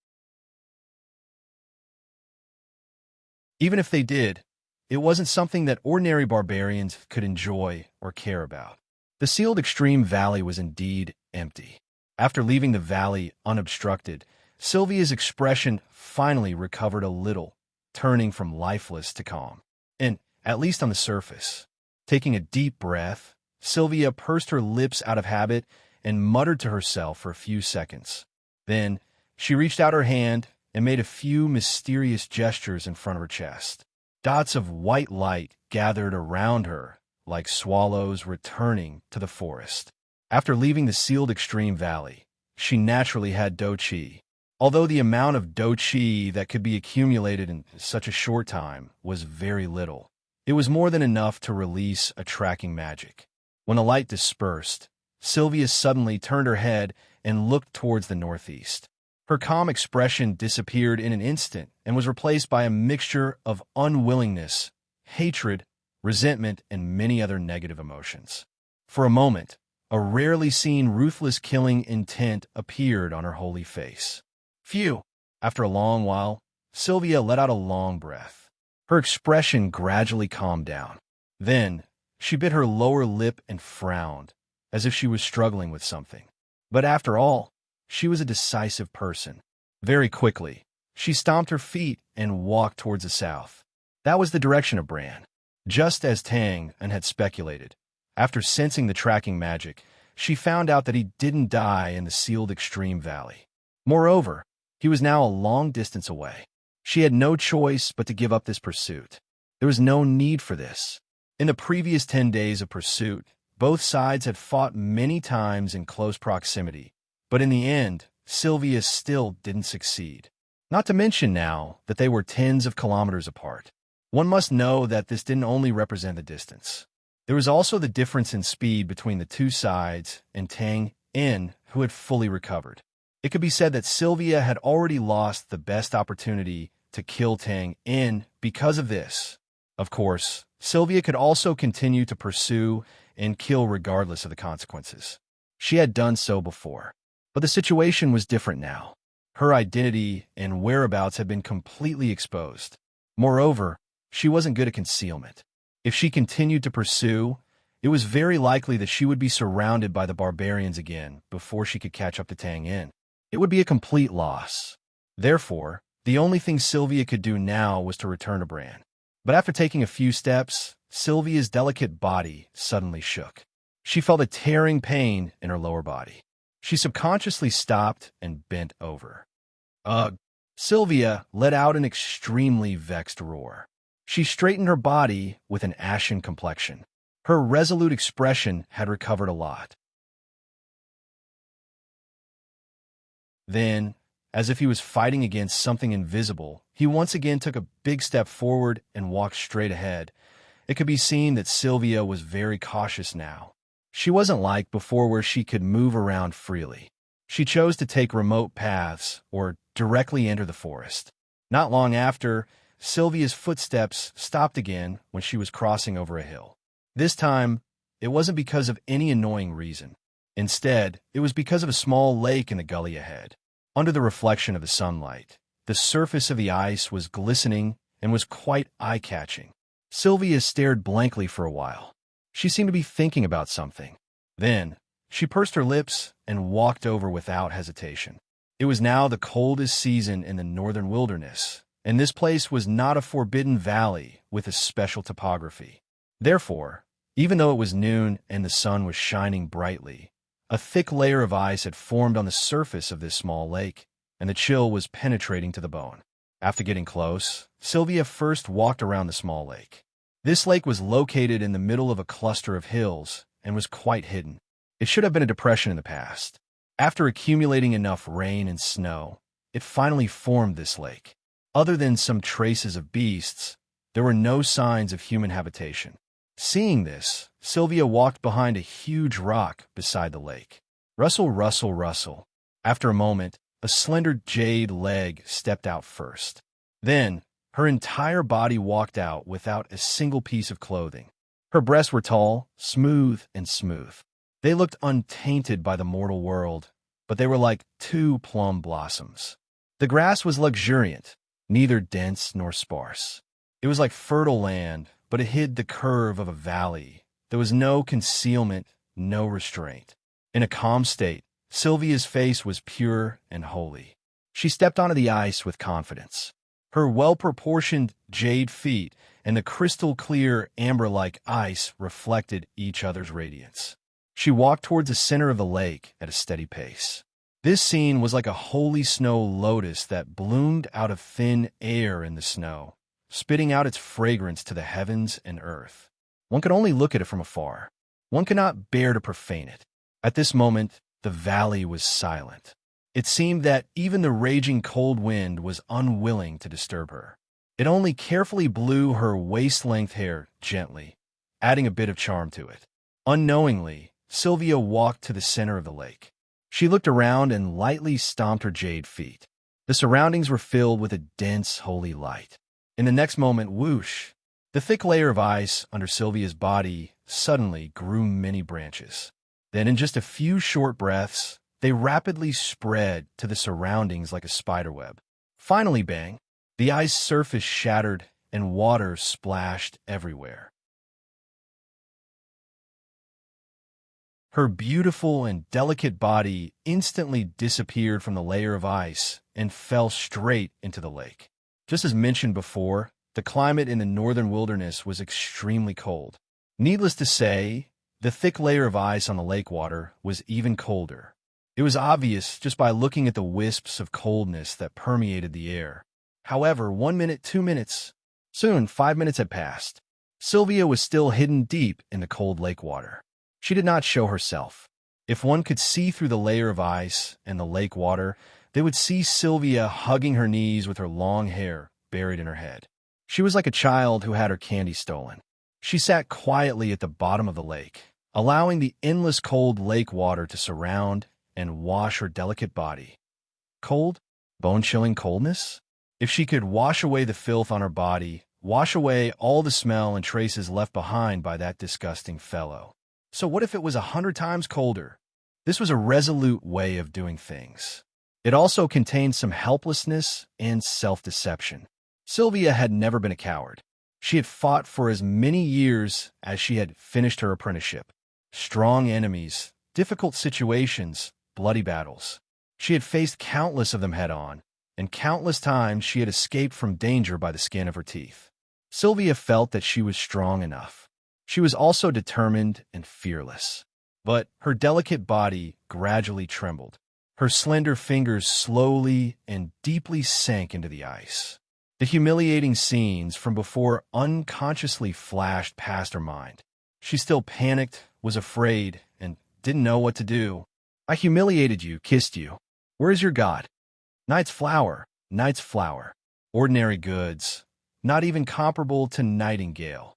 Even if they did, it wasn't something that ordinary barbarians could enjoy or care about. The sealed extreme valley was indeed empty. After leaving the valley unobstructed, Sylvia's expression finally recovered a little, turning from lifeless to calm. And, at least on the surface, taking a deep breath, Sylvia pursed her lips out of habit and muttered to herself for a few seconds. Then, She reached out her hand and made a few mysterious gestures in front of her chest. Dots of white light gathered around her, like swallows returning to the forest. After leaving the sealed extreme valley, she naturally had do chi. Although the amount of do chi that could be accumulated in such a short time was very little, it was more than enough to release a tracking magic. When the light dispersed, Sylvia suddenly turned her head and looked towards the northeast. Her calm expression disappeared in an instant and was replaced by a mixture of unwillingness, hatred, resentment, and many other negative emotions. For a moment, a rarely seen ruthless killing intent appeared on her holy face. Phew! After a long while, Sylvia let out a long breath. Her expression gradually calmed down. Then, she bit her lower lip and frowned, as if she was struggling with something. But after all, she was a decisive person. Very quickly, she stomped her feet and walked towards the south. That was the direction of Bran. Just as Tang had speculated, after sensing the tracking magic, she found out that he didn't die in the sealed extreme valley. Moreover, he was now a long distance away. She had no choice but to give up this pursuit. There was no need for this. In the previous 10 days of pursuit, both sides had fought many times in close proximity, but in the end, Sylvia still didn't succeed. Not to mention now that they were tens of kilometers apart. One must know that this didn't only represent the distance. There was also the difference in speed between the two sides and Tang In, who had fully recovered. It could be said that Sylvia had already lost the best opportunity to kill Tang In because of this. Of course, Sylvia could also continue to pursue and kill regardless of the consequences. She had done so before. But the situation was different now. Her identity and whereabouts had been completely exposed. Moreover, she wasn't good at concealment. If she continued to pursue, it was very likely that she would be surrounded by the barbarians again before she could catch up to Tang In. It would be a complete loss. Therefore, the only thing Sylvia could do now was to return to Bran. But after taking a few steps, Sylvia's delicate body suddenly shook. She felt a tearing pain in her lower body. She subconsciously stopped and bent over. Ugh! Sylvia let out an extremely vexed roar. She straightened her body with an ashen complexion. Her resolute expression had recovered a lot. Then, as if he was fighting against something invisible, he once again took a big step forward and walked straight ahead. It could be seen that Sylvia was very cautious now. She wasn't like before where she could move around freely. She chose to take remote paths or directly enter the forest. Not long after, Sylvia's footsteps stopped again when she was crossing over a hill. This time, it wasn't because of any annoying reason. Instead, it was because of a small lake in the gully ahead. Under the reflection of the sunlight, the surface of the ice was glistening and was quite eye-catching. Sylvia stared blankly for a while. She seemed to be thinking about something. Then, she pursed her lips and walked over without hesitation. It was now the coldest season in the northern wilderness, and this place was not a forbidden valley with a special topography. Therefore, even though it was noon and the sun was shining brightly, a thick layer of ice had formed on the surface of this small lake, and the chill was penetrating to the bone. After getting close, Sylvia first walked around the small lake. This lake was located in the middle of a cluster of hills and was quite hidden. It should have been a depression in the past. After accumulating enough rain and snow, it finally formed this lake. Other than some traces of beasts, there were no signs of human habitation. Seeing this, Sylvia walked behind a huge rock beside the lake. Rustle, rustle, rustle. After a moment, a slender jade leg stepped out first. Then, her entire body walked out without a single piece of clothing. Her breasts were tall, smooth, and smooth. They looked untainted by the mortal world, but they were like two plum blossoms. The grass was luxuriant, neither dense nor sparse. It was like fertile land, but it hid the curve of a valley. There was no concealment, no restraint. In a calm state, Sylvia's face was pure and holy. She stepped onto the ice with confidence. Her well-proportioned jade feet and the crystal-clear amber-like ice reflected each other's radiance. She walked towards the center of the lake at a steady pace. This scene was like a holy snow lotus that bloomed out of thin air in the snow, spitting out its fragrance to the heavens and earth. One could only look at it from afar. One could not bear to profane it. At this moment, the valley was silent. It seemed that even the raging cold wind was unwilling to disturb her. It only carefully blew her waist-length hair gently, adding a bit of charm to it. Unknowingly, Sylvia walked to the center of the lake. She looked around and lightly stomped her jade feet. The surroundings were filled with a dense, holy light. In the next moment, whoosh, the thick layer of ice under Sylvia's body suddenly grew many branches. Then, in just a few short breaths, they rapidly spread to the surroundings like a spiderweb. Finally, bang, the ice surface shattered and water splashed everywhere. Her beautiful and delicate body instantly disappeared from the layer of ice and fell straight into the lake. Just as mentioned before, the climate in the northern wilderness was extremely cold. Needless to say, the thick layer of ice on the lake water was even colder. It was obvious just by looking at the wisps of coldness that permeated the air. However, 1 minute, 2 minutes, soon 5 minutes had passed. Sylvia was still hidden deep in the cold lake water. She did not show herself. If one could see through the layer of ice and the lake water, they would see Sylvia hugging her knees with her long hair buried in her head. She was like a child who had her candy stolen. She sat quietly at the bottom of the lake, allowing the endless cold lake water to surround and wash her delicate body. Cold? Bone-chilling coldness? If she could wash away the filth on her body, wash away all the smell and traces left behind by that disgusting fellow. So what if it was 100 times colder? This was a resolute way of doing things. It also contained some helplessness and self-deception. Sylvia had never been a coward. She had fought for as many years as she had finished her apprenticeship. Strong enemies, difficult situations, bloody battles. She had faced countless of them head-on, and countless times she had escaped from danger by the skin of her teeth. Sylvia felt that she was strong enough. She was also determined and fearless. But her delicate body gradually trembled. Her slender fingers slowly and deeply sank into the ice. The humiliating scenes from before unconsciously flashed past her mind. She still panicked, was afraid, and didn't know what to do. I humiliated you, kissed you. Where is your God? Night's flower, night's flower. Ordinary goods, not even comparable to nightingale.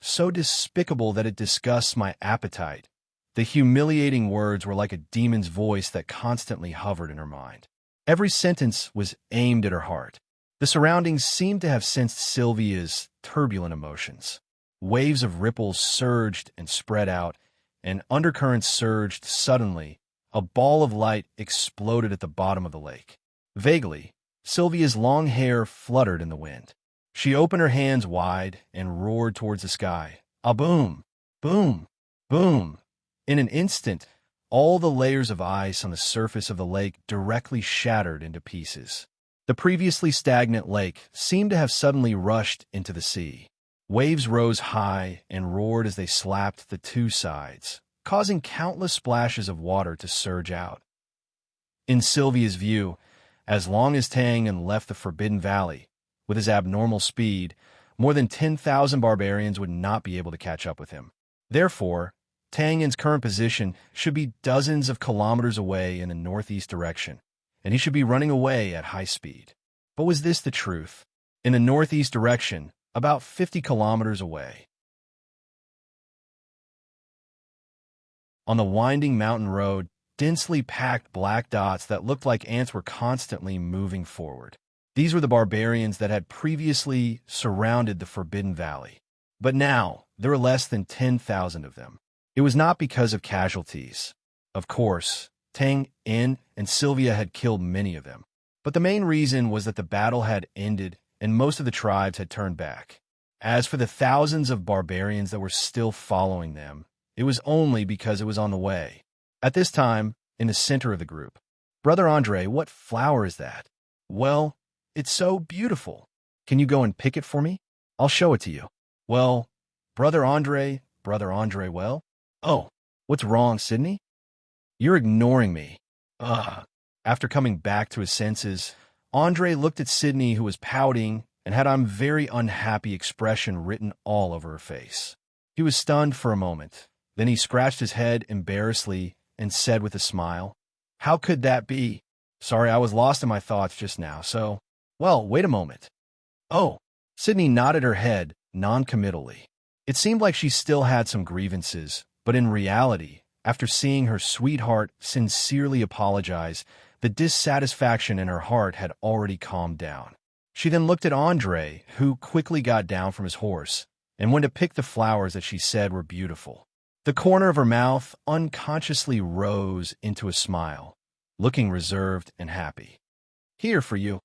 So despicable that it disgusts my appetite. The humiliating words were like a demon's voice that constantly hovered in her mind. Every sentence was aimed at her heart. The surroundings seemed to have sensed Sylvia's turbulent emotions. Waves of ripples surged and spread out, and undercurrents surged suddenly. A ball of light exploded at the bottom of the lake. Vaguely, Sylvia's long hair fluttered in the wind. She opened her hands wide and roared towards the sky. A boom, boom, boom. In an instant, all the layers of ice on the surface of the lake directly shattered into pieces. The previously stagnant lake seemed to have suddenly rushed into the sea. Waves rose high and roared as they slapped the two sides, causing countless splashes of water to surge out. In Sylvia's view, as long as Tang left the Forbidden Valley, with his abnormal speed, more than 10,000 barbarians would not be able to catch up with him. Therefore, Tangen's current position should be dozens of kilometers away in a northeast direction, and he should be running away at high speed. But was this the truth? In the northeast direction, about 50 kilometers away. On the winding mountain road, densely packed black dots that looked like ants were constantly moving forward. These were the barbarians that had previously surrounded the Forbidden Valley. But now, there were less than 10,000 of them. It was not because of casualties. Of course, Tang and Sylvia had killed many of them. But the main reason was that the battle had ended and most of the tribes had turned back. As for the thousands of barbarians that were still following them, it was only because it was on the way. At this time, in the center of the group, Brother Andre, what flower is that? Well, it's so beautiful. Can you go and pick it for me? I'll show it to you. Well, Brother Andre, well? Oh, what's wrong, Sydney? You're ignoring me. Ugh, After coming back to his senses, Andre looked at Sydney, who was pouting and had a very unhappy expression written all over her face. He was stunned for a moment. Then he scratched his head embarrassedly and said with a smile, "How could that be? Sorry, I was lost in my thoughts just now, so—" "Well, wait a moment." "Oh." Sydney nodded her head non-committally. It seemed like she still had some grievances, but in reality, after seeing her sweetheart sincerely apologize, the dissatisfaction in her heart had already calmed down. She then looked at Andre, who quickly got down from his horse and went to pick the flowers that she said were beautiful. The corner of her mouth unconsciously rose into a smile, looking reserved and happy. "Here for you."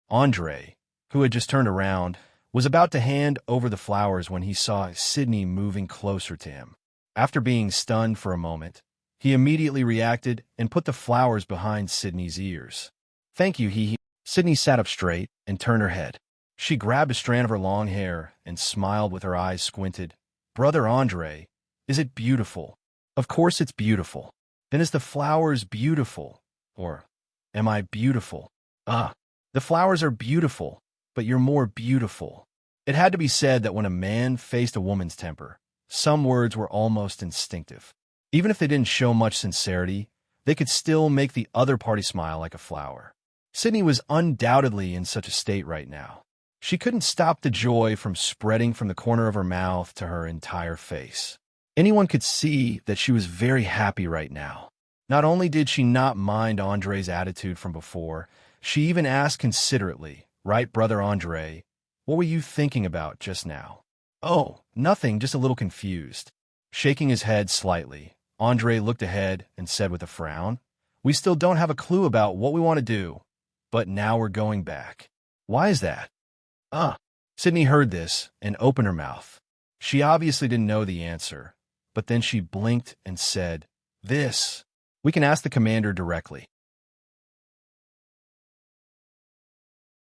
Andre, who had just turned around, was about to hand over the flowers when he saw Sydney moving closer to him. After being stunned for a moment, he immediately reacted and put the flowers behind Sydney's ears. "Thank you, he." Sydney sat up straight and turned her head. She grabbed a strand of her long hair and smiled with her eyes squinted. "Brother Andre, is it beautiful?" "Of course it's beautiful." "Then is the flowers beautiful? Or am I beautiful?" The flowers are beautiful, but you're more beautiful." It had to be said that when a man faced a woman's temper, some words were almost instinctive. Even if they didn't show much sincerity, they could still make the other party smile like a flower. Sydney was undoubtedly in such a state right now. She couldn't stop the joy from spreading from the corner of her mouth to her entire face. Anyone could see that she was very happy right now. Not only did she not mind Andre's attitude from before, she even asked considerately, "Right, brother Andre, what were you thinking about just now?" "Oh, nothing, just a little confused." Shaking his head slightly, Andre looked ahead and said with a frown, "We still don't have a clue about what we want to do, but now we're going back." "Why is that?" Sydney heard this and opened her mouth. She obviously didn't know the answer, but then she blinked and said, "This. We can ask the commander directly."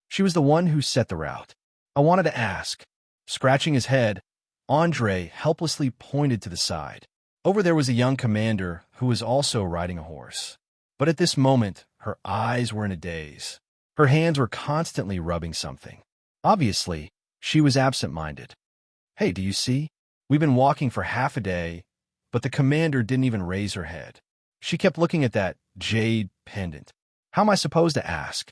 She was the one who set the route. "I wanted to ask." Scratching his head, Andre helplessly pointed to the side. Over there was a young commander who was also riding a horse. But at this moment, her eyes were in a daze. Her hands were constantly rubbing something. Obviously, she was absent-minded. "Hey, do you see? We've been walking for half a day, but the commander didn't even raise her head." She kept looking at that jade pendant. "How am I supposed to ask?"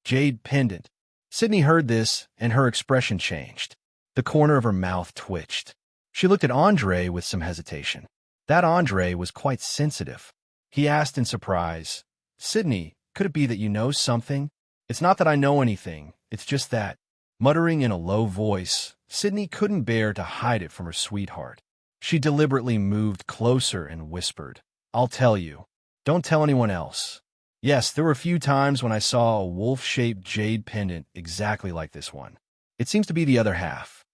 "Jade pendant." Sydney heard this, and her expression changed. The corner of her mouth twitched. She looked at Andre with some hesitation. That Andre was quite sensitive. He asked in surprise, "Sydney, could it be that you know something?" "It's not that I know anything, it's just that." Muttering in a low voice, Sydney couldn't bear to hide it from her sweetheart. She deliberately moved closer and whispered, "I'll tell you. Don't tell anyone else. Yes, there were a few times when I saw a wolf-shaped jade pendant exactly like this one. It seems to be the other half."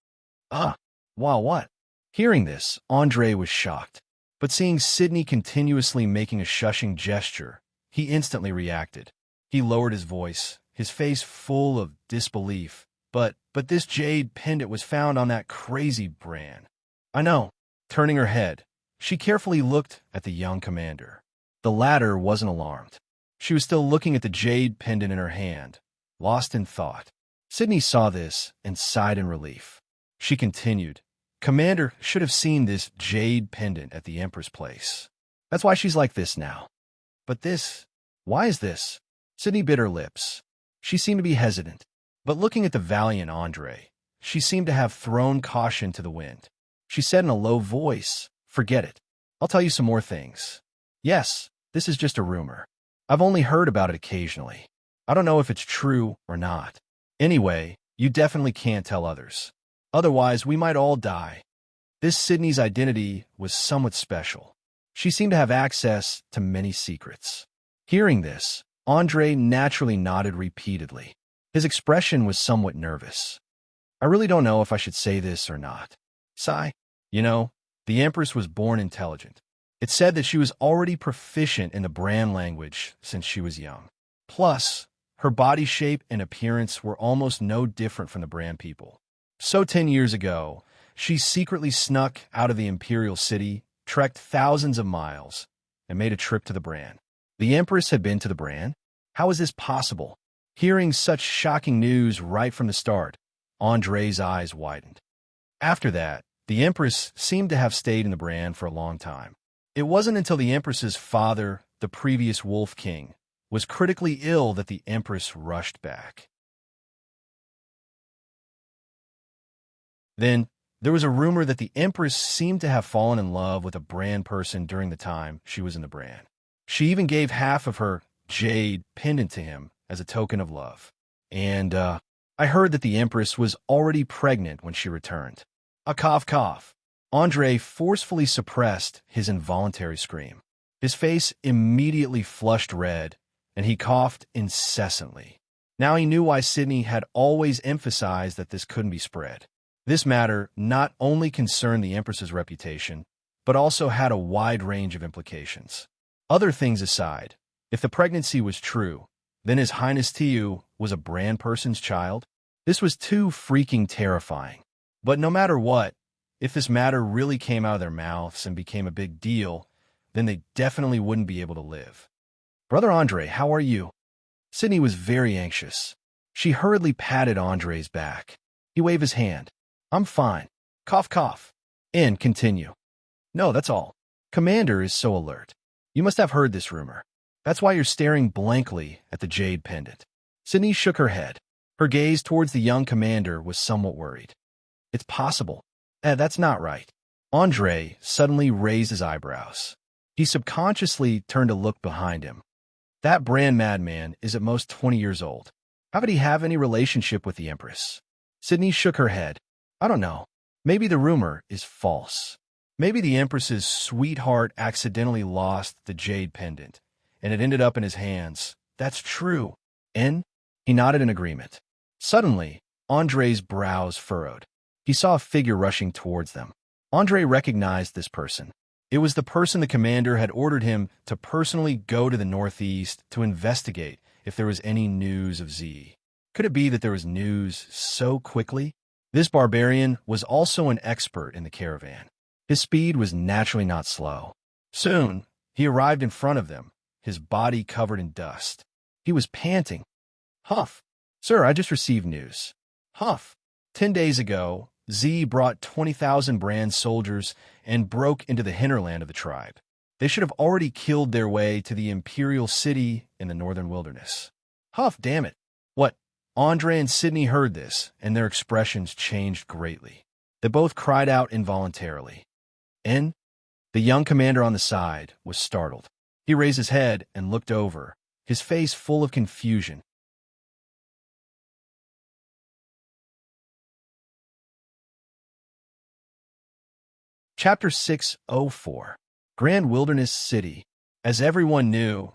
Wow, what? Hearing this, Andre was shocked. But seeing Sydney continuously making a shushing gesture, he instantly reacted. He lowered his voice, his face full of disbelief. But this jade pendant was found on that crazy brand." "I know." Turning her head, she carefully looked at the young commander. The latter wasn't alarmed. She was still looking at the jade pendant in her hand, lost in thought. Sydney saw this and sighed in relief. She continued, "Commander should have seen this jade pendant at the Emperor's place. That's why she's like this now." "But this, why is this?" Sydney bit her lips. She seemed to be hesitant. But looking at the valiant Andre, she seemed to have thrown caution to the wind. She said in a low voice, "Forget it. I'll tell you some more things. Yes, this is just a rumor. I've only heard about it occasionally. I don't know if it's true or not. Anyway, you definitely can't tell others. Otherwise, we might all die." This Sydney's identity was somewhat special. She seemed to have access to many secrets. Hearing this, Andre naturally nodded repeatedly. His expression was somewhat nervous. "I really don't know if I should say this or not. Sigh. You know, the Empress was born intelligent. It's said that she was already proficient in the brand language since she was young. Plus, her body shape and appearance were almost no different from the brand people. So 10 years ago, she secretly snuck out of the imperial city, trekked thousands of miles, and made a trip to the brand. The Empress had been to the brand? How was this possible? Hearing such shocking news right from the start, Andre's eyes widened. After that, the Empress seemed to have stayed in the brand for a long time. It wasn't until the Empress's father, the previous Wolf King, was critically ill that the Empress rushed back. Then, there was a rumor that the Empress seemed to have fallen in love with a brand person during the time she was in the brand. She even gave half of her jade pendant to him as a token of love. And, I heard that the Empress was already pregnant when she returned. A cough. Andre forcefully suppressed his involuntary scream. His face immediately flushed red, and he coughed incessantly. Now he knew why Sydney had always emphasized that this couldn't be spread. This matter not only concerned the Empress's reputation, but also had a wide range of implications. Other things aside, if the pregnancy was true, then His Highness Tiu was a brand person's child. This was too freaking terrifying. But no matter what, if this matter really came out of their mouths and became a big deal, then they definitely wouldn't be able to live. Brother Andre, how are you? Sydney was very anxious. She hurriedly patted Andre's back. He waved his hand. I'm fine. Cough. And continue. No, that's all. Commander is so alert. You must have heard this rumor. That's why you're staring blankly at the jade pendant. Sydney shook her head. Her gaze towards the young commander was somewhat worried. It's possible. That's not right. Andre suddenly raised his eyebrows. He subconsciously turned to look behind him. That brand madman is at most 20 years old. How could he have any relationship with the Empress? Sydney shook her head. I don't know. Maybe the rumor is false. Maybe the Empress's sweetheart accidentally lost the jade pendant, and it ended up in his hands. That's true. And he nodded in agreement. Suddenly, Andre's brows furrowed. He saw a figure rushing towards them. Andre recognized this person. It was the person the commander had ordered him to personally go to the northeast to investigate if there was any news of Z. Could it be that there was news so quickly? This barbarian was also an expert in the caravan. His speed was naturally not slow. Soon, he arrived in front of them, his body covered in dust. He was panting. Huff. Sir, I just received news. Huff. 10 days ago, Z brought 20,000 brand soldiers and broke into the hinterland of the tribe. They should have already killed their way to the imperial city in the northern wilderness. Huff, damn it. What? Andre and Sydney heard this, and their expressions changed greatly. They both cried out involuntarily. And the young commander on the side was startled. He raised his head and looked over, his face full of confusion. Chapter 604. Grand Wilderness City. As everyone knew,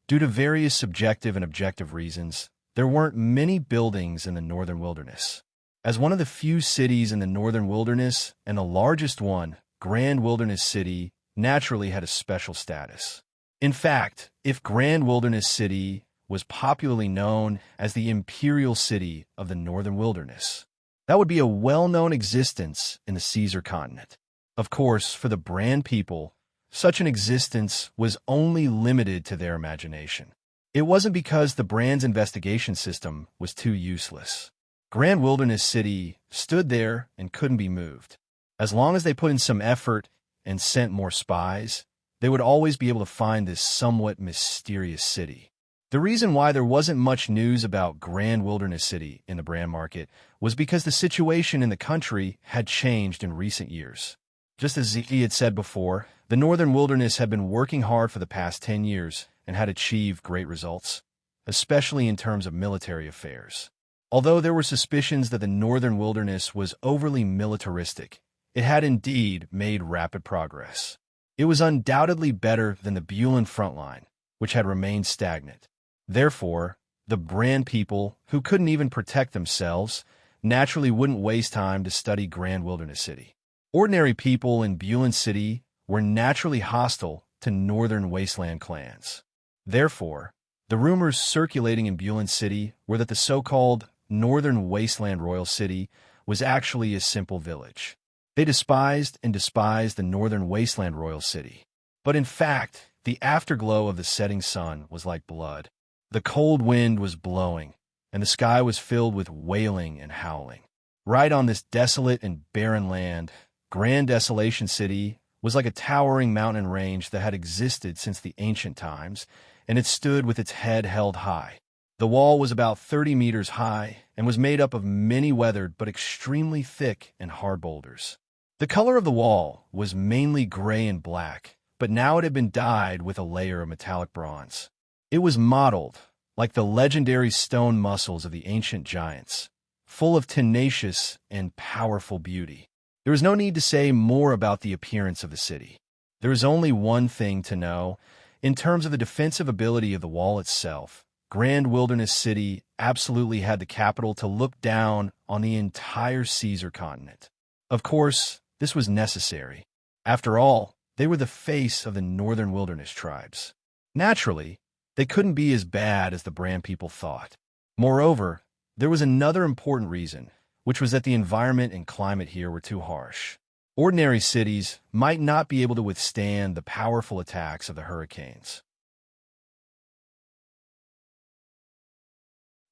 due to various subjective and objective reasons, there weren't many buildings in the northern wilderness. As one of the few cities in the northern wilderness, and the largest one, Grand Wilderness City naturally had a special status. In fact, if Grand Wilderness City was popularly known as the Imperial City of the Northern Wilderness, that would be a well-known existence in the Caesar continent. Of course, for the Brand people, such an existence was only limited to their imagination. It wasn't because the Brand's investigation system was too useless. Grand Wilderness City stood there and couldn't be moved. As long as they put in some effort and sent more spies, they would always be able to find this somewhat mysterious city. The reason why there wasn't much news about Grand Wilderness City in the brand market was because the situation in the country had changed in recent years. Just as Z had said before, the Northern Wilderness had been working hard for the past 10 years and had achieved great results, especially in terms of military affairs. Although there were suspicions that the Northern Wilderness was overly militaristic, it had indeed made rapid progress. It was undoubtedly better than the Bulan front line, which had remained stagnant. Therefore, the Brand people, who couldn't even protect themselves, naturally wouldn't waste time to study Grand Wilderness City. Ordinary people in Bulan City were naturally hostile to Northern Wasteland clans. Therefore, the rumors circulating in Bulan City were that the so-called Northern Wasteland Royal City was actually a simple village. They despised the Northern Wasteland Royal City. But in fact, The afterglow of the setting sun was like blood. The cold wind was blowing, and the sky was filled with wailing and howling. Right on this desolate and barren land, Grand Desolation City was like a towering mountain range that had existed since the ancient times, and it stood with its head held high. The wall was about 30 meters high and was made up of many weathered but extremely thick and hard boulders. The color of the wall was mainly gray and black, but now it had been dyed with a layer of metallic bronze. It was mottled, like the legendary stone muscles of the ancient giants, full of tenacious and powerful beauty. There is no need to say more about the appearance of the city. There is only one thing to know. In terms of the defensive ability of the wall itself, Grand Wilderness City absolutely had the capital to look down on the entire Caesar continent. Of course, this was necessary. After all, they were the face of the northern wilderness tribes. Naturally, they couldn't be as bad as the Brand people thought. Moreover, there was another important reason, which was that the environment and climate here were too harsh. Ordinary cities might not be able to withstand the powerful attacks of the hurricanes.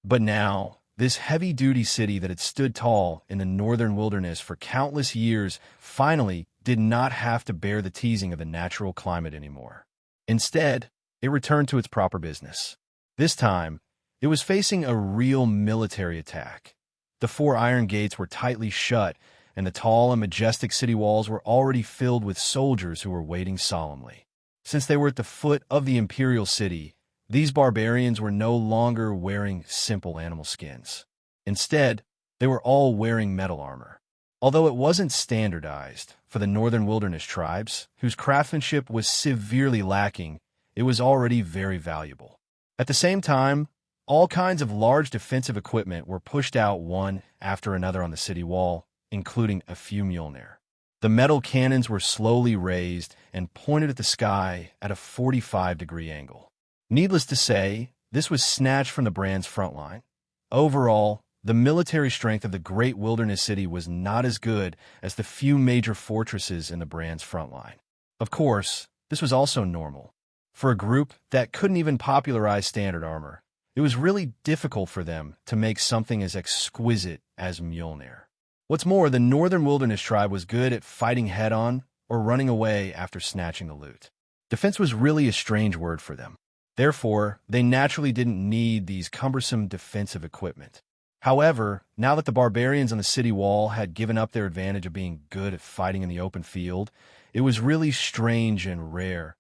But now, this heavy-duty city that had stood tall in the northern wilderness for countless years finally did not have to bear the teasing of the natural climate anymore. Instead, it returned to its proper business. This time, it was facing a real military attack. The 4 iron gates were tightly shut, and the tall and majestic city walls were already filled with soldiers who were waiting solemnly. Since they were at the foot of the imperial city, these barbarians were no longer wearing simple animal skins. Instead, they were all wearing metal armor. Although it wasn't standardized for the northern wilderness tribes, whose craftsmanship was severely lacking, it was already very valuable. At the same time, all kinds of large defensive equipment were pushed out one after another on the city wall, including a few Mjolnir. The metal cannons were slowly raised and pointed at the sky at a 45-degree angle. Needless to say, this was snatched from the Brand's front line. Overall, the military strength of the great wilderness city was not as good as the few major fortresses in the Brand's front line. Of course, this was also normal. For a group that couldn't even popularize standard armor, it was really difficult for them to make something as exquisite as Mjolnir. What's more, the northern wilderness tribe was good at fighting head-on or running away after snatching the loot. Defense was really a strange word for them. Therefore, they naturally didn't need these cumbersome defensive equipment. However, now that the barbarians on the city wall had given up their advantage of being good at fighting in the open field, it was really strange and rare.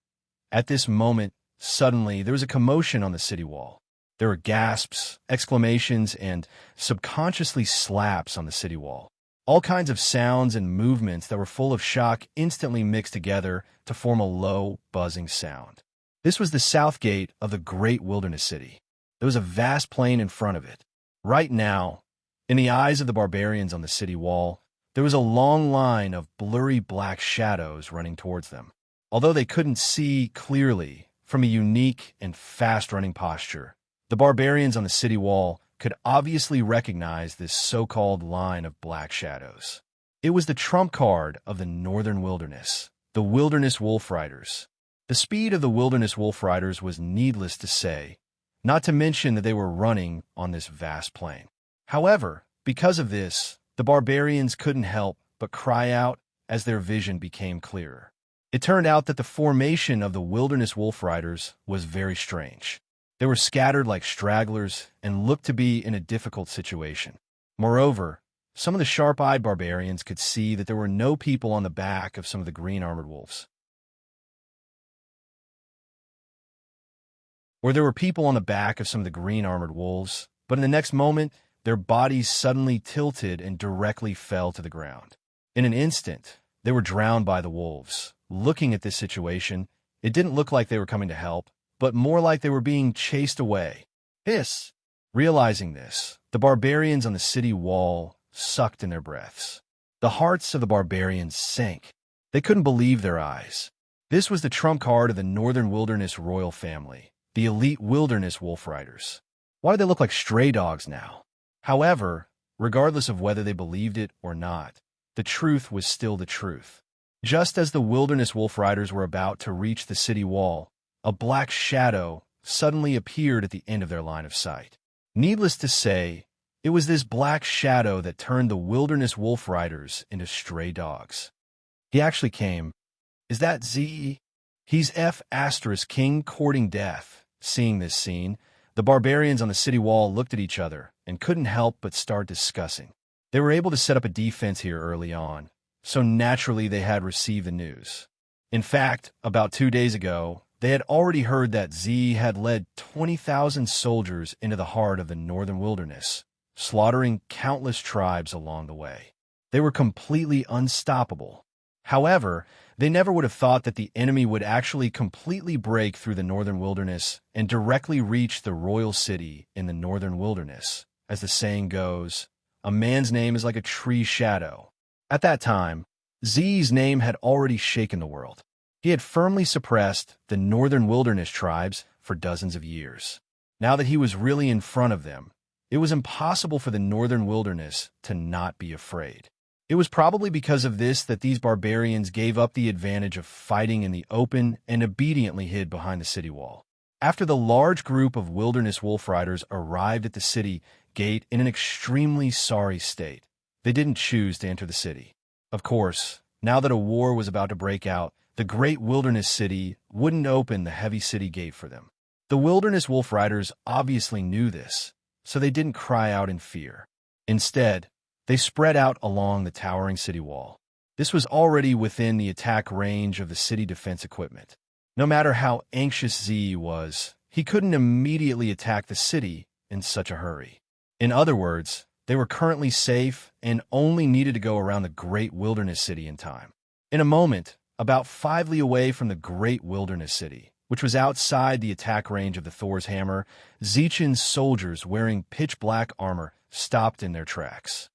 At this moment, suddenly, there was a commotion on the city wall. There were gasps, exclamations, and subconsciously slaps on the city wall. All kinds of sounds and movements that were full of shock instantly mixed together to form a low, buzzing sound. This was the south gate of the great wilderness city. There was a vast plain in front of it. Right now, in the eyes of the barbarians on the city wall, there was a long line of blurry black shadows running towards them. Although they couldn't see clearly from a unique and fast-running posture, the barbarians on the city wall could obviously recognize this so-called line of black shadows. It was the trump card of the northern wilderness, the Wilderness Wolf Riders. The speed of the Wilderness Wolf Riders was needless to say, not to mention that they were running on this vast plain. However, because of this, the barbarians couldn't help but cry out as their vision became clearer. It turned out that the formation of the Wilderness Wolf Riders was very strange. They were scattered like stragglers and looked to be in a difficult situation. Moreover, some of the sharp-eyed barbarians could see that there were no people on the back of some of the green-armored wolves. There were people on the back of some of the green-armored wolves, but in the next moment, their bodies suddenly tilted and directly fell to the ground. In an instant, they were drowned by the wolves. Looking at this situation, it didn't look like they were coming to help, but more like they were being chased away. Hiss! Realizing this, the barbarians on the city wall sucked in their breaths. The hearts of the barbarians sank. They couldn't believe their eyes. This was the trump card of the Northern Wilderness royal family, the elite Wilderness Wolf Riders. Why do they look like stray dogs now? However, regardless of whether they believed it or not, the truth was still the truth. Just as the Wilderness Wolf Riders were about to reach the city wall, a black shadow suddenly appeared at the end of their line of sight. Needless to say, it was this black shadow that turned the wilderness wolf riders into stray dogs. He actually came. Is that Z? He's F*** king courting death. Seeing this scene, the barbarians on the city wall looked at each other and couldn't help but start discussing. They were able to set up a defense here early on, so naturally they had received the news. In fact, about 2 days ago, they had already heard that Z had led 20,000 soldiers into the heart of the northern wilderness, slaughtering countless tribes along the way. They were completely unstoppable. However, they never would have thought that the enemy would actually completely break through the northern wilderness and directly reach the royal city in the northern wilderness. As the saying goes, a man's name is like a tree's shadow. At that time, Z's name had already shaken the world. He had firmly suppressed the northern wilderness tribes for dozens of years. Now that he was really in front of them, it was impossible for the northern wilderness to not be afraid. It was probably because of this that these barbarians gave up the advantage of fighting in the open and obediently hid behind the city wall. After the large group of wilderness wolf riders arrived at the city gate in an extremely sorry state, they didn't choose to enter the city. Of course, now that a war was about to break out, the great wilderness city wouldn't open the heavy city gate for them. The wilderness wolf riders obviously knew this, so they didn't cry out in fear. Instead, they spread out along the towering city wall. This was already within the attack range of the city defense equipment. No matter how anxious Z was, he couldn't immediately attack the city in such a hurry. In other words, they were currently safe and only needed to go around the great wilderness city in time. In a moment, about 5 li away from the great wilderness city, which was outside the attack range of the Thor's hammer, Zichen's soldiers wearing pitch-black armor stopped in their tracks.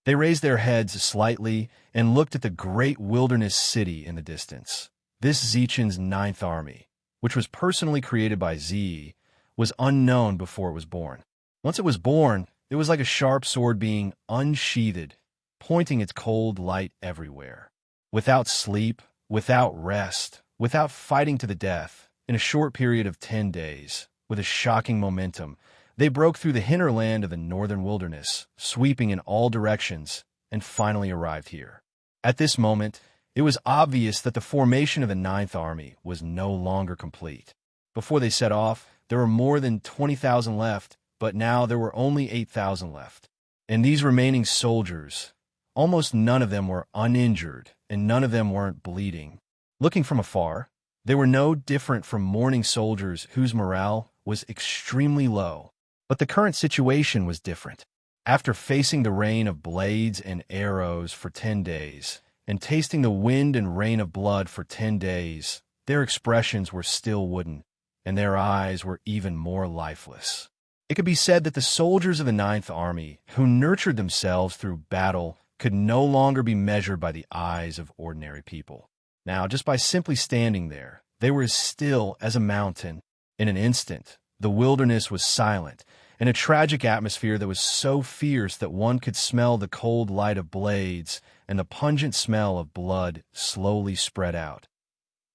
They raised their heads slightly and looked at the great wilderness city in the distance. This Zichen's 9th Army, which was personally created by Z, was unknown before it was born. Once it was born, it was like a sharp sword being unsheathed, pointing its cold light everywhere. Without sleep, without rest, without fighting to the death, in a short period of 10 days, with a shocking momentum, they broke through the hinterland of the northern wilderness, sweeping in all directions, and finally arrived here. At this moment, it was obvious that the formation of the 9th Army was no longer complete. Before they set off, there were more than 20,000 left, but now there were only 8,000 left. And these remaining soldiers, almost none of them were uninjured, and none of them weren't bleeding. Looking from afar, they were no different from mourning soldiers whose morale was extremely low. But the current situation was different. After facing the rain of blades and arrows for 10 days, and tasting the wind and rain of blood for 10 days, their expressions were still wooden, and their eyes were even more lifeless. It could be said that the soldiers of the 9th Army, who nurtured themselves through battle, could no longer be measured by the eyes of ordinary people. Now, just by simply standing there, they were as still as a mountain. In an instant, the wilderness was silent, in a tragic atmosphere that was so fierce that one could smell the cold light of blades and the pungent smell of blood slowly spread out.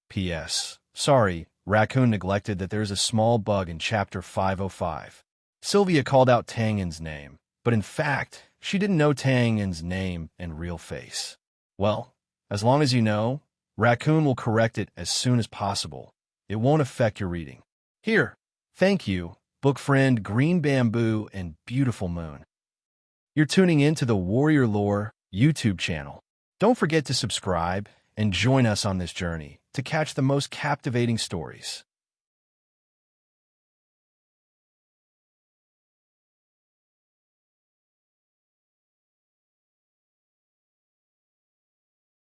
P.S. Sorry, Raccoon neglected that there's a small bug in Chapter 505. Sylvia called out Tangen's name, but in fact, she didn't know Tangen's name and real face. Well, as long as you know, Raccoon will correct it as soon as possible. It won't affect your reading. Here, thank you, book friend Green Bamboo and Beautiful Moon. You're tuning in to the Warrior Lore YouTube channel. Don't forget to subscribe and join us on this journey to catch the most captivating stories.